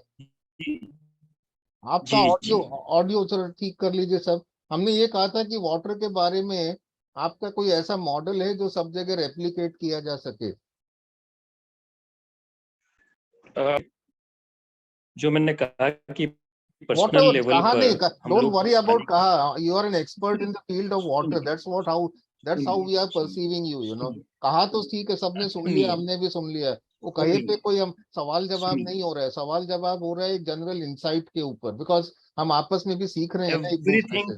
आपका audio sir ठीक कर लीजिए सब. हमने ये कहा था कि वाटर के बारे में आपका कोई ऐसा मॉडल है जो सब जगह रेप्लिकेट किया जा सके. जो मैंने कहा कि पर्सनल लेवल पर don't worry about कहा. You are an expert in the field of water. That's how we are perceiving you. कहा तो ठीक है, सबने सुन लिया, हमने भी सुन लिया. वो कहे पे कोई हम सवाल जवाब नहीं हो रहा है. सवाल जवाब हो रहा है एक जनरल इंसाइट के ऊपर, बिकॉज हम आपस में भी सीख रहे हैं ना एक दूसरे से.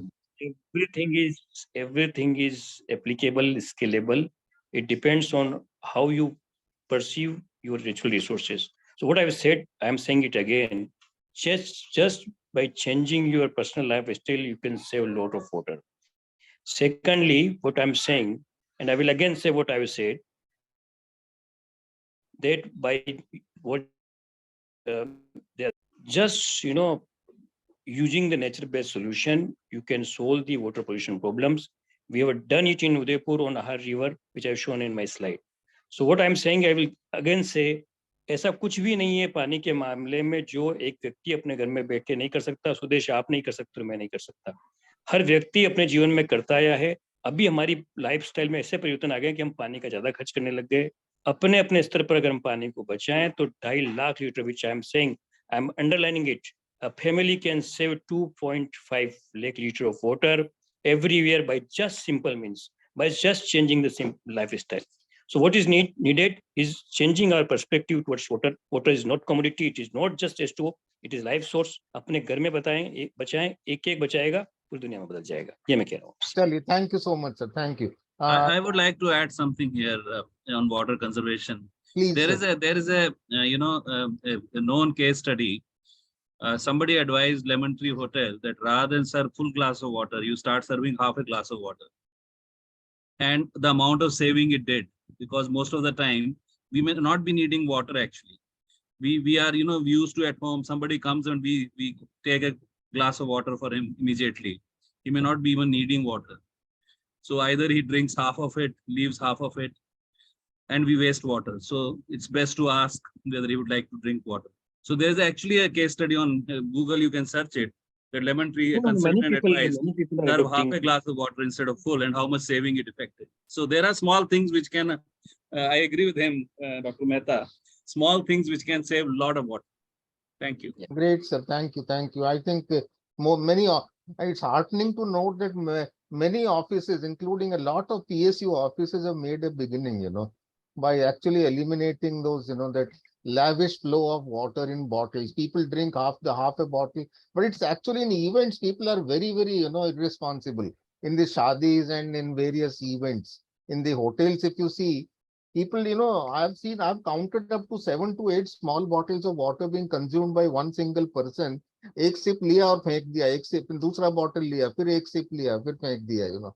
Everything is applicable, scalable. It depends on how you perceive your natural resources. So what I've said, I'm saying it again. Just by changing your personal lifestyle, you can save a lot of water. Secondly, what I'm saying, and I will again say what I said, that by what they're just using the nature-based solution, you can solve the water pollution problems. We have done it in Udaipur on Ahar River, which I've shown in my slide. So what I'm saying, I will again say, ऐसा कुछ भी नहीं है पानी के मामले में जो एक व्यक्ति अपने घर में बैठ के नहीं कर सकता. सुदेश आप नहीं कर सकते, मैं नहीं कर सकता. हर व्यक्ति अपने जीवन में करता आया है. अभी हमारी लाइफस्टाइल में ऐसे परिवर्तन आ गए कि हम पानी का ज्यादा खर्च करने लग गए. अपने अपने स्तर पर अगर हम पानी को बचाएं तो 2.5 lakh litre, which I am saying, I am underlining it. A family can save 2.5 lakh liter of water every year by just simple means, by just changing the same lifestyle. So what is needed is changing our perspective towards water. Water is not commodity. It is not just H2O. It is life source. अपने घर में बचाएं, एक बचाएगा, पूरी दुनिया में बदल जाएगा. ये मैं कह रहा हूँ. चलिए, thank you so much, sir. Thank you. I would like to add something here on water conservation. Please, there is a known case study. Somebody advised Lemon Tree Hotel that rather than serve full glass of water, you start serving half a glass of water. And the amount of saving it did, because most of the time we may not be needing water actually. We are, we used to at home, somebody comes and we take a glass of water for him immediately. He may not be even needing water. So either he drinks half of it, leaves half of it, and we waste water. So it's best to ask whether he would like to drink water. So there's actually a case study on Google, you can search it. The lemon tree No, many consultant people, advice, many people are serve half adopting. a glass of water instead of full, and how much saving it affected. So there are small things which can, I agree with him, Dr. Mehta, small things which can save a lot of water. Thank you. Great, sir. Thank you. Thank you. I think it's heartening to note that many offices, including a lot of PSU offices, have made a beginning, by actually eliminating those, that lavish flow of water in bottles. People drink half a bottle, but it's actually in events, people are very, very, irresponsible. In the shadis and in various events. In the hotels, if you see, people, I've counted up to 7 to 8 small bottles of water being consumed by one single person. एक sip लिया और फेंक दिया, एक sip, दूसरा bottle लिया, फिर एक sip लिया, फिर फेंक दिया,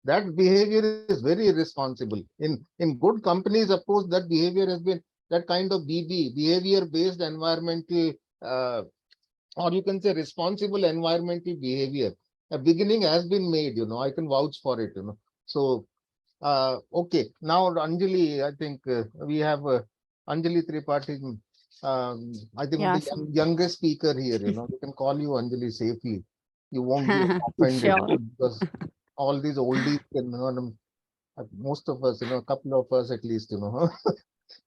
That behavior is very irresponsible. In good companies, of course, that behavior has been that kind of behavior-based environmental, or you can say responsible environmental behavior. A beginning has been made, I can vouch for it, So, okay, now Anjali, I think we have Anjali Tripathi. I think Yeah, the youngest speaker here, we can call you Anjali safely. You won't be offended sure. because all these oldies, most of us, a couple of us at least,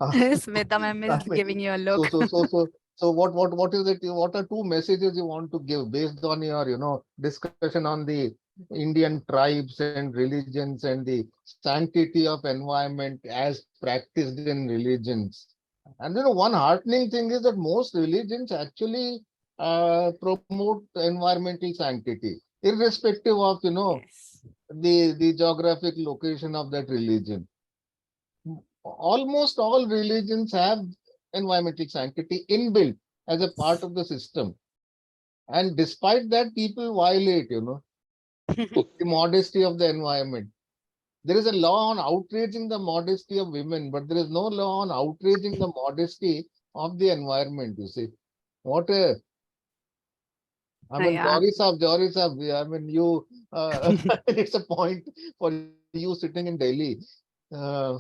Smita ma'am is I mean, giving you a so, look. so, so, so, so what is it? What are two messages you want to give based on your, discussion on the Indian tribes and religions and the sanctity of environment as practiced in religions? And one heartening thing is that most religions actually promote environmental sanctity, irrespective of Yes. the geographic location of that religion. Almost all religions have environmental sanctity inbuilt as a part of the system. And despite that, people violate, the modesty of the environment. There is a law on outraging the modesty of women, but there is no law on outraging the modesty of the environment, you see. What a, Yeah. Jory Saab, I mean, it's a point for you sitting in Delhi. Uh,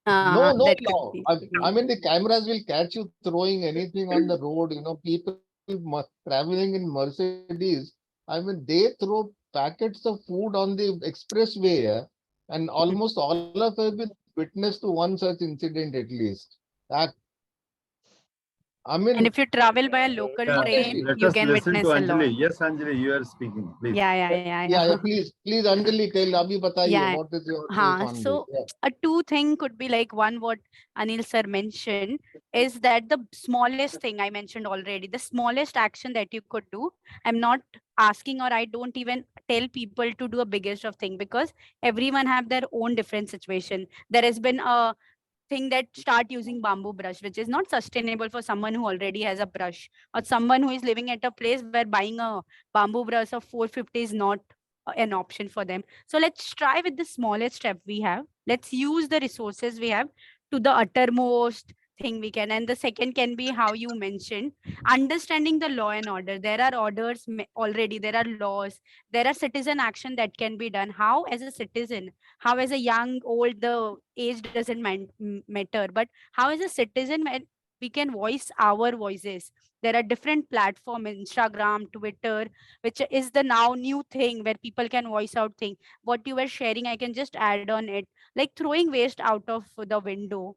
No That could law. be I true. mean, the cameras will catch you throwing anything on the road. People traveling in Mercedes. I mean, they throw packets of food on the expressway, and almost all of us have been witness to one such incident at least. That I And mean, if you travel by a local Yeah, train, let you us can listen to witness a lot. Anjali. Yes, Anjali, you are speaking, please. Yeah. please, Anjali, tell, abhi bataiye, Yeah. what is your take on this? So a two thing could be like one, what Anil sir mentioned is that the smallest thing I mentioned already, the smallest action that you could do. I'm not asking, or I don't even tell people to do a biggest of thing, because everyone have their own different situation. There has been a thing that start using bamboo brush, which is not sustainable for someone who already has a brush, or someone who is living at a place where buying a bamboo brush of 450 is not an option for them. So let's try with the smallest step we have. Let's use the resources we have to the uttermost thing we can. And the second can be how you mentioned, understanding the law and order. There are orders already, there are laws, there are citizen action that can be done. How as a citizen, how as a young, old, the age doesn't matter, but how as a citizen when we can voice our voices. There are different platforms, Instagram, Twitter, which is the now new thing where people can voice out thing. What you were sharing, I can just add on it, like throwing waste out of the window.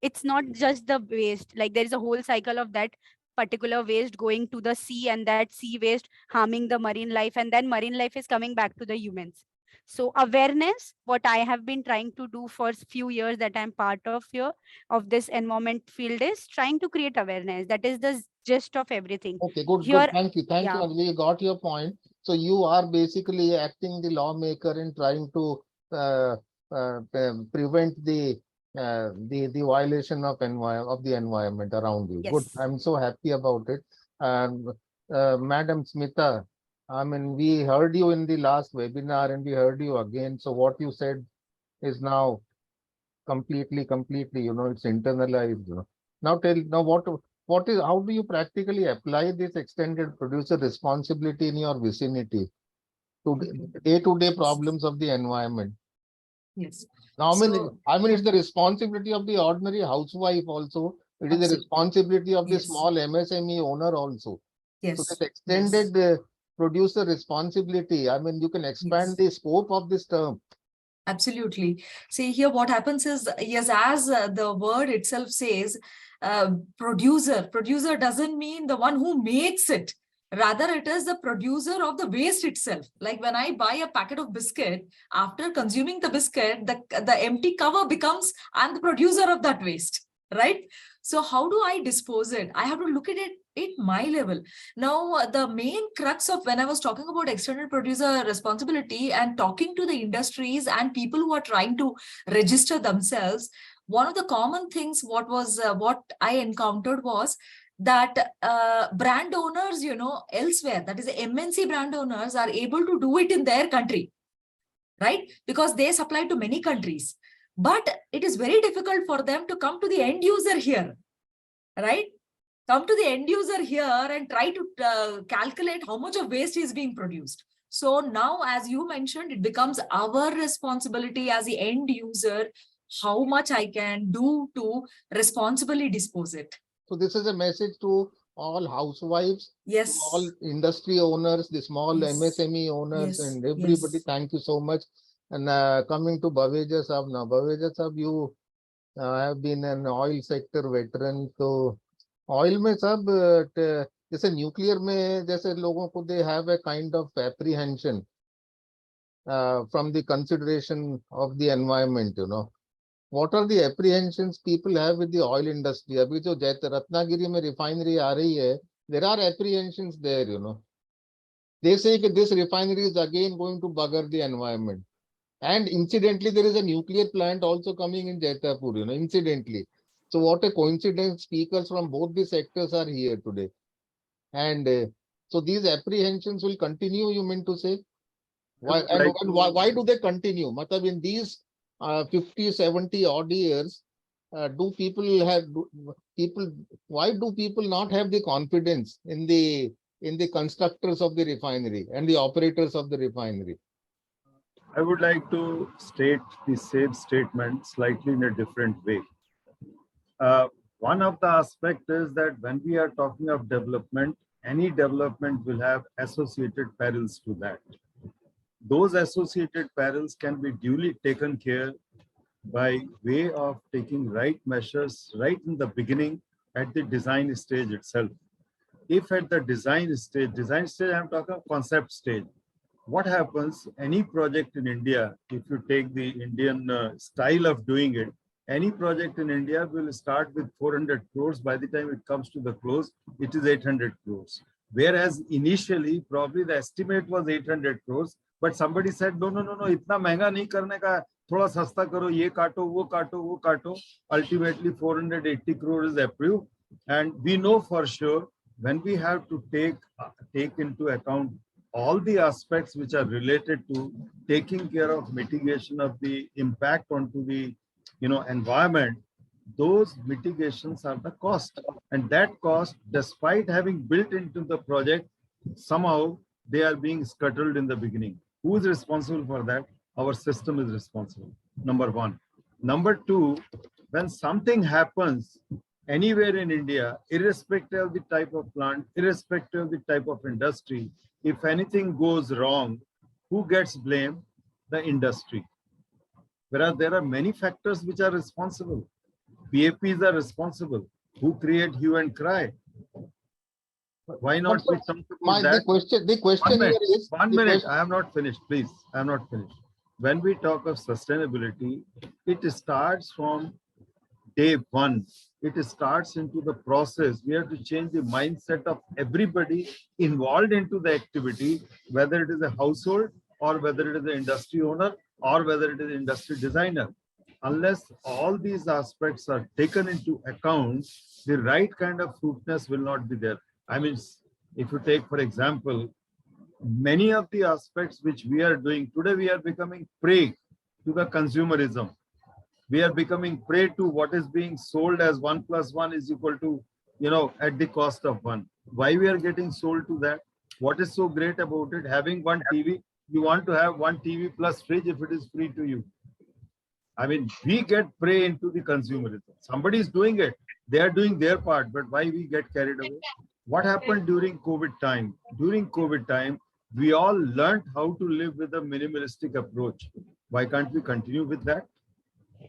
It's not just the waste, like there is a whole cycle of that particular waste going to the sea, and that sea waste harming the marine life, and then marine life is coming back to the humans. So awareness, what I have been trying to do for few years that I'm part of here of this environment field, is trying to create awareness. That is the gist of everything okay, good. here. Thank you, Yeah. Anjali. You got your point. So you are basically acting the lawmaker and trying to prevent the violation of the environment around you. Good. Yes. I'm so happy about it. And Madam Smita, I mean, we heard you in the last webinar and we heard you again. So what you said is now completely, it's internalized. Now what is, how do you practically apply this extended producer responsibility in your vicinity to day-to-day problems of the environment? Yes. Now, So- I mean, it's the responsibility of the ordinary housewife also. It is the Absolutely. responsibility of the Yes. small MSME owner also. Yes. So this extended producer responsibility, I mean, you can expand the scope of this term. Absolutely. See, here what happens is, yes, as the word itself says, producer doesn't mean the one who makes it. Rather, it is the producer of the waste itself. Like when I buy a packet of biscuit, after consuming the biscuit, the empty cover becomes, I'm the producer of that waste, right? So how do I dispose it? I have to look at it at my level. Now, the main crux of when I was talking about extended producer responsibility and talking to the industries and people who are trying to register themselves, one of the common things what I encountered was that brand owners, elsewhere, that is MNC brand owners, are able to do it in their country, right? Because they supply to many countries. But it is very difficult for them to come to the end user here, right? Come to the end user here and try to calculate how much of waste is being produced. So now, as you mentioned, it becomes our responsibility as the end user, how much I can do to responsibly dispose it. So this is a message to all housewives, yes, all industry owners, the small MSME owners, and everybody. Thank you so much. And coming to Bhaveja Sahab now. Bhaveja Sahab, you have been an oil sector veteran. So oil में सब जैसे nuclear में जैसे लोगों को they have a kind of apprehension from the consideration of the environment, What are the apprehensions people have with the oil industry? अभी जो रत्नागिरी में refinery आ रही है, there are apprehensions there, They say that this refinery is again going to bugger the environment. And incidentally, there is a nuclear plant also coming in Jaitapur, incidentally. So what a coincidence, speakers from both the sectors are here today. And so these apprehensions will continue, you mean to say? Why, and why do they continue? Matlab, in these 50, 70 odd years, why do people not have the confidence in the constructors of the refinery and the operators of the refinery? I would like to state the same statement slightly in a different way. One of the aspects is that when we are talking of development, any development will have associated perils to that. Those associated perils can be duly taken care by way of taking right measures right in the beginning at the design stage itself. If at the design stage, I'm talking of concept stage, what happens, any project in India, if you take the Indian style of doing it, any project in India will start with 400 crores. By the time it comes to the close, it is 800 crores. Whereas initially, probably the estimate was 800 crores, but somebody said, no, itna महंगा नहीं करने का, थोड़ा सस्ता करो, ये काटो, वो काटो. Ultimately, 480 crores is approved. And we know for sure, when we have to take into account all the aspects which are related to taking care of mitigation of the impact onto the environment, those mitigations are the cost. And that cost, despite having built into the project, somehow they are being scuttled in the beginning. Who is responsible for that? Our system is responsible, number one. Number two, when something happens anywhere in India, irrespective of the type of plant, irrespective of the type of industry, if anything goes wrong, who gets blamed? The industry. Whereas there are many factors which are responsible. PAPs are responsible. Who create hue and cry? Why not we talk about that? The question here is... One minute, I am not finished, please. I am not finished. When we talk of sustainability, it starts from day one. It starts into the process. We have to change the mindset of everybody involved into the activity, whether it is a household or whether it is an industry owner or whether it is an industry designer. Unless all these aspects are taken into account, the right kind of fruitness will not be there. I mean, if you take, for example, many of the aspects which we are doing today, we are becoming prey to the consumerism. We are becoming prey to what is being sold as 1 + 1 is equal to, at the cost of 1. Why we are getting sold to that? What is so great about it? Having one TV, you want to have one TV plus fridge if it is free to you. I mean, we get prey into the consumerism. Somebody is doing it. They are doing their part, but why we get carried away? What happened during COVID time? During COVID time, we all learned how to live with a minimalistic approach. Why can't we continue with that?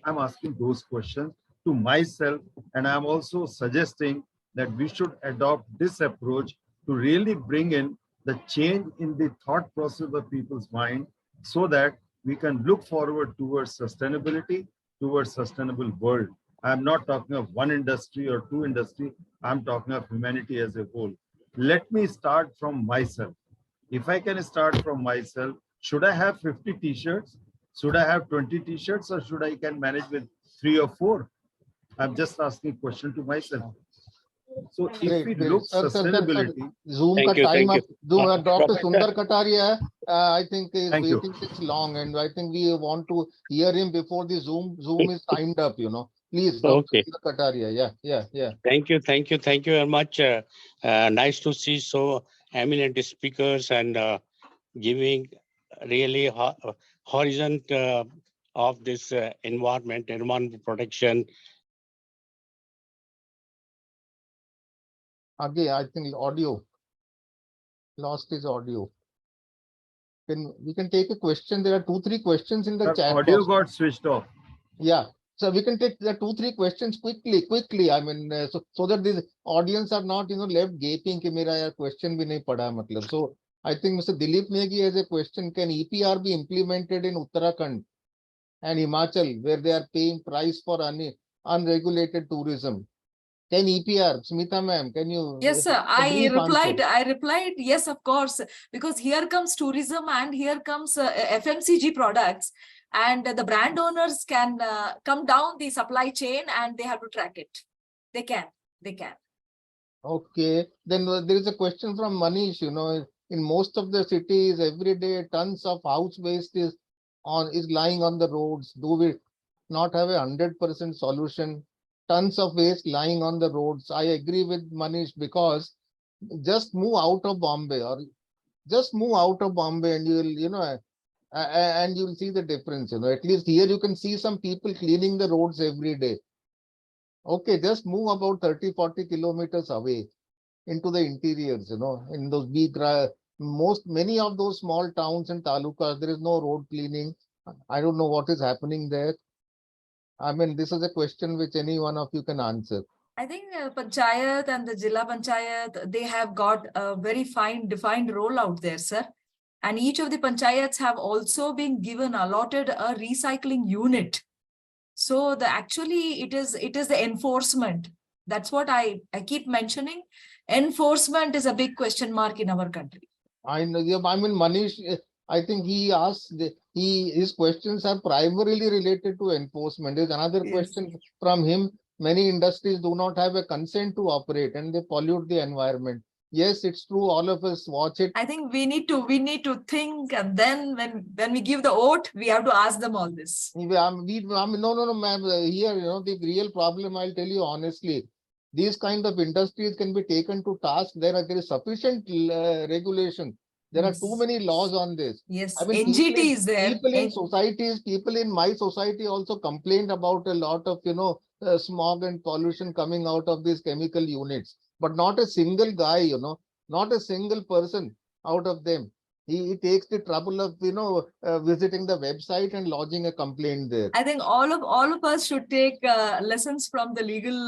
I'm asking those questions to myself, and I'm also suggesting that we should adopt this approach to really bring in the change in the thought process of people's mind so that we can look forward towards sustainability, towards sustainable world. I'm not talking of one industry or two industry. I'm talking of humanity as a whole. Let me start from myself. If I can start from myself, should I have 50 t-shirts? Should I have 20 t-shirts, or should I can manage with 3 or 4? I'm just asking a question to myself. So if we look sustainability, Zoom Thank ka you, time thank up. you. Dr. Sundar Kataria, I think is Thank you. waiting since long, and I think we want to hear him before the Zoom is timed up. Please, Dr. Okay. Sundar Kataria. Yeah. Thank you very much. Nice to see so eminent speakers and giving really horizon of this environment protection. Again, I think audio lost his audio. We can take a question. There are 2-3 questions in the chat audio box. got switched off. Yeah, so we can take the 2-3 questions quickly. I mean, so that the audience are not left gaping कि मेरा यार question भी नहीं पढ़ा मतलब. So I think Mr. Dilip Negi has a question: can EPR be implemented in Uttarakhand and Himachal, where they are paying price for unregulated tourism? Can EPR, Smita ma'am, can you? Yes, sir. A brief answer. I replied, yes, of course, because here comes tourism and here comes FMCG products, and the brand owners can come down the supply chain and they have to track it. They can. Okay, then there is a question from Manish. In most of the cities, every day tons of house waste is lying on the roads. Do we not have a 100% solution? Tons of waste lying on the roads. I agree with Manish, because just move out of Bombay, and and you'll see the difference. At least here you can see some people cleaning the roads every day. Okay, just move about 30-40 kilometers away into the interiors, in those many of those small towns and talukas, there is no road cleaning. I don't know what is happening there. I mean, this is a question which any one of you can answer. I think Panchayat and the Jilla Panchayat, they have got a very fine defined role out there, sir. And each of the Panchayats have also been allotted a recycling unit. So actually it is the enforcement. That's what I keep mentioning. Enforcement is a big question mark in our country. I mean, Manish, I think he asked, his questions are primarily related to enforcement. There's another question from him. Many industries do not have a consent to operate and they pollute the environment. Yes, it's true. All of us watch it. I think we need to think, and then when we give the vote, we have to ask them all this. No, ma'am. Here, the real problem, I'll tell you honestly, these kind of industries can be taken to task. There is sufficient regulation. There are too many laws on this. Yes, I mean, NGT is there. People in societies, people in my society also complained about a lot of, smog and pollution coming out of these chemical units. But not a single guy, not a single person out of them. He takes the trouble of, visiting the website and lodging a complaint there. I think all of us should take lessons from the legal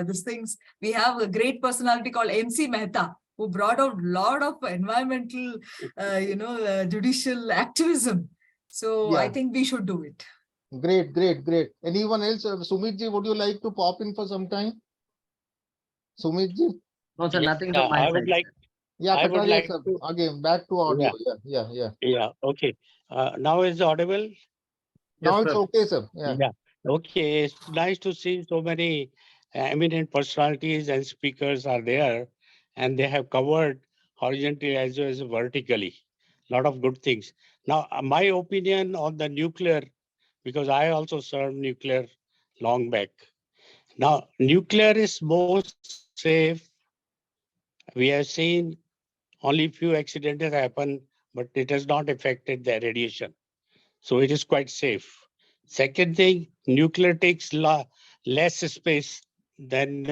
these things. We have a great personality called MC Mehta, who brought out a lot of environmental, judicial activism. So Yeah. I think we should do it. Great. Anyone else? Sumitji, would you like to pop in for some time? Sumitji? No, sir, nothing from my I side. would like. Yeah, I would Kataria, like sir. to. Again, back to audio. Yeah. Yeah. Okay. Now is it audible? Now Yes, it's sir. okay, sir. Yeah. Okay. It's nice to see so many eminent personalities and speakers are there, and they have covered horizontally as well as vertically. Lot of good things. Now, my opinion on the nuclear because I also served nuclear long back. Now, nuclear is most safe. We have seen only few accidents happen, but it has not affected the radiation. So it is quite safe. Second thing, nuclear takes less space than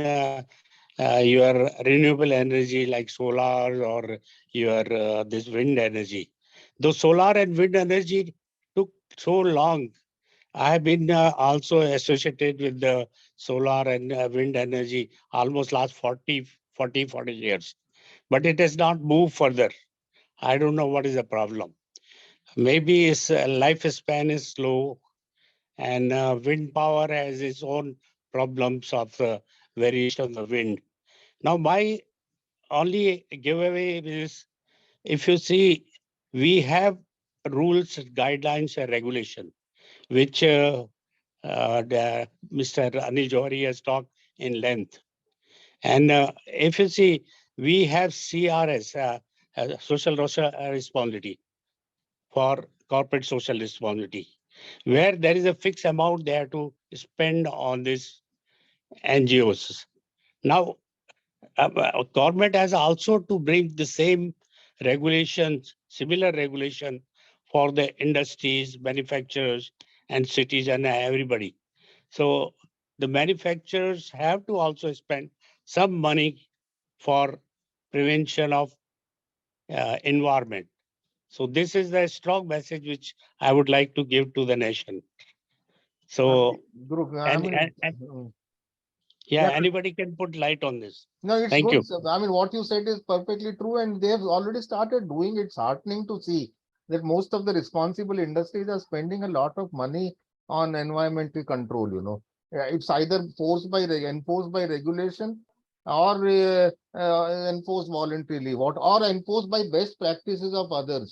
your renewable energy like solar or your this wind energy. Though solar and wind energy took so long, I have been also associated with the solar and wind energy almost last 40 years. But it has not moved further. I don't know what is the problem. Maybe its lifespan is slow, and wind power has its own problems of variation of the wind. Now, my only giveaway is, if you see, we have rules, guidelines, and regulation, which Mr. Anil Johari has talked in length. And if you see, we have CRS, social responsibility, for corporate social responsibility, where there is a fixed amount they have to spend on these NGOs. Now, government has also to bring the same regulations, similar regulation for the industries, manufacturers, and cities and everybody. So the manufacturers have to also spend some money for prevention of environment. So this is the strong message which I would like to give to the nation. So, yeah, anybody can put light on this. No, it's Thank good. you. Sir. I mean, what you said is perfectly true, and they have already started doing it. It's heartening to see that most of the responsible industries are spending a lot of money on environmental control. It's either enforced by regulation or enforced voluntarily, or enforced by best practices of others.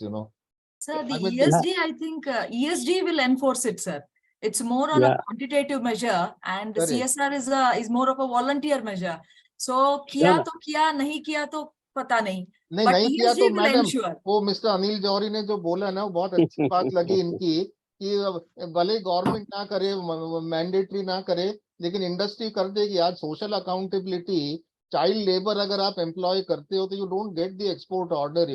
Sir, the I mean, ESG, I think ESG will enforce it, sir. It's more on a quantitative measure, and Correct. CSR is more of a volunteer measure. So किया तो किया, नहीं किया तो पता नहीं. But नहीं किया ESG तो will मैडम, ensure. वो मिस्टर अनिल जौहरी ने जो बोला ना, वो बहुत अच्छी बात लगी इनकी, कि भले गवर्नमेंट ना करे, मैंडेटरी ना करे, लेकिन इंडस्ट्री कर देगी. आज सोशल अकाउंटेबिलिटी, चाइल्ड लेबर अगर आप एम्प्लॉय करते हो तो you don't get the export order,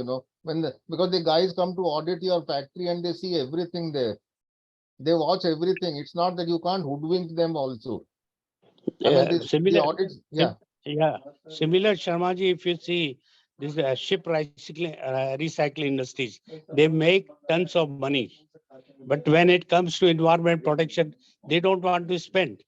because the guys come to audit your factory and they see everything there. They watch everything. It's not that you can't hoodwink them also. I mean, the audits, Similar, Sharma ji, if you see this ship recycling industries, they make tons of money. But when it comes to environment protection, they don't want to spend.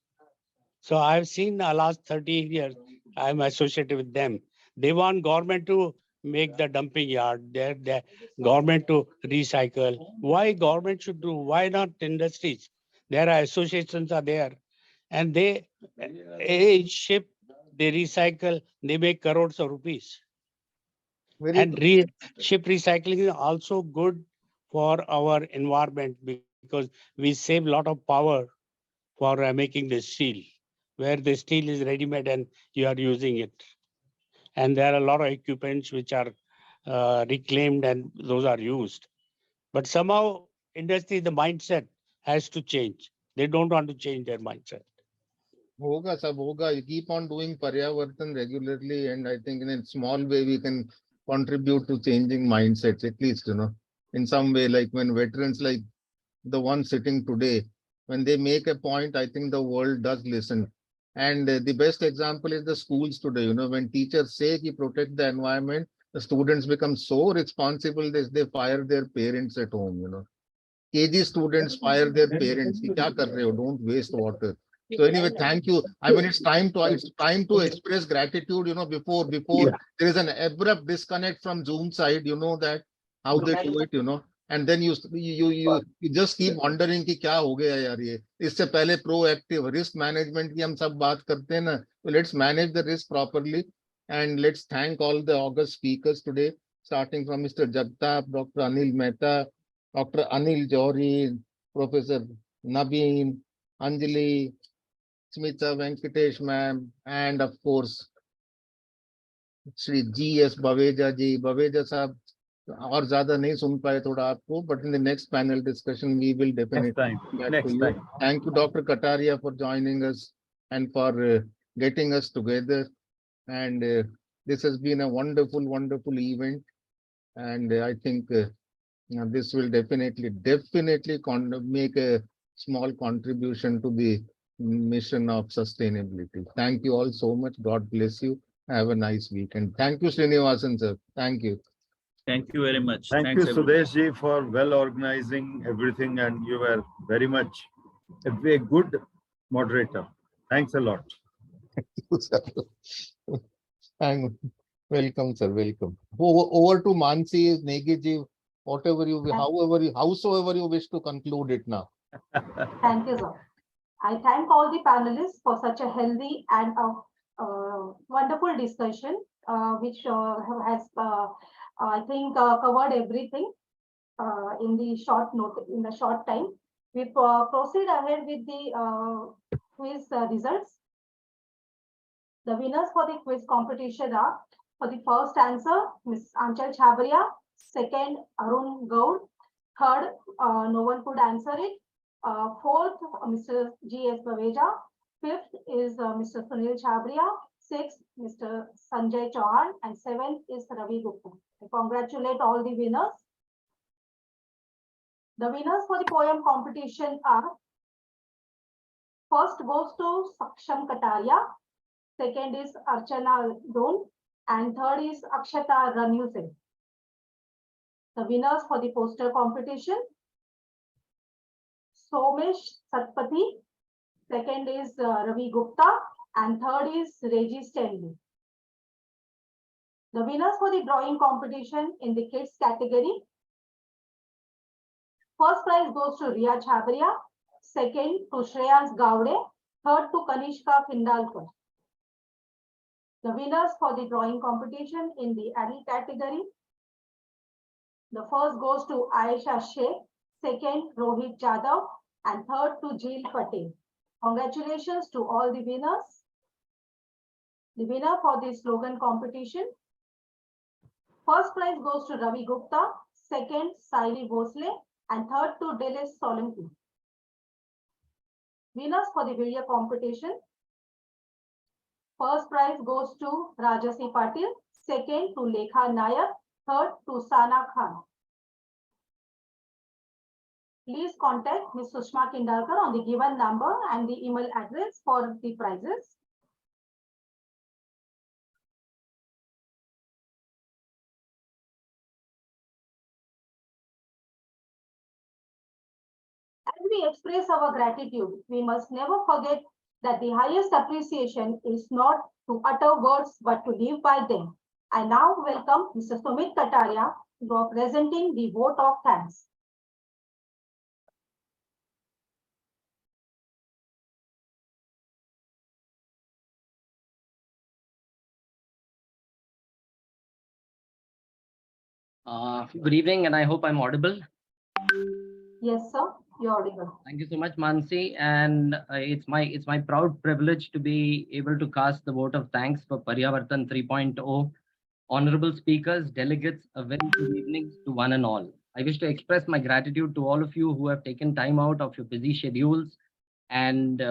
So I've seen the last 30 years, I'm associated with them. They want government to make the dumping yard, their government to recycle. Why government should do? Why not industries? There are associations are there, and they each ship they recycle, they make crores of rupees. And ship recycling is also good for our environment, because we save a lot of power for making the steel, where the steel is ready-made and you are using it. And there are a lot of equipments which are reclaimed and those are used. But somehow industry, the mindset has to change. They don't want to change their mindset. होगा सब होगा. You keep on doing Paryavartan regularly, and I think in a small way we can contribute to changing mindsets, at least, in some way. Like when veterans like the one sitting today, when they make a point, I think the world does listen. And the best example is the schools today. When teachers say ki protect the environment, the students become so responsible that they fire their parents at home. KG students fire their parents. Ki kya kar rahe ho? Don't waste water. So anyway, thank you. I mean, it's time to express gratitude. Before there is an abrupt disconnect from Zoom side. That how they do it. And then you just keep wondering कि क्या हो गया यार ये. इससे पहले proactive risk management की हम सब बात करते हैं ना. So let's manage the risk properly, and let's thank all the august speakers today, starting from Mr. Jagtap, Dr. Anil Mehta, Dr. Anil Johari, Professor Nabeen, Anjali, Smita Venkatesh ma'am, and of course Shri G.S. Baveja ji. Baveja sahab, और ज्यादा नहीं सुन पाए थोड़ा आपको, but in the next panel discussion we will definitely come back to you. Thank you, Dr. Kataria, for joining us and for getting us together. And this has been a wonderful, wonderful event. And I think this will definitely make a small contribution to the mission of sustainability. Thank you all so much. God bless you. Have a nice weekend. Thank you, Srinivasan sir. Thank you. Thank you very much. Thank Thanks, you, everybody. Sudesh ji, for well organizing everything, and you were very much a very good moderator. Thanks a lot. Thank you, sir. Welcome, sir. Welcome. Over to Mansi, Negi ji, howsoever you wish to conclude it now. Thank you, sir. I thank all the panelists for such a healthy and wonderful discussion, which has, I think, covered everything in the short time. We proceed ahead with the quiz results. The winners for the quiz competition are, for the first answer, Ms. Anchal Chhabria, second, Arun Gaur, third, no one could answer it. Fourth, Mr. G.S. Baveja. Fifth is Mr. Sunil Chhabria. Sixth, Mr. Sanjay Chauhan. And seventh is Ravi Gupta. I congratulate all the winners. The winners for the poem competition are, first goes to Saksham Kataria. Second is Archana Don. And third is Akshata Ranuse. The winners for the poster competition, Somesh Satpathy, second is Ravi Gupta, and third is Reggie Stanley. The winners for the drawing competition in the kids category, first prize goes to Riya Chhabria, second to Shreyas Gowde, third to Kanishka Findalkar. The winners for the drawing competition in the adult category, the first goes to Aisha Sheikh, second Rohit Jadhav, and third to Jil Patel. Congratulations to all the winners. The winner for the slogan competition, first prize goes to Ravi Gupta, second Saili Bhosle, and third to Delis Solanki. Winners for the video competition, first prize goes to Rajasi Patil, second to Lekha Nayak, third to Sana Khan. Please contact Ms. Sushma Kindalkar on the given number and the email address for the prizes. As we express our gratitude, we must never forget that the highest appreciation is not to utter words but to live by them. I now welcome Mr. Sumit Kataria for presenting the vote of thanks. Good evening, and I hope I'm audible. Yes, sir, you're audible. Thank you so much, Mansi, and it's my proud privilege to be able to cast the vote of thanks for Paryavartan 3.0. Honorable speakers, delegates, a very good evening to one and all. I wish to express my gratitude to all of you who have taken time out of your busy schedules and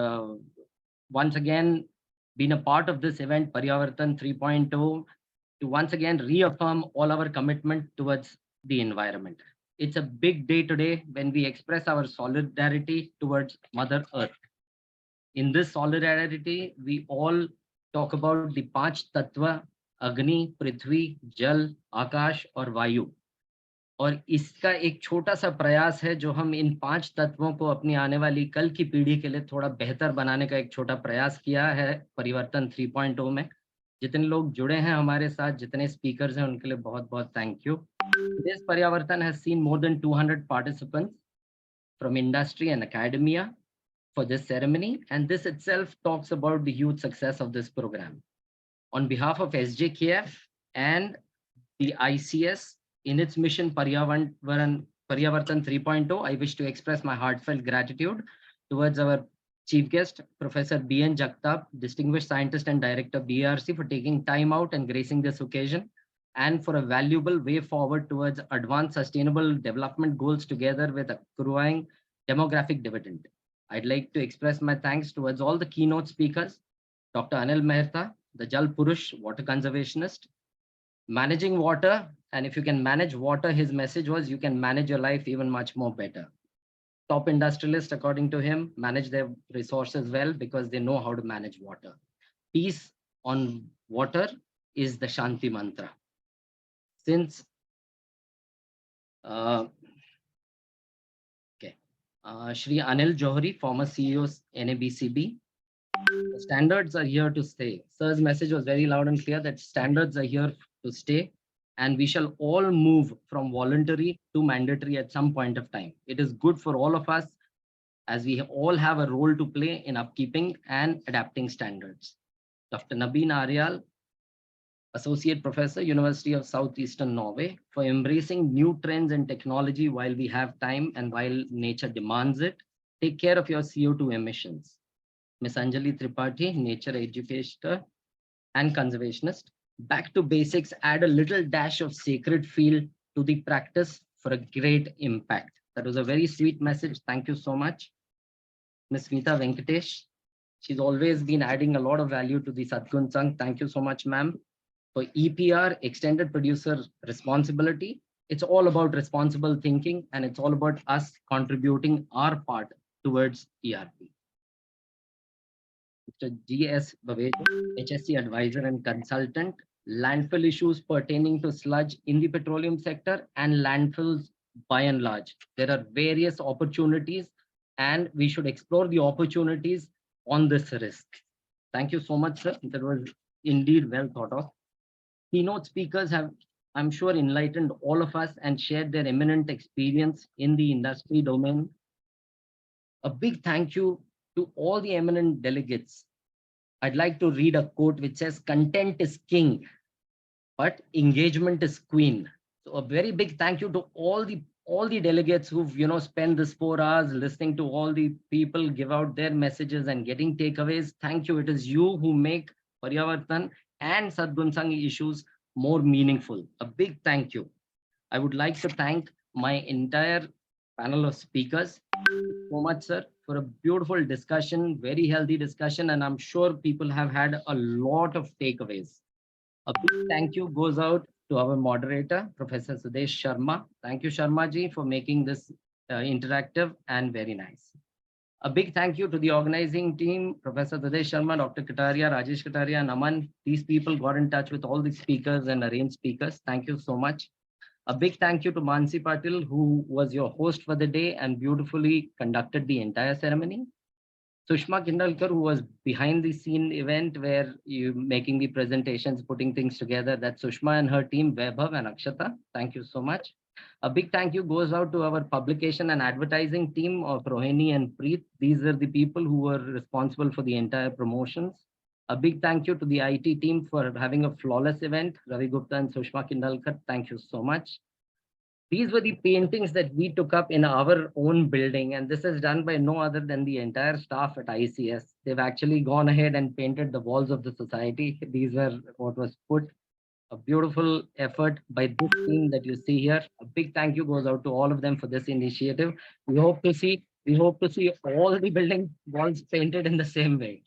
once again been a part of this event, Paryavartan 3.0, to once again reaffirm all our commitment towards the environment. It's a big day today when we express our solidarity towards Mother Earth. In this solidarity, we all talk about the Panch Tattva, Agni, Prithvi, Jal, Akash और वायु. और इसका एक छोटा सा प्रयास है जो हम इन 5 तत्वों को अपनी आने वाली कल की पीढ़ी के लिए थोड़ा बेहतर बनाने का एक छोटा प्रयास किया है परिवर्तन 3.0 में. जितने लोग जुड़े हैं हमारे साथ, जितने स्पीकर्स हैं, उनके लिए बहुत बहुत thank you. This Paryavartan has seen more than 200 participants from industry and academia for this ceremony, and this itself talks about the huge success of this program. On behalf of SJKF and the ICS in its mission Paryavartan 3.0, I wish to express my heartfelt gratitude towards our Chief Guest, Professor B.N. Jagtap, Distinguished Scientist and Director, BRC, for taking time out and gracing this occasion, and for a valuable way forward towards advanced sustainable development goals together with accruing demographic dividend. I'd like to express my thanks towards all the keynote speakers, Dr. Anil Mehta, the Jal Purush, water conservationist, managing water. And if you can manage water, his message was you can manage your life even much more better. Top industrialists, according to him, manage their resources well because they know how to manage water. Peace on water is the Shanti mantra. Since Shri Anil Johri, former CEO NABCB, the standards are here to stay. Sir's message was very loud and clear that standards are here to stay, and we shall all move from voluntary to mandatory at some point of time. It is good for all of us as we all have a role to play in upkeeping and adapting standards. Dr. Nabeen Aryal, Associate Professor, University of Southeastern Norway, for embracing new trends and technology while we have time and while nature demands it. Take care of your CO2 emissions. Ms. Anjali Tripathi, nature educator and conservationist. Back to basics, add a little dash of sacred feel to the practice for a great impact. That was a very sweet message. Thank you so much. Ms. Meeta Venkatesh, she's always been adding a lot of value to the Sadgun Sang. Thank you so much, ma'am. For EPR, extended producer responsibility, it's all about responsible thinking and it's all about us contributing our part towards ERP. Mr. G.S. Baveja, HSC advisor and consultant, landfill issues pertaining to sludge in the petroleum sector and landfills by and large. There are various opportunities and we should explore the opportunities on this risk. Thank you so much, sir. That was indeed well thought of. Keynote speakers have, I'm sure, enlightened all of us and shared their eminent experience in the industry domain. A big thank you to all the eminent delegates. I'd like to read a quote which says, "Content is king, but engagement is queen." So a very big thank you to all the delegates who've spent this 4 hours listening to all the people give out their messages and getting takeaways. Thank you. It is you who make Paryavartan and Sadgun Sang issues more meaningful. A big thank you. I would like to thank my entire panel of speakers. Thank you so much, sir, for a beautiful discussion, very healthy discussion, and I'm sure people have had a lot of takeaways. A big thank you goes out to our moderator, Professor Sudesh Sharma. Thank you, Sharma ji, for making this interactive and very nice. A big thank you to the organizing team, Professor Sudesh Sharma, Dr. Kataria, Rajesh Kataria, and Aman. These people got in touch with all the speakers and arranged speakers. Thank you so much. A big thank you to Mansi Patil, who was your host for the day and beautifully conducted the entire ceremony. Sushma Kindalkar, who was behind the scene event where you making the presentations, putting things together. That's Sushma and her team, Vaibhav and Akshata. Thank you so much. A big thank you goes out to our publication and advertising team of Rohini and Preet. These are the people who were responsible for the entire promotions. A big thank you to the IT team for having a flawless event. Ravi Gupta and Sushma Kindalkar, thank you so much. These were the paintings that we took up in our own building, and this is done by no other than the entire staff at ICS. They've actually gone ahead and painted the walls of the society. These were what was put. A beautiful effort by this team that you see here. A big thank you goes out to all of them for this initiative. We hope to see all the building walls painted in the same way.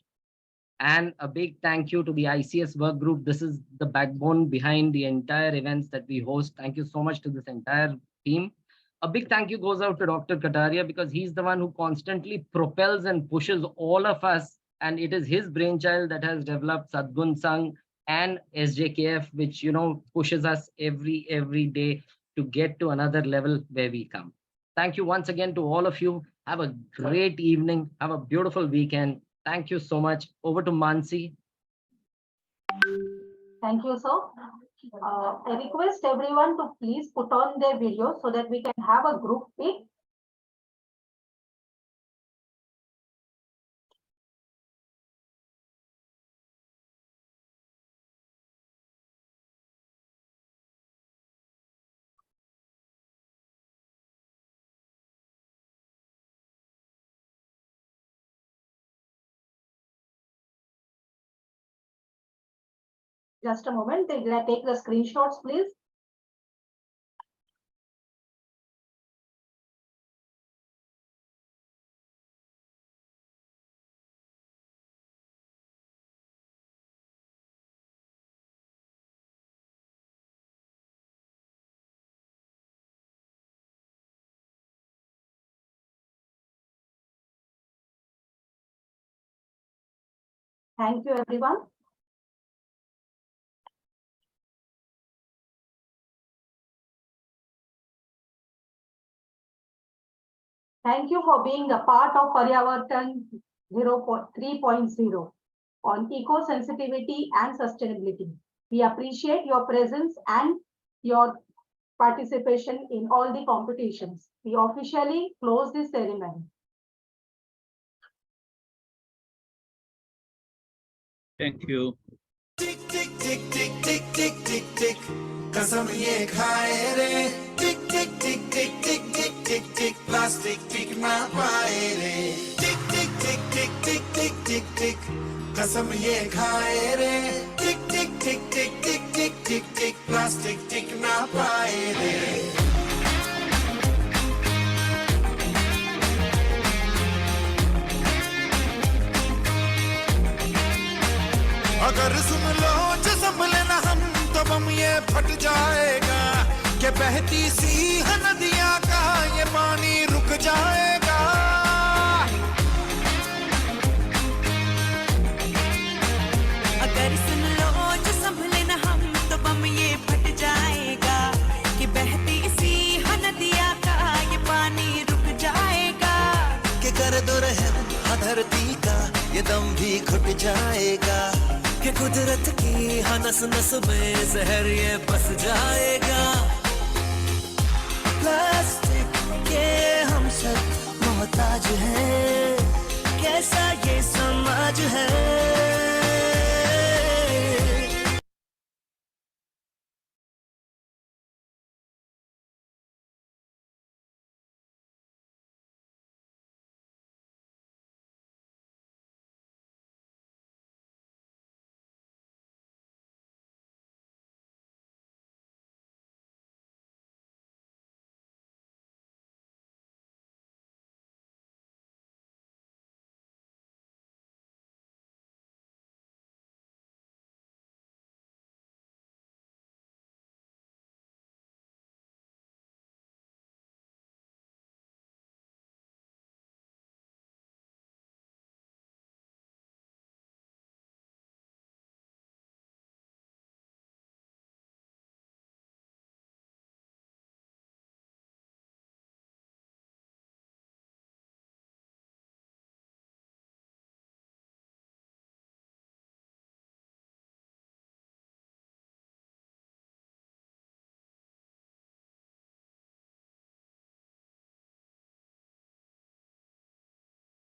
And a big thank you to the ICS work group. This is the backbone behind the entire events that we host. Thank you so much to this entire team. A big thank you goes out to Dr. Kataria because he's the one who constantly propels and pushes all of us. And it is his brainchild that has developed Sadgun Sang and SJKF, which pushes us every day to get to another level where we come. Thank you once again to all of you. Have a great evening. Have a beautiful weekend. Thank you so much. Over to Mansi. Thank you, sir. I request everyone to please put on their video so that we can have a group pic. Just a moment, take the screenshots, please. Thank you, everyone. Thank you for being a part of Paryavartan 3.0 on eco-sensitivity and sustainability. We appreciate your presence and your participation in all the competitions. We officially close this ceremony. Thank you. टिक टिक टिक टिक टिक टिक टिक टिक कसम ये खाए रे टिक टिक टिक टिक टिक टिक टिक टिक plastic टिक ना पाए रे टिक टिक टिक टिक टिक टिक टिक टिक कसम ये खाए रे टिक टिक टिक टिक टिक टिक टिक टिक प्लास्टिक टिक ना पाए रे अगर सुन लो जो संभले ना हम तो बम ये फट जाएगा कि बहती सी नदियां का ये पानी रुक जाएगा अगर सुन लो जो संभले ना हम तो बम ये फट जाएगा कि बहती सी नदियां का ये पानी रुक जाएगा कि कर दो रहम धरती का ये दम भी घुट जाएगा कि कुदरत की नस नस में जहर ये बस जाएगा प्लास्टिक के हम सब मोहताज हैं कैसा ये समाज है